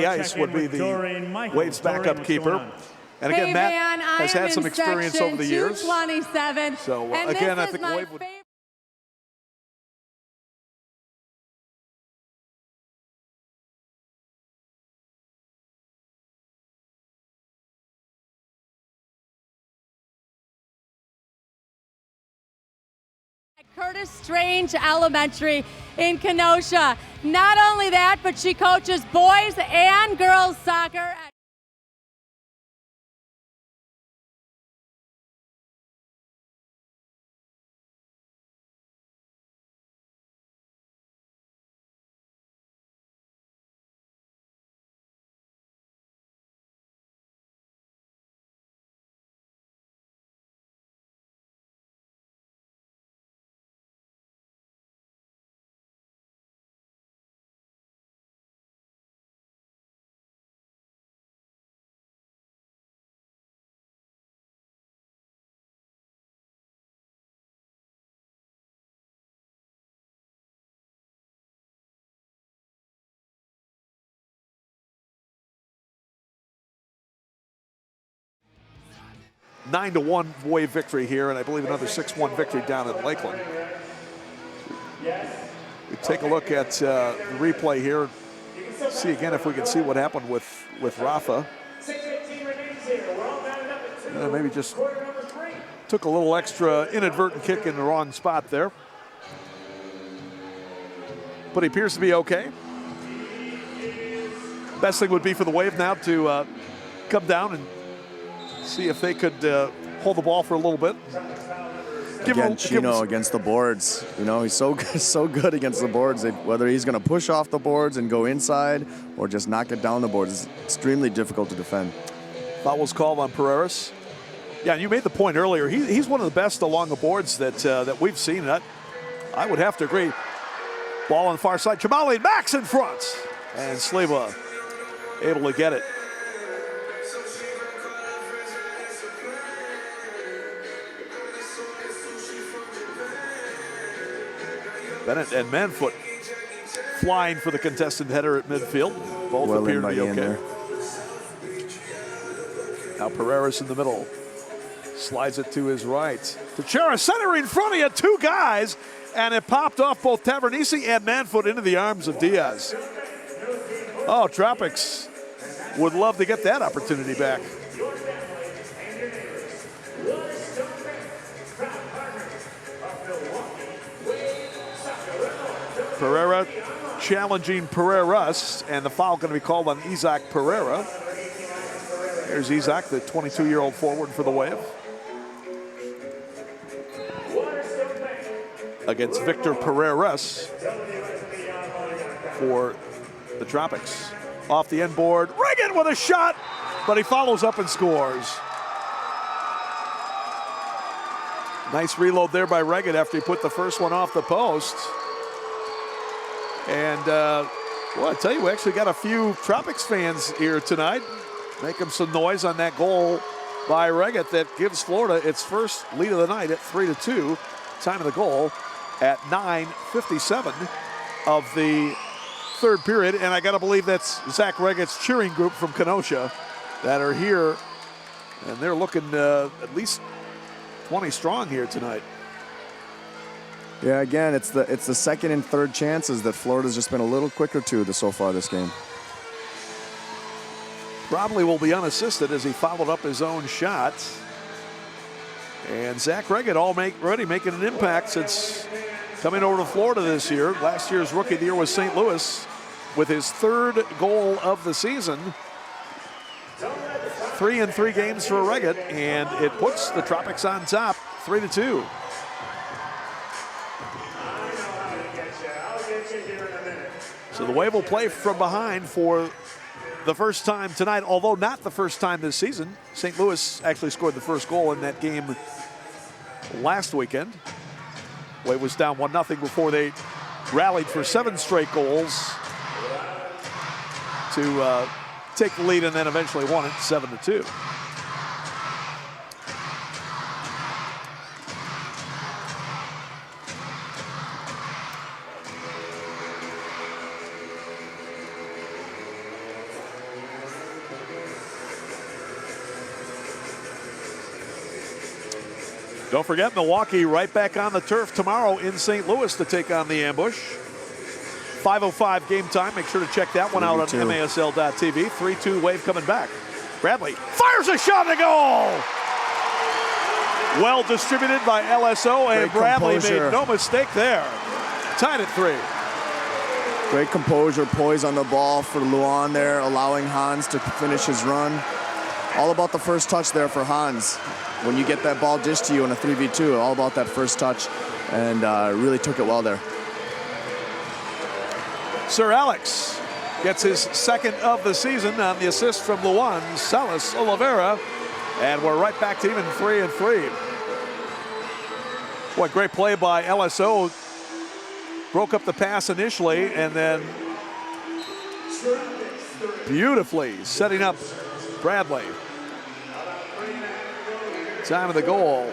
Ice would be the Wave's backup keeper. And again, Matt has had some experience over the years. 227. So again, I think the Wave would. Curtis Strange Elementary in Kenosha. Not only that, but she coaches boys and girls soccer at A 9-1 Wave victory here, and I believe another 6-1 victory down in Lakeland. We take a look at the replay here. See again if we can see what happened with Rafa. Maybe just took a little extra inadvertent kick in the wrong spot there. But he appears to be okay. Best thing would be for the Wave now to come down and see if they could hold the ball for a little bit. Again, Chino against the boards. You know, he's so good against the boards. Whether he's going to push off the boards and go inside or just knock it down the boards, it's extremely difficult to defend. Foul was called on Pereiras. Yeah, and you made the point earlier. He's one of the best along the boards that we've seen. I would have to agree. Ball on the far side. Chamali Max in front. And Sleva able to get it. Bennett and Manfoot flying for the contested header at midfield. Both appear to be okay. Now Pereiras in the middle. Slides it to his right. Teixeira centering in front of you. 2 guys. And it popped off both Tavernisi and Manfoot into the arms of Diaz. Oh, Tropics would love to get that opportunity back. Pereira challenging Pereiras, and the foul going to be called on Isaac Pereira. There's Isaac, the 22-year-old forward for the Wave, against Victor Pereiras for the Tropics. Off the end board, Reagan with a shot, but he follows up and scores. Nice reload there by Reagan after he put the first one off the post. And, well, I tell you, we actually got a few Tropics fans here tonight. Making some noise on that goal by Reggett that gives Florida its first lead of the night at 3-2. Time of the goal at 9:57 of the third period. And I got to believe that's Zach Reggett's cheering group from Kenosha that are here. And they're looking at least 20 strong here tonight. Yeah, again, it's the second and third chances that Florida's just been a little quicker to so far this game. Probably will be unassisted as he followed up his own shot. And Zach Reggett already making an impact since coming over to Florida this year. Last year's Rookie of the Year was St. Louis with his third goal of the season. 3 in 3 games for Reggett, and it puts the Tropics on top, 3-2. So the Wave will play from behind for the first time tonight, although not the first time this season. St. Louis actually scored the first goal in that game last weekend. Wave was down 1-0 before they rallied for 7 straight goals to take the lead and then eventually won it 7-2. Don't forget, Milwaukee right back on the turf tomorrow in St. Louis to take on the Ambush. 5:05 game time. Make sure to check that one out on MASL.tv. 3-2 Wave coming back. Bradley fires a shot and a goal. Well distributed by LSO, and Bradley made no mistake there. Tied at 3. Great composure, poise on the ball for Luan there, allowing Hans to finish his run. All about the first touch there for Hans. When you get that ball dished to you in a 3v2, all about that first touch, and really took it well there. Sir Alex gets his second of the season on the assist from Luan Salas Oliveira, and we're right back to even 3-3. What great play by LSO. Broke up the pass initially, and then beautifully setting up Bradley. Time of the goal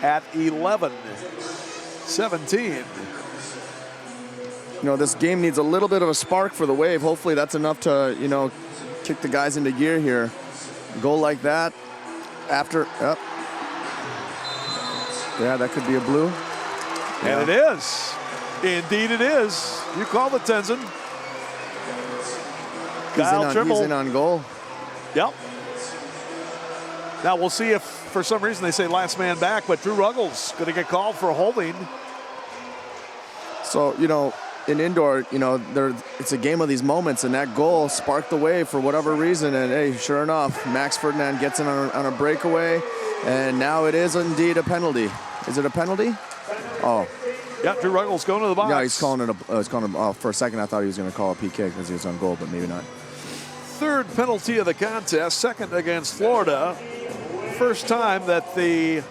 at 11:17. You know, this game needs a little bit of a spark for the Wave. Hopefully that's enough to, you know, kick the guys into gear here. A goal like that after, yeah, that could be a blue. And it is. Indeed it is. You called it, Tenzin. Kyle Trimble. He's in on goal. Yep. Now we'll see if for some reason they say last man back, but Drew Ruggles going to get called for holding. So, you know, in indoor, you know, it's a game of these moments, and that goal sparked the Wave for whatever reason. And hey, sure enough, Max Ferdinand gets in on a breakaway, and now it is indeed a penalty. Is it a penalty? Oh. Yeah, Drew Ruggles going to the box. Yeah, he's calling it for a second I thought he was going to call a PK because he was on goal, but maybe not. Third penalty of the contest, second against Florida. First time that the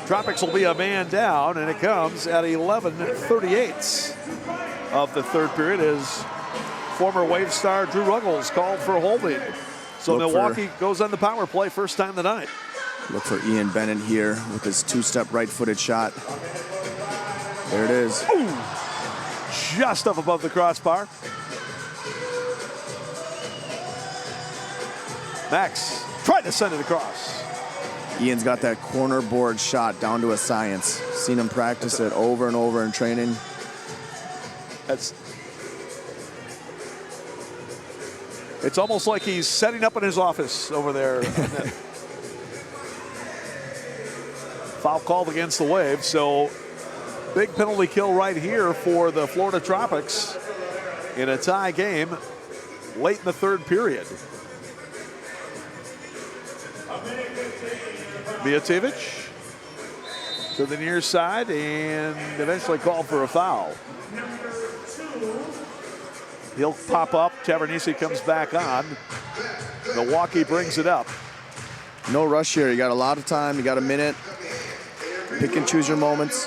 Tropics will be a man down, and it comes at 11:38 of the third period as former Wave star Drew Ruggles called for holding. So Milwaukee goes on the power play first time tonight. Look for Ian Bennett here with his two-step right-footed shot. There it is. Ooh, just up above the crossbar. Max tried to send it across. Ian's got that corner board shot down to a science. seen him practice it over and over in training. It's almost like he's setting up in his office over there. Foul called against the Wave, so big penalty kill right here for the Florida Tropics in a tie game late in the third period. Mijatovic to the near side and eventually called for a foul. He'll pop up. Tavernisi comes back on. Milwaukee brings it up. No rush here. You got a lot of time. You got a minute. Pick and choose your moments.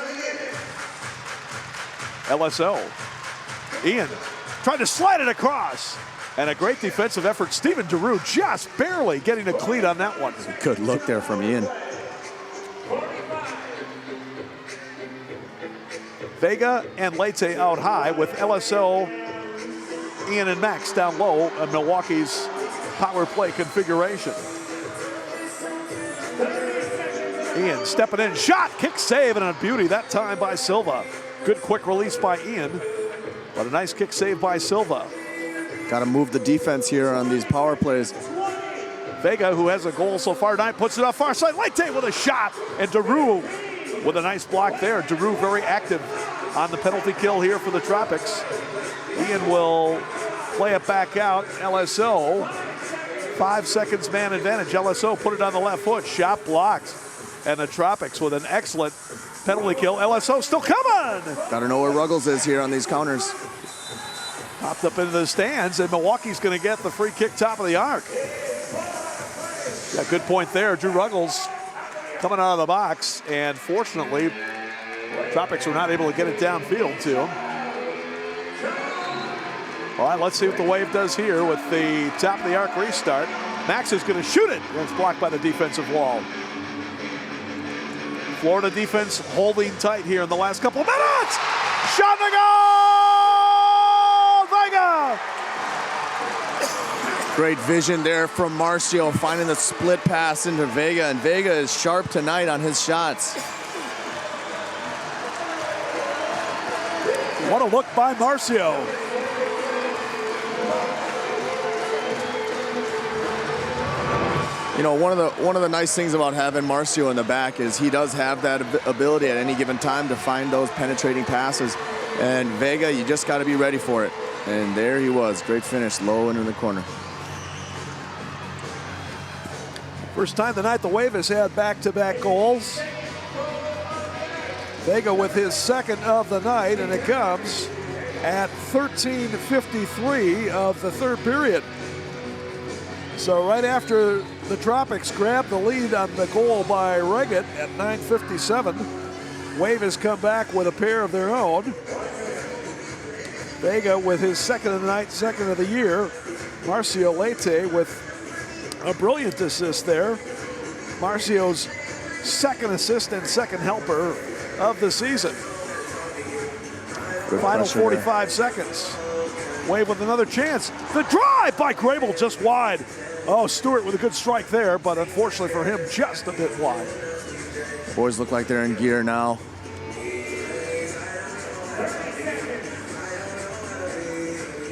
LSO. Ian tried to slide it across. And a great defensive effort. Steven Giroux just barely getting a cleat on that one. Good look there from Ian. Vega and Leite out high with LSO, Ian and Max down low in Milwaukee's power play configuration. Ian stepping in, shot, kick, save, and a beauty that time by Silva. Good quick release by Ian, but a nice kick save by Silva. Got to move the defense here on these power plays. Vega, who has a goal so far tonight, puts it off far side. Leite with a shot, and Giroux with a nice block there. Giroux very active on the penalty kill here for the Tropics. Ian will play it back out. LSO, 5 seconds man advantage. LSO put it on the left foot, shot blocked. And the Tropics with an excellent penalty kill. LSO still coming. Got to know where Ruggles is here on these counters. Popped up into the stands, and Milwaukee's going to get the free kick top of the arc. Yeah, good point there. Drew Ruggles coming out of the box, and fortunately, Tropics were not able to get it downfield to him. All right, let's see what the Wave does here with the top of the arc restart. Max is going to shoot it. It's blocked by the defensive wall. Florida defense holding tight here in the last couple of minutes. Shot to goal! Vega! Great vision there from Marcio, finding the split pass into Vega, and Vega is sharp tonight on his shots. What a look by Marcio. You know, one of the nice things about having Marcio in the back is he does have that ability at any given time to find those penetrating passes. And Vega, you just got to be ready for it. And there he was. Great finish, low into the corner. First time tonight the Wave has had back-to-back goals. Vega with his second of the night, and it comes at 13:53 of the third period. So right after the Tropics grabbed the lead on the goal by Reggett at 9:57, Wave has come back with a pair of their own. Vega with his second of the night, second of the year. Marcio Leite with a brilliant assist there. Marcio's second assist and second helper of the season. Final 45 seconds. Wave with another chance. The drive by Grable just wide. Oh, Stewart with a good strike there, but unfortunately for him, just a bit wide. Boys look like they're in gear now.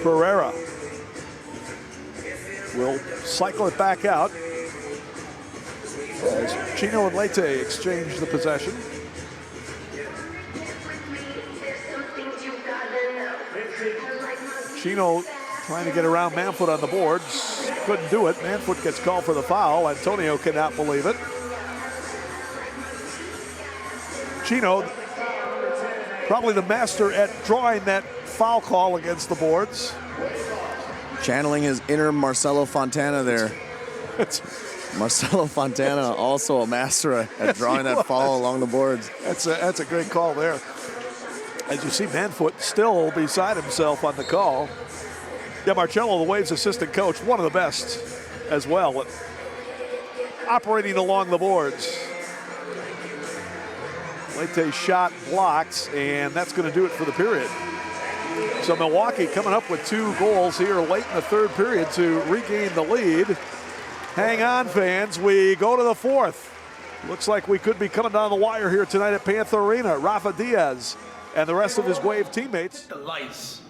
Pereira will cycle it back out as Chino and Leite exchange the possession. Chino trying to get around Manfoot on the boards. Couldn't do it. Manfoot gets called for the foul. Antonio cannot believe it. Chino, probably the master at drawing that foul call against the boards. Channeling his inner Marcelo Fontana there. Marcelo Fontana, also a master at drawing that foul along the boards. That's a great call there. As you see, Manfoot still beside himself on the call. Yeah, Marcello, the Waves assistant coach, one of the best as well, operating along the boards. Leite shot blocked, and that's going to do it for the period. So Milwaukee coming up with 2 goals here late in the third period to regain the lead. Hang on, fans. We go to the fourth. Looks like we could be coming down the wire here tonight at Panther Arena. Rafa Diaz and the rest of his Wave teammates. The lights.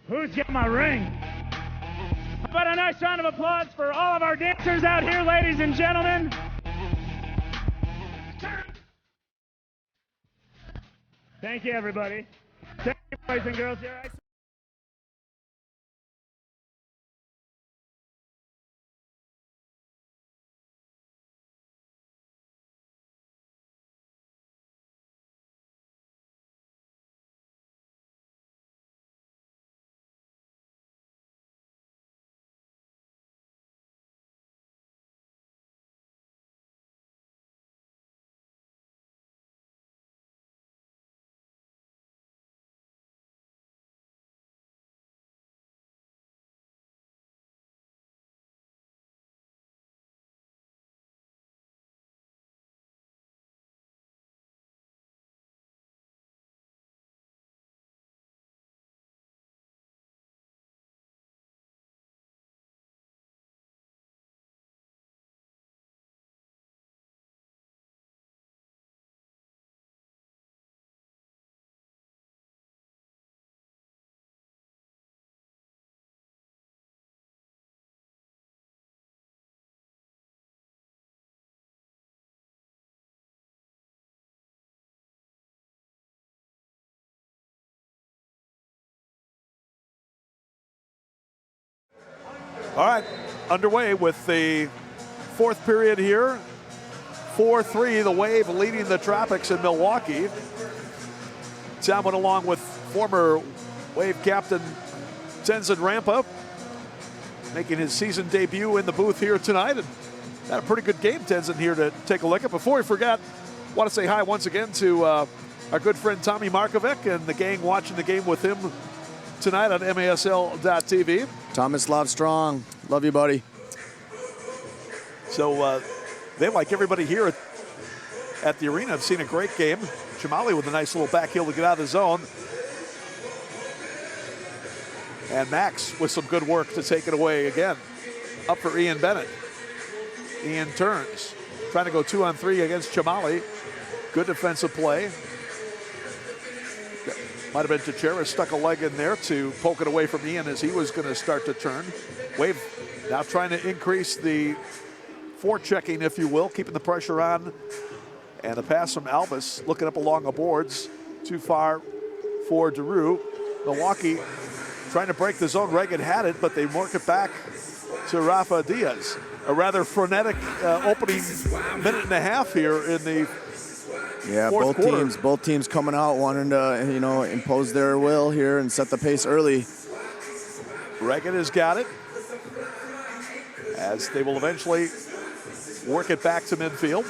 Who's getting my ring? How about a nice round of applause for all of our dancers out here, ladies and gentlemen? Thank you, everybody. Thank you, boys and girls. All right, underway with the fourth period here. 4-3, the Wave leading the Tropics in Milwaukee. Sam went along with former Wave captain Tenzin Rampa, making his season debut in the booth here tonight. And had a pretty good game, Tenzin, here to take a look at. Before we forget, I want to say hi once again to our good friend Tommy Markovic and the gang watching the game with him tonight on MASL.TV. Thomas Love Strong. Love you, buddy. So they, like everybody here at the arena, have seen a great game. Chumali with a nice little back heel to get out of the zone. And Max with some good work to take it away again. Up for Ian Bennett. Ian turns. Trying to go 2-on-3 against Chumali. Good defensive play. Might have been Teixeira, stuck a leg in there to poke it away from Ian as he was going to start to turn. Wave now trying to increase the forechecking, if you will, keeping the pressure on. And a pass from Alvis, looking up along the boards. Too far for Daru. Milwaukee trying to break the zone. Reagan had it, but they work it back to Rafa Diaz. A rather frenetic opening minute and a half here in the fourth quarter. Both teams coming out wanting to, impose their will here and set the pace early. Reagan has got it, as they will eventually work it back to midfield.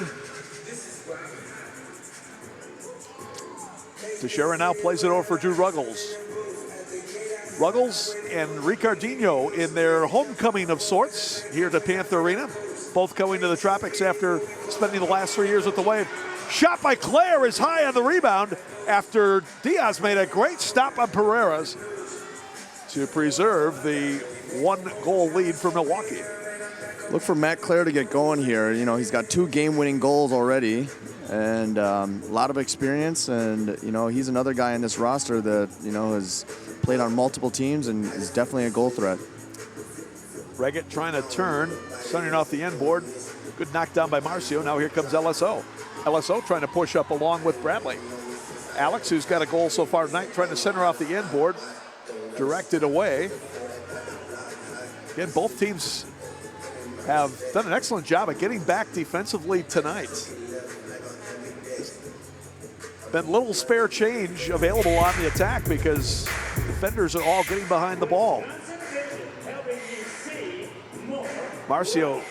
Teixeira now plays it over for Drew Ruggles. Ruggles and Ricardinho in their homecoming of sorts here to Panther Arena. Both going to the Tropics after spending the last 3 years with the Wave. Shot by Claire is high on the rebound after Diaz made a great stop on Pereira's to preserve the 1-goal lead for Milwaukee. Look for Matt Clare to get going here. He's got 2 game-winning goals already and a lot of experience. And, he's another guy in this roster that, has played on multiple teams and is definitely a goal threat. Reggett trying to turn, sunning off the end board. Good knockdown by Marcio. Now here comes LSO. LSO trying to push up along with Bradley. Alex, who's got a goal so far tonight, trying to center off the end board. Directed away. Again, both teams have done an excellent job at getting back defensively tonight. Been little spare change available on the attack because defenders are all getting behind the ball. Marcio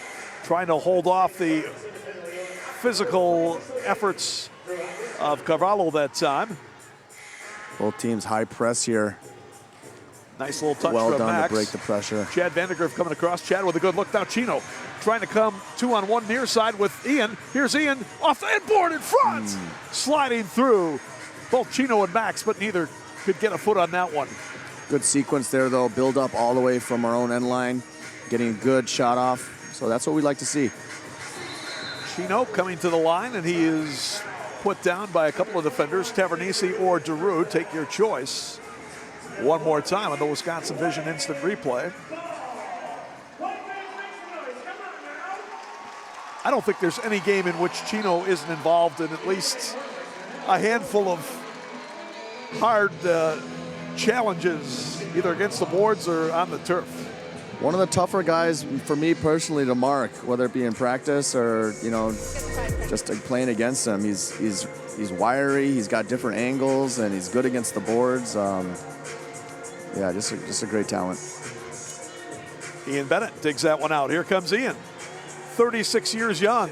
trying to hold off the physical efforts of Carvalho that time. Both teams high press here. Nice little touch well from done Max. to break the pressure. Chad Vandergriff coming across. Chad with a good look. Now Chino trying to come 2-on-1 near side with Ian. Here's Ian off the end board in front. Sliding through both Chino and Max, but neither could get a foot on that one. Good sequence there, though. Build up all the way from our own end line. Getting a good shot off. So that's what we like to see. Chino coming to the line, and he is put down by a couple of defenders, Tavernisi or Daru. Take your choice. One more time on the Wisconsin Vision instant replay. I don't think there's any game in which Chino isn't involved in at least a handful of hard challenges, either against the boards or on the turf. One of the tougher guys for me personally to mark, whether it be in practice or just playing against him. He's wiry. He's got different angles, and he's good against the boards. Yeah, just a great talent. Ian Bennett digs that one out. Here comes Ian, 36 years young.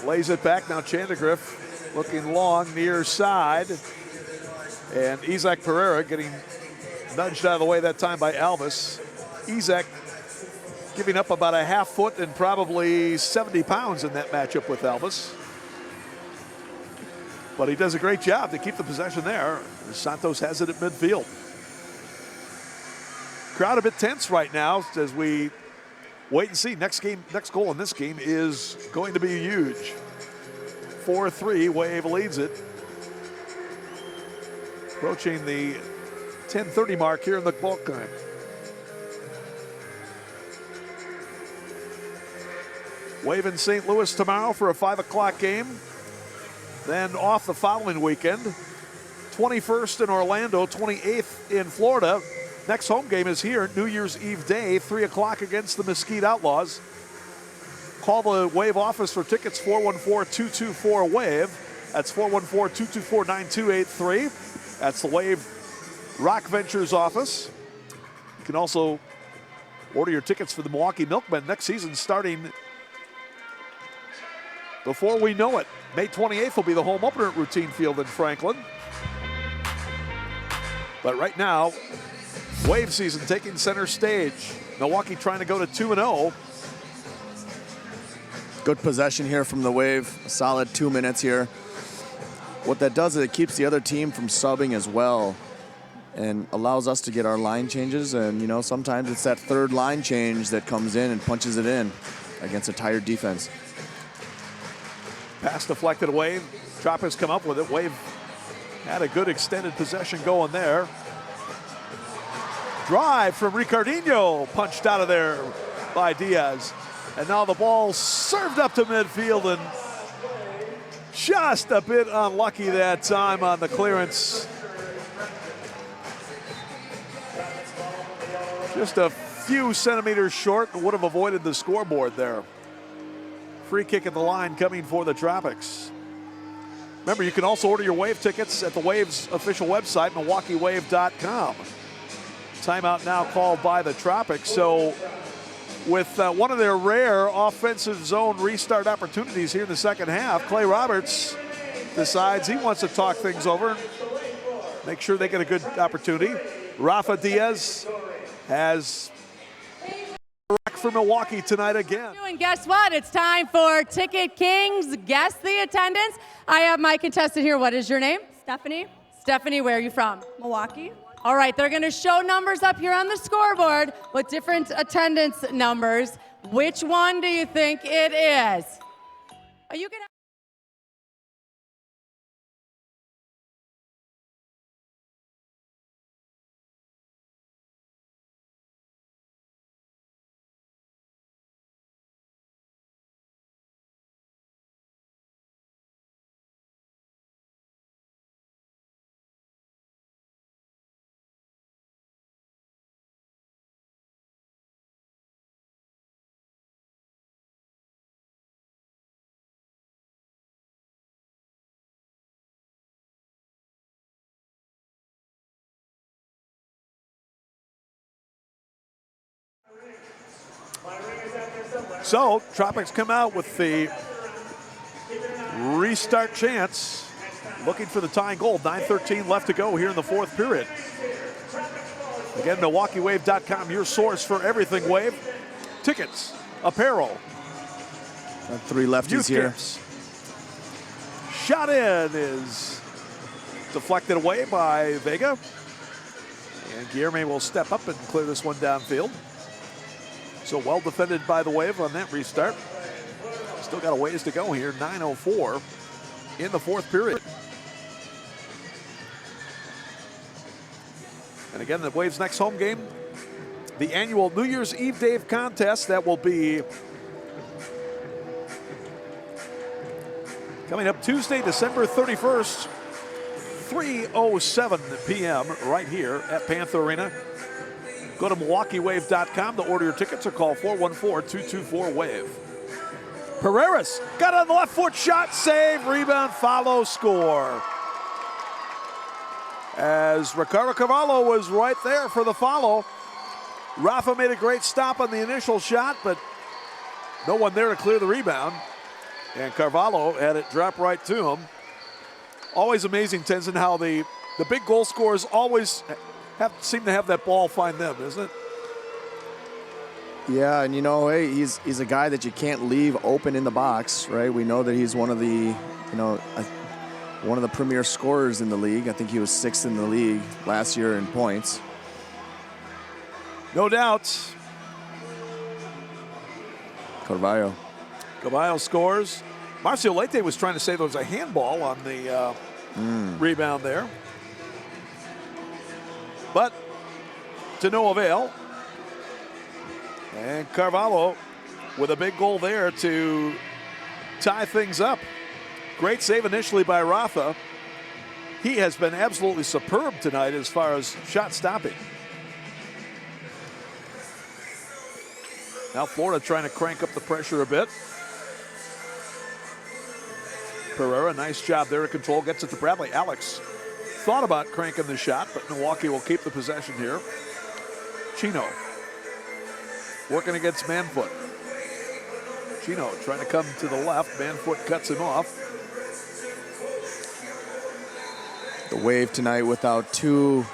Lays it back now. Chandagriff looking long near side, and Isaac Pereira getting nudged out of the way that time by Alvis. Isaac giving up about a half foot and probably 70 pounds in that matchup with Alvis. But he does a great job to keep the possession there. Santos has it at midfield. Crowd a bit tense right now as we wait and see. Next goal in this game is going to be huge. 4-3, Wave leads it. Approaching the 10:30 mark here in the ball game. Wave in St. Louis tomorrow for a 5 o'clock game. Then off the following weekend. 21st in Orlando, 28th in Florida. Next home game is here, New Year's Eve day, 3 o'clock against the Mesquite Outlaws. Call the Wave office for tickets, 414-224-WAVE. That's 414-224-9283. That's the Wave Rock Ventures office. You can also order your tickets for the Milwaukee Milkmen next season starting before we know it. May 28th will be the home opener at Routine Field in Franklin. But right now, Wave season taking center stage. Milwaukee trying to go to 2-0. Good possession here from the Wave. A solid 2 minutes here. What that does is it keeps the other team from subbing as well and allows us to get our line changes. And, you know, sometimes it's that third line change that comes in and punches it in against a tired defense. Pass deflected away. Tropics come up with it. Wave had a good extended possession going there. Drive from Ricardinho, punched out of there by Diaz. And now the ball served up to midfield and just a bit unlucky that time on the clearance. Just a few centimeters short and would have avoided the scoreboard there. Free kick at the line coming for the Tropics. Remember, you can also order your Wave tickets at the Wave's official website, MilwaukeeWave.com. Timeout now called by the Tropics. So with one of their rare offensive zone restart opportunities here in the second half, Clay Roberts decides he wants to talk things over, make sure they get a good opportunity. Rafa Diaz has for Milwaukee tonight again. And guess what? It's time for Ticket Kings. Guess the attendance. I have my contestant here. What is your name? Stephanie. Stephanie, where are you from? Milwaukee. All right, they're going to show numbers up here on the scoreboard with different attendance numbers. Which one do you think it is? Are you going to... So, Tropics come out with the restart chance, looking for the tying goal. 9:13 left to go here in the fourth period. Again, MilwaukeeWave.com, your source for everything Wave. Tickets, apparel. Got 3 lefties here. Shot in is deflected away by Vega. And Guilherme will step up and clear this one downfield. So well defended by the Wave on that restart. Still got a ways to go here. 9:04 in the fourth period. And again, the Wave's next home game, the annual New Year's Eve Dave contest that will be coming up Tuesday, December 31st, 3:07 p.m. right here at Panther Arena. Go to MilwaukeeWave.com to order your tickets or call 414-224-WAVE. Pereiras got it on the left foot, shot, save, rebound, follow, score. As Ricardo Carvalho was right there for the follow. Rafa made a great stop on the initial shot, but no one there to clear the rebound. And Carvalho had it drop right to him. Always amazing, Tenzin, how the big goal scorers always seem to have that ball find them, isn't it? Yeah, and you know, hey, he's a guy that you can't leave open in the box, right? We know that he's one of the, one of the premier scorers in the league. I think he was 6th in the league last year in points. No doubt. Carvalho scores. Marcio Leite was trying to say there was a handball on the rebound there. But to no avail. And Carvalho with a big goal there to tie things up. Great save initially by Rafa. He has been absolutely superb tonight as far as shot stopping. Now Florida trying to crank up the pressure a bit. Pereira, nice job there to control, gets it to Bradley. Alex thought about cranking the shot, but Milwaukee will keep the possession here. Chino working against Manfoot. Chino trying to come to the left. Manfoot cuts him off. The Wave tonight without two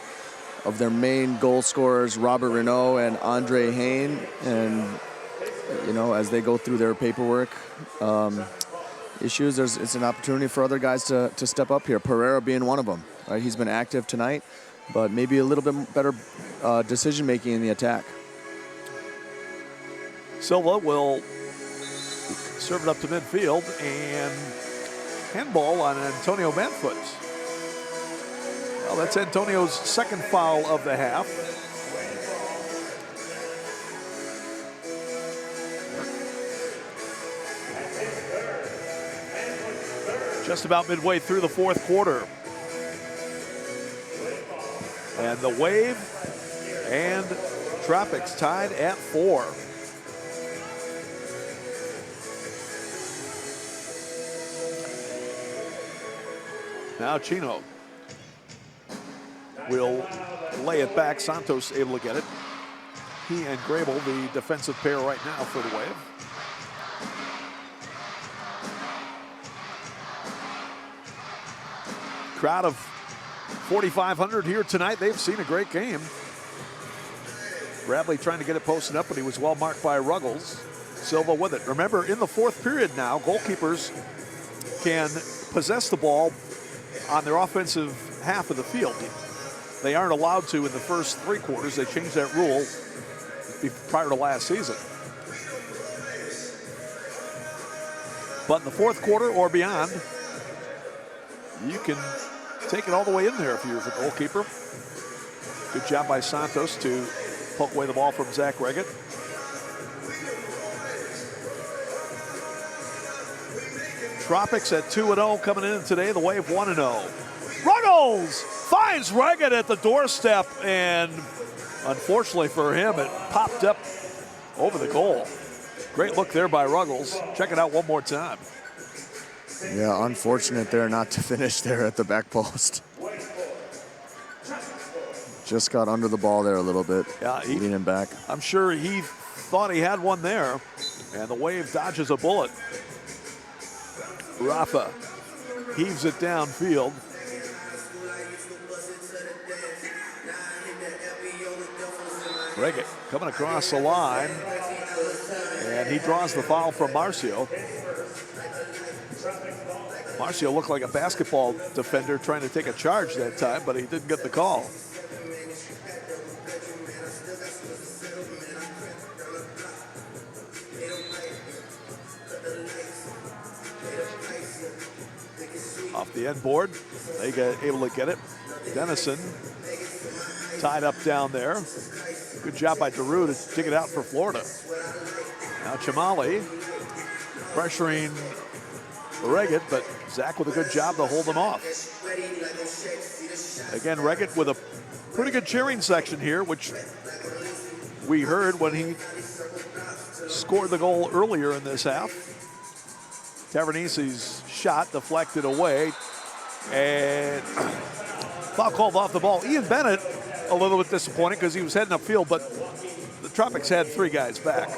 their main goal scorers, Robert Renaud and Andre Hain. And, you know, as they go through their paperwork issues, it's an opportunity for other guys to step up here. Pereira being one of them. Right? He's been active tonight, but maybe a little bit better decision-making in the attack. Silva will serve it up to midfield, and handball on Antonio Manfoot. Well, that's Antonio's second foul of the half. Just about midway through the fourth quarter. And the Wave and Tropics tied at 4. Now Chino will lay it back. Santos able to get it. He and Grable, the defensive pair right now for the Wave. Crowd of 4,500 here tonight. They've seen a great game. Bradley trying to get it posted up, but he was well marked by Ruggles. Silva with it. Remember, in the fourth period now, goalkeepers can possess the ball on their offensive half of the field. They aren't allowed to in the first 3 quarters. They changed that rule prior to last season. But in the fourth quarter or beyond, you can take it all the way in there if you're the goalkeeper. Good job by Santos to poke away the ball from Zach Reggett. Tropics at 2-0 coming in today. The Wave 1-0. Ruggles finds Reggett at the doorstep, and unfortunately for him, it popped up over the goal. Great look there by Ruggles. Check it out one more time. Yeah, unfortunate there not to finish there at the back post. Just got under the ball there a little bit, leaning back. I'm sure he thought he had one there, and the Wave dodges a bullet. Rafa heaves it downfield. Reggett coming across the line, and he draws the foul from Marcio. Marcio looked like a basketball defender trying to take a charge that time, but he didn't get the call. Off the end board, they got able to get it. Dennison tied up down there. Good job by Giroux to dig it out for Florida. Now Chamali pressuring Reggett, but Zach with a good job to hold them off. Again, Reggett with a pretty good cheering section here, which we heard when he scored the goal earlier in this half. Tavernisi's shot deflected away, and foul called off the ball. Ian Bennett a little bit disappointed because he was heading upfield, but the Tropics had 3 guys back.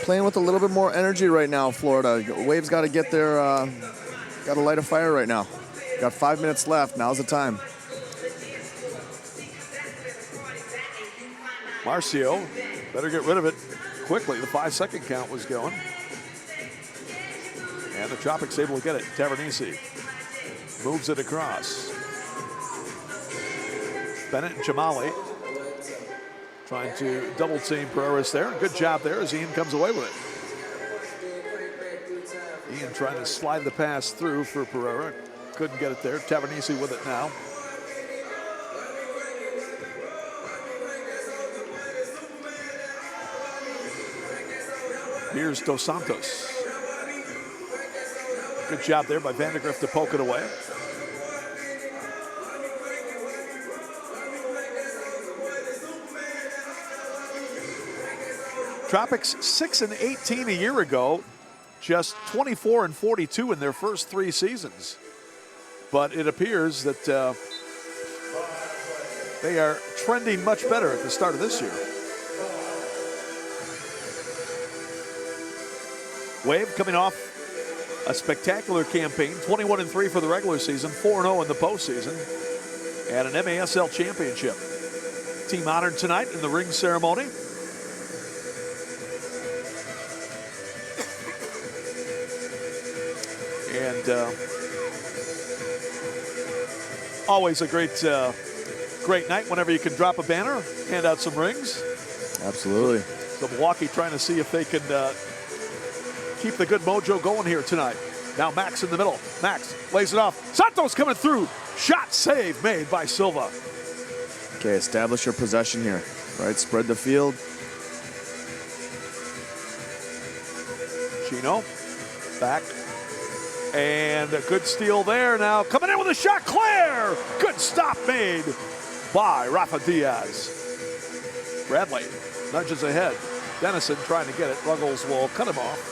Playing with a little bit more energy right now, Florida. Wave's got to get their, got to light a fire right now. Got 5 minutes left. Now's the time. Marcio better get rid of it quickly. The 5-second count was going. And the Tropics able to get it. Tavernisi moves it across. Bennett and Chamali trying to double team Pereira's there. Good job there as Ian comes away with it. Ian trying to slide the pass through for Pereira. Couldn't get it there. Tavernisi with it now. Here's Dos Santos. Good job there by Vandergrift to poke it away. Tropics 6-18 a year ago, just 24-42 in their first 3 seasons. But it appears that they are trending much better at the start of this year. Wave coming off A spectacular campaign, 21-3 for the regular season, 4-0 in the postseason, and an MASL championship. Team honored tonight in the ring ceremony. And always a great night whenever you can drop a banner, hand out some rings. Absolutely. So Milwaukee trying to see if they can keep the good mojo going here tonight. Now Max in the middle. Max lays it off. Santos coming through. Shot save made by Silva. Okay, establish your possession here. Right, spread the field. Chino back. And a good steal there. Now coming in with a shot, Claire. Good stop made by Rafa Diaz. Bradley nudges ahead. Dennison trying to get it. Ruggles will cut him off.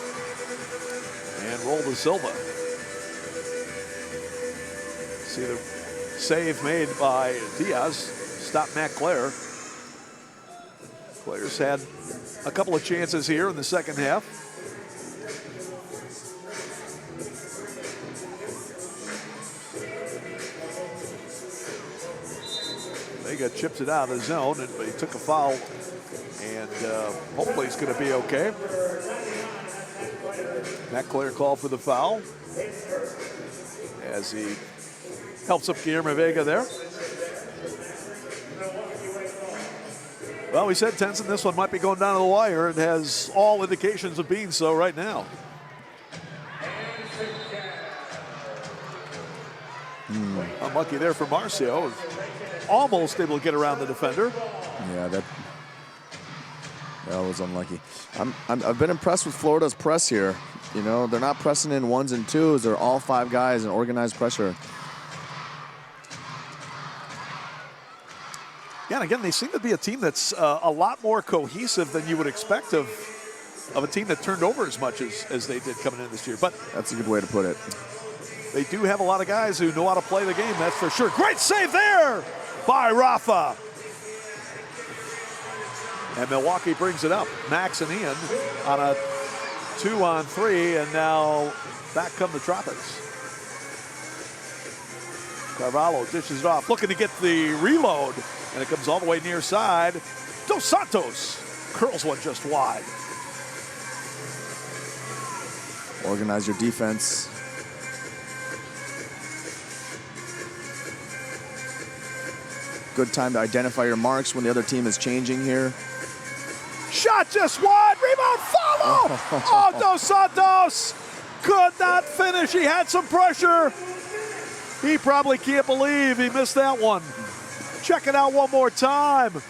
And roll to Silva. See the save made by Diaz. Stop Matt Claire. Claire's had a couple of chances here in the second half. Vega chips it out of the zone, but he took a foul, and hopefully he's going to be okay. Matt Claire called for the foul as he helps up Guillermo Vega there. Well, we said, Tenson, this one might be going down to the wire. It has all indications of being so right now. Unlucky there for Marcio. Almost able to get around the defender. Yeah, that was unlucky. I've been impressed with Florida's press here. You know, they're not pressing in ones and twos. They're all five guys in organized pressure. Yeah, and again, they seem to be a team that's a lot more cohesive than you would expect of a team that turned over as much as they did coming in this year. But that's a good way to put it. They do have a lot of guys who know how to play the game, that's for sure. Great save there by Rafa. And Milwaukee brings it up. Max and Ian on a 2-on-3, and now back come the Tropics. Carvalho dishes it off, looking to get the reload, and it comes all the way near side. Dos Santos curls one just wide. Organize your defense. Good time to identify your marks when the other team is changing here. Shot just wide, rebound, follow! Oh, Dos Santos could not finish. He had some pressure. He probably can't believe he missed that one. Check it out one more time.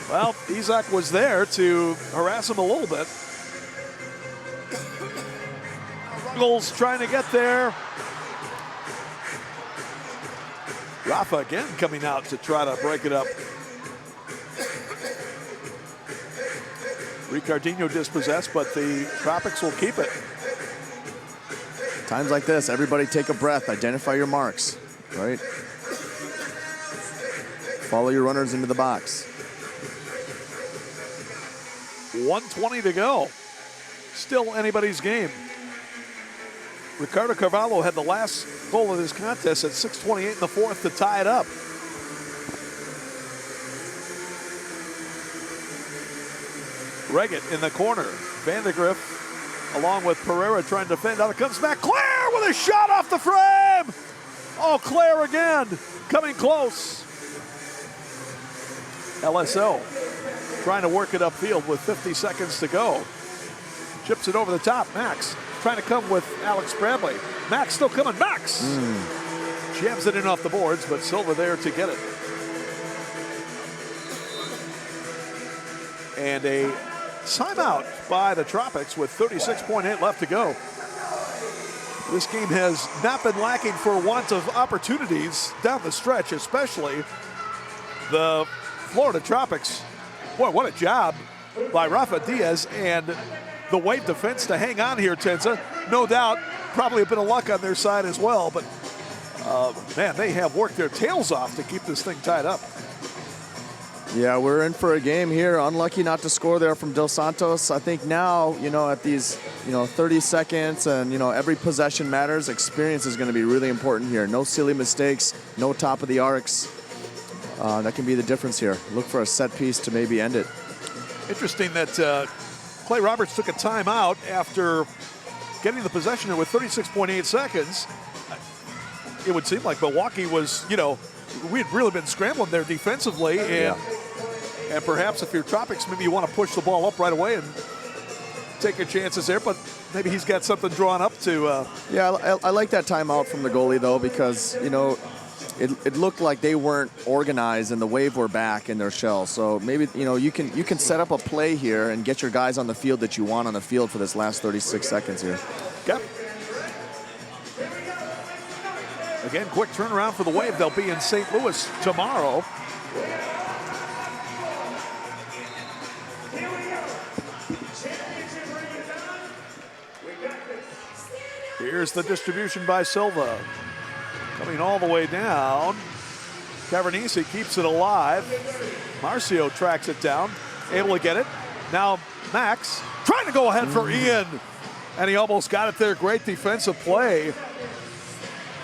Well, Isaac was there to harass him a little bit. Ruggles trying to get there. Rafa again coming out to try to break it up. Ricardinho dispossessed, but the Tropics will keep it. Times like this, everybody take a breath, identify your marks, right? Follow your runners into the box. 1:20 to go. Still anybody's game. Ricardo Carvalho had the last goal of this contest at 6:28 in the fourth to tie it up. Reggett in the corner. Vandegrift along with Pereira trying to defend. Out comes back. Claire with a shot off the frame. Oh, Claire again coming close. LSO trying to work it upfield with 50 seconds to go. Chips it over the top. Max trying to come with Alex Bradley. Max still coming. Max jams it in off the boards, but Silva there to get it. And a timeout by the Tropics with 36.8 left to go. This game has not been lacking for want of opportunities down the stretch, especially the Florida Tropics. Boy, what a job by Rafa Diaz and the Wave defense to hang on here, Tenza. No doubt, probably a bit of luck on their side as well, but man, they have worked their tails off to keep this thing tied up. Yeah, we're in for a game here. Unlucky not to score there from Dos Santos. I think now, at these, 30 seconds and, every possession matters. Experience is going to be really important here. No silly mistakes, no top of the arcs. That can be the difference here. Look for a set piece to maybe end it. Interesting that Clay Roberts took a timeout after getting the possession there with 36.8 seconds. It would seem like Milwaukee was, we had really been scrambling there defensively, and perhaps if you're Tropics, maybe you want to push the ball up right away and take your chances there, but maybe he's got something drawn up to. Yeah, I like that timeout from the goalie, though, because, it looked like they weren't organized and the Wave were back in their shell. So maybe, you can set up a play here and get your guys on the field that you want on the field for this last 36 seconds here. Okay. Again, quick turnaround for the Wave. They'll be in St. Louis tomorrow. Here's the distribution by Silva. Coming all the way down. Cavernisi keeps it alive. Marcio tracks it down, able to get it. Now Max trying to go ahead for Ian, and he almost got it there. Great defensive play.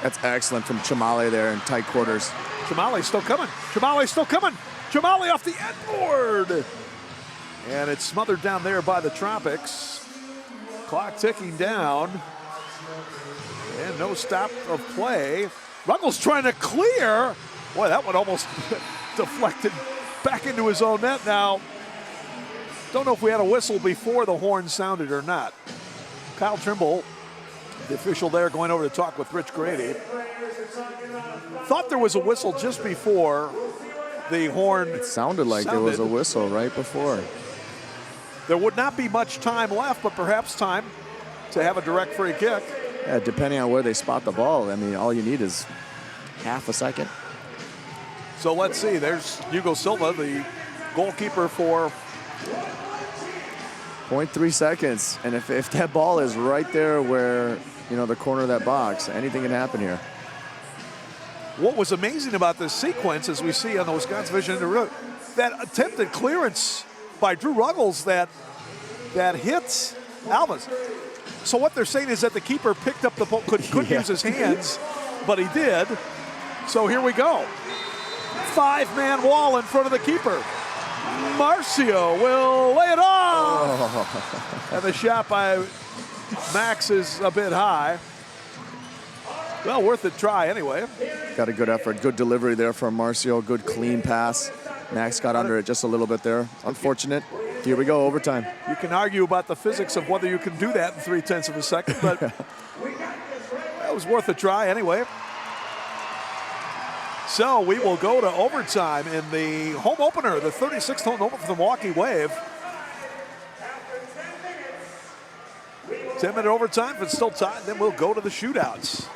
That's excellent from Chamale there in tight quarters. Chamale's still coming. Chamale's still coming. Chamale off the end board. And it's smothered down there by the Tropics. Clock ticking down. And no stop of play. Ruggles trying to clear. Boy, that one almost deflected back into his own net now. Don't know if we had a whistle before the horn sounded or not. Kyle Trimble, the official there, going over to talk with Rich Grady. Thought there was a whistle just before the horn It sounded like sounded. there was a whistle right before. There would not be much time left, but perhaps time to have a direct free kick. Yeah, depending on where they spot the ball, I mean, all you need is half a second. So let's see. There's Hugo Silva, the goalkeeper for 0.3 seconds. And if that ball is right there where, the corner of that box, anything can happen here. What was amazing about this sequence, as we see on the Wisconsin Vision, that attempted clearance by Drew Ruggles that hits Alves. So what they're saying is that the keeper picked up the ball, couldn't use his hands, but he did. So here we go. 5-man wall in front of the keeper. Marcio will lay it off. And the shot by Max is a bit high. Well, worth a try anyway. Got a good effort, good delivery there from Marcio, good clean pass. Max got under it just a little bit there. Unfortunate. Here we go, overtime. You can argue about the physics of whether you can do that in 0.3 of a second, but that was worth a try anyway. So we will go to overtime in the home opener, the 36th home opener for the Milwaukee Wave. 10-minute overtime, if it's still tied, then we'll go to the shootouts.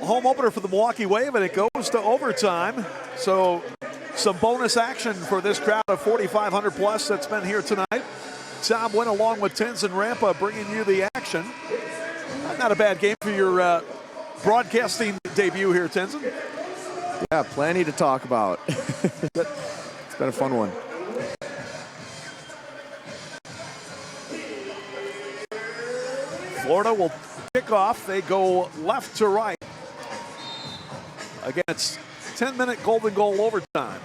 home opener for the Milwaukee Wave, and it goes to overtime. So some bonus action for this crowd of 4,500 plus that's been here tonight. Tom went along with Tenzin Rampa bringing you the action. Not a bad game for your broadcasting debut here, Tenzin. Yeah, plenty to talk about. It's been a fun one. Florida will kick off. They go left to right. Again, it's 10-minute golden goal overtime.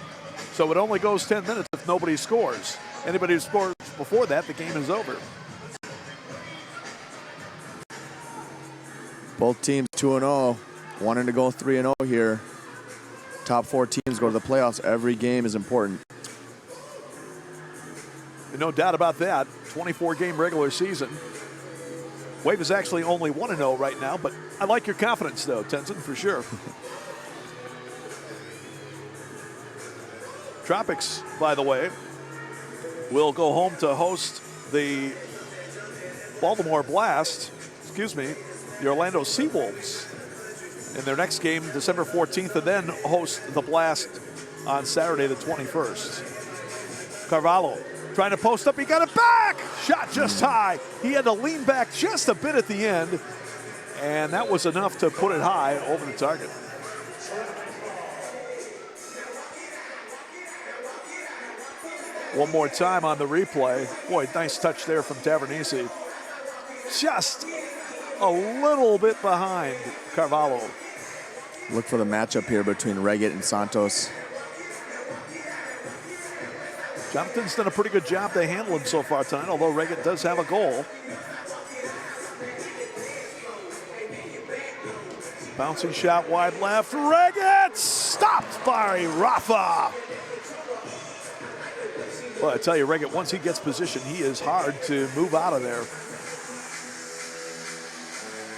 So it only goes 10 minutes if nobody scores. Anybody who scores before that, the game is over. Both teams 2-0, wanting to go 3-0 here. Top 4 teams go to the playoffs. Every game is important. No doubt about that. 24-game regular season. Wave is actually only 1-0 right now, but I like your confidence, though, Tenzin, for sure. Tropics, by the way, will go home to host the Baltimore Blast, the Orlando Seawolves in their next game, December 14th, and then host the Blast on Saturday, the 21st. Carvalho trying to post up, he got it back! Shot just high. He had to lean back just a bit at the end, and that was enough to put it high over the target. One more time on the replay. Boy, nice touch there from Tavernese. Just a little bit behind Carvalho. Look for the matchup here between Reggett and Santos. Jonathan's done a pretty good job to handle him so far tonight, although Reggett does have a goal. Bouncing shot wide left. Reggett stopped by Rafa. Well, I tell you, Reggett, once he gets position, he is hard to move out of there.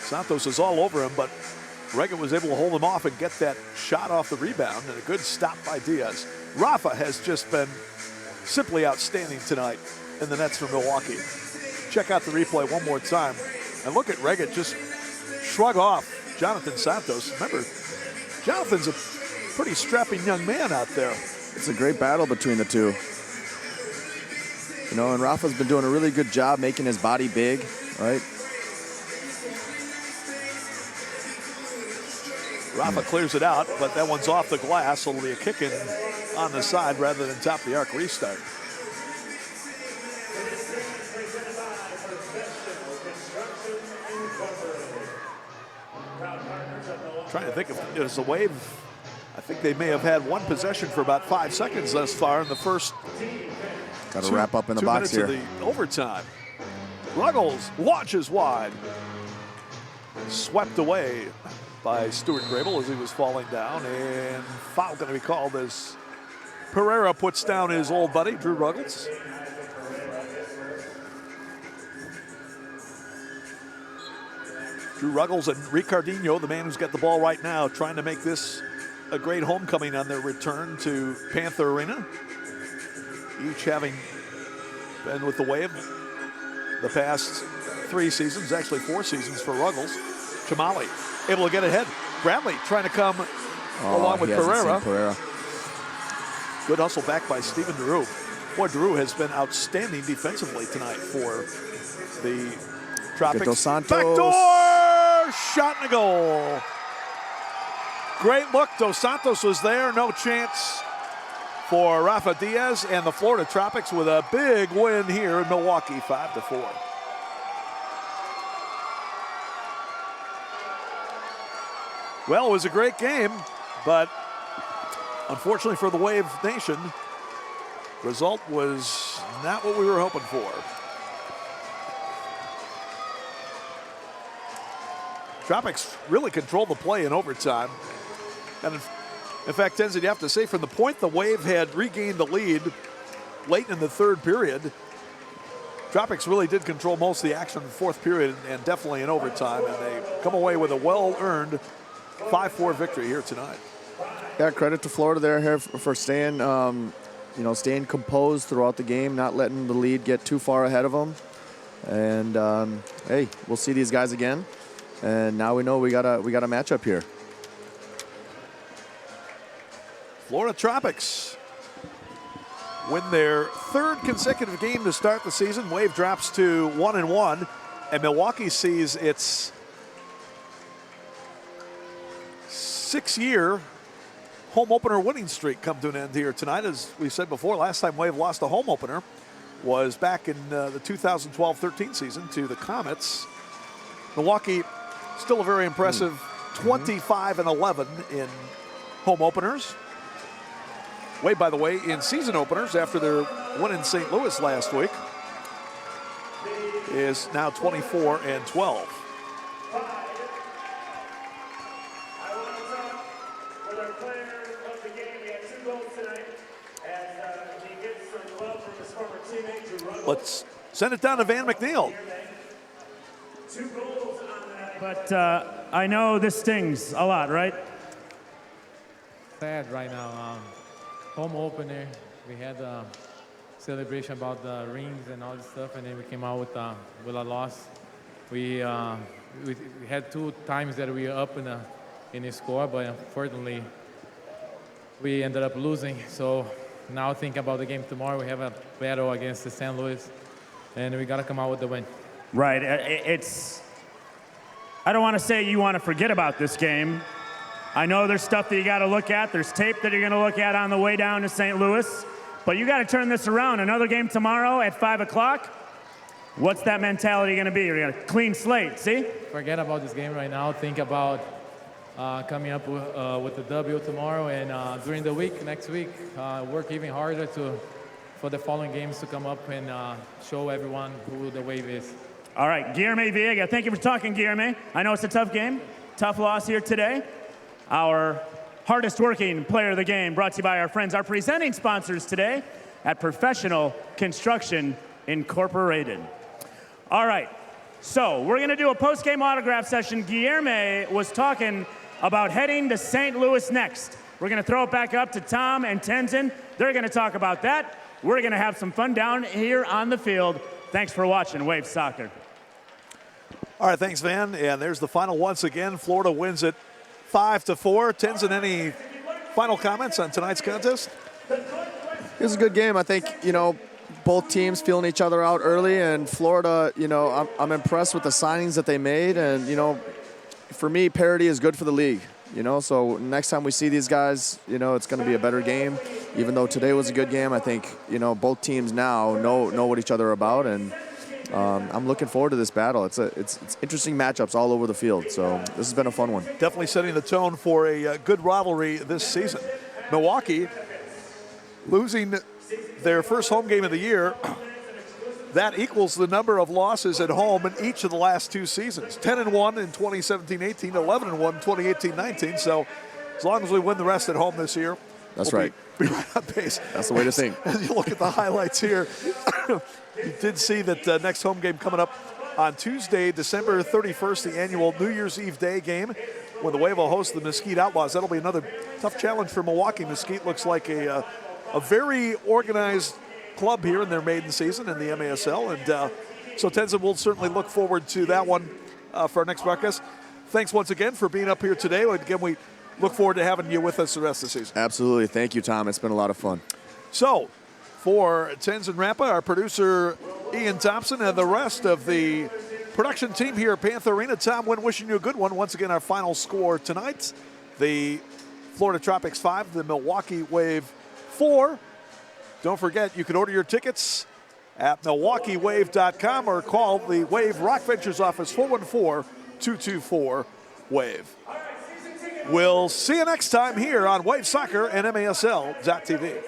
Santos is all over him, but Reggett was able to hold him off and get that shot off the rebound, and a good stop by Diaz. Rafa has just been simply outstanding tonight in the nets for Milwaukee. Check out the replay one more time. And look at Reggett just shrug off Jonathan Santos. Remember, Jonathan's a pretty strapping young man out there. It's a great battle between the two. You know, and Rafa's been doing a really good job making his body big, right? Rafa clears it out, but that one's off the glass, so it'll be a kick in on the side rather than top the arc restart. Trying to think if there's a Wave. I think they may have had one possession for about 5 seconds thus far in the first. Got to wrap up in the box here. 2 minutes of the overtime. Ruggles launches wide. Swept away by Stuart Grable as he was falling down, and foul going to be called as Pereira puts down his old buddy, Drew Ruggles. Drew Ruggles and Ricardinho, the man who's got the ball right now, trying to make this a great homecoming on their return to Panther Arena. Each having been with the Wave the past 3 seasons, actually 4 seasons for Ruggles. Chamali able to get ahead. Bradley trying to come along with Pereira. Good hustle back by Steven Drew. Boy, Drew has been outstanding defensively tonight for the Tropics. Dos Santos. Backdoor shot and a goal. Great look. Dos Santos was there. No chance for Rafa Diaz and the Florida Tropics with a big win here in Milwaukee, 5-4. Well, it was a great game, but unfortunately for the Wave Nation, result was not what we were hoping for. Tropics really controlled the play in overtime. And in fact, Tenzin, you have to say, from the point the Wave had regained the lead late in the third period, Tropics really did control most of the action in the fourth period and definitely in overtime, and they come away with a well-earned 5-4 victory here tonight. Yeah, credit to Florida there here for staying, staying composed throughout the game, not letting the lead get too far ahead of them. And hey, we'll see these guys again. And now we know we got a matchup here. Florida Tropics win their third consecutive game to start the season. Wave drops to 1-1, and Milwaukee sees its 6-year home opener winning streak come to an end here tonight. As we said before, last time Wave lost a home opener was back in the 2012-13 season to the Comets. Milwaukee still a very impressive 25-11 in home openers. Wave, by the way, in season openers after their win in St. Louis last week is now 24-12. Let's send it down to Van McNeil. But I know this stings a lot, right? Sad right now. Home opener, we had a celebration about the rings and all this stuff, and then we came out with a loss. We had 2 times that we were up in the score, but unfortunately, we ended up losing. So now thinking about the game tomorrow, we have a battle against the St. Louis, and we got to come out with the win. Right. I don't want to say you want to forget about this game. I know there's stuff that you got to look at. There's tape that you're going to look at on the way down to St. Louis. But you got to turn this around. Another game tomorrow at 5 o'clock. What's that mentality going to be? You're going to clean slate, see? Forget about this game right now. Think about coming up with the W tomorrow, and during the week, next week, work even harder for the following games to come up and show everyone who the Wave is. All right, Guilherme Viega, thank you for talking, Guilherme. I know it's a tough game, tough loss here today. Our hardest working player of the game, brought to you by our friends, our presenting sponsors today at Professional Construction Incorporated. All right, so we're going to do a post-game autograph session. Guilherme was talking about heading to St. Louis next. We're going to throw it back up to Tom and Tenzin. They're going to talk about that. We're going to have some fun down here on the field. Thanks for watching Wave Soccer. All right, thanks, Van. And there's the final once again. Florida wins it 5-4. Tenzin, any final comments on tonight's contest? It was a good game. I think, both teams feeling each other out early, and Florida, I'm impressed with the signings that they made. And, for me, parity is good for the league, so next time we see these guys, it's going to be a better game. Even though today was a good game, I think, both teams now know what each other are about, and I'm looking forward to this battle. It's interesting matchups all over the field, so this has been a fun one. Definitely setting the tone for a good rivalry this season. Milwaukee losing their first home game of the year. That equals the number of losses at home in each of the last 2 seasons. 10-1 in 2017-18, 11-1 in 2018-19. So as long as we win the rest at home this year, that's we'll right. Be right on pace. That's the way to think. As you look at the highlights here, you did see that next home game coming up on Tuesday, December 31st, the annual New Year's Eve Day game, when the Wave will host the Mesquite Outlaws. That'll be another tough challenge for Milwaukee. Mesquite looks like a very organized club here in their maiden season in the MASL, and so Tenzin will certainly look forward to that one for our next broadcast. Thanks once again for being up here today. Again, we look forward to having you with us the rest of the season. Absolutely. Thank you, Tom. It's been a lot of fun. So, for Tenzin Rampa, our producer Ian Thompson, and the rest of the production team here at Panther Arena, Tom Wynn wishing you a good one. Once again, our final score tonight, the Florida Tropics 5, the Milwaukee Wave 4. Don't forget, you can order your tickets at MilwaukeeWave.com or call the Wave Rock Ventures office, 414-224-WAVE. We'll see you next time here on Wave Soccer and MASL.TV.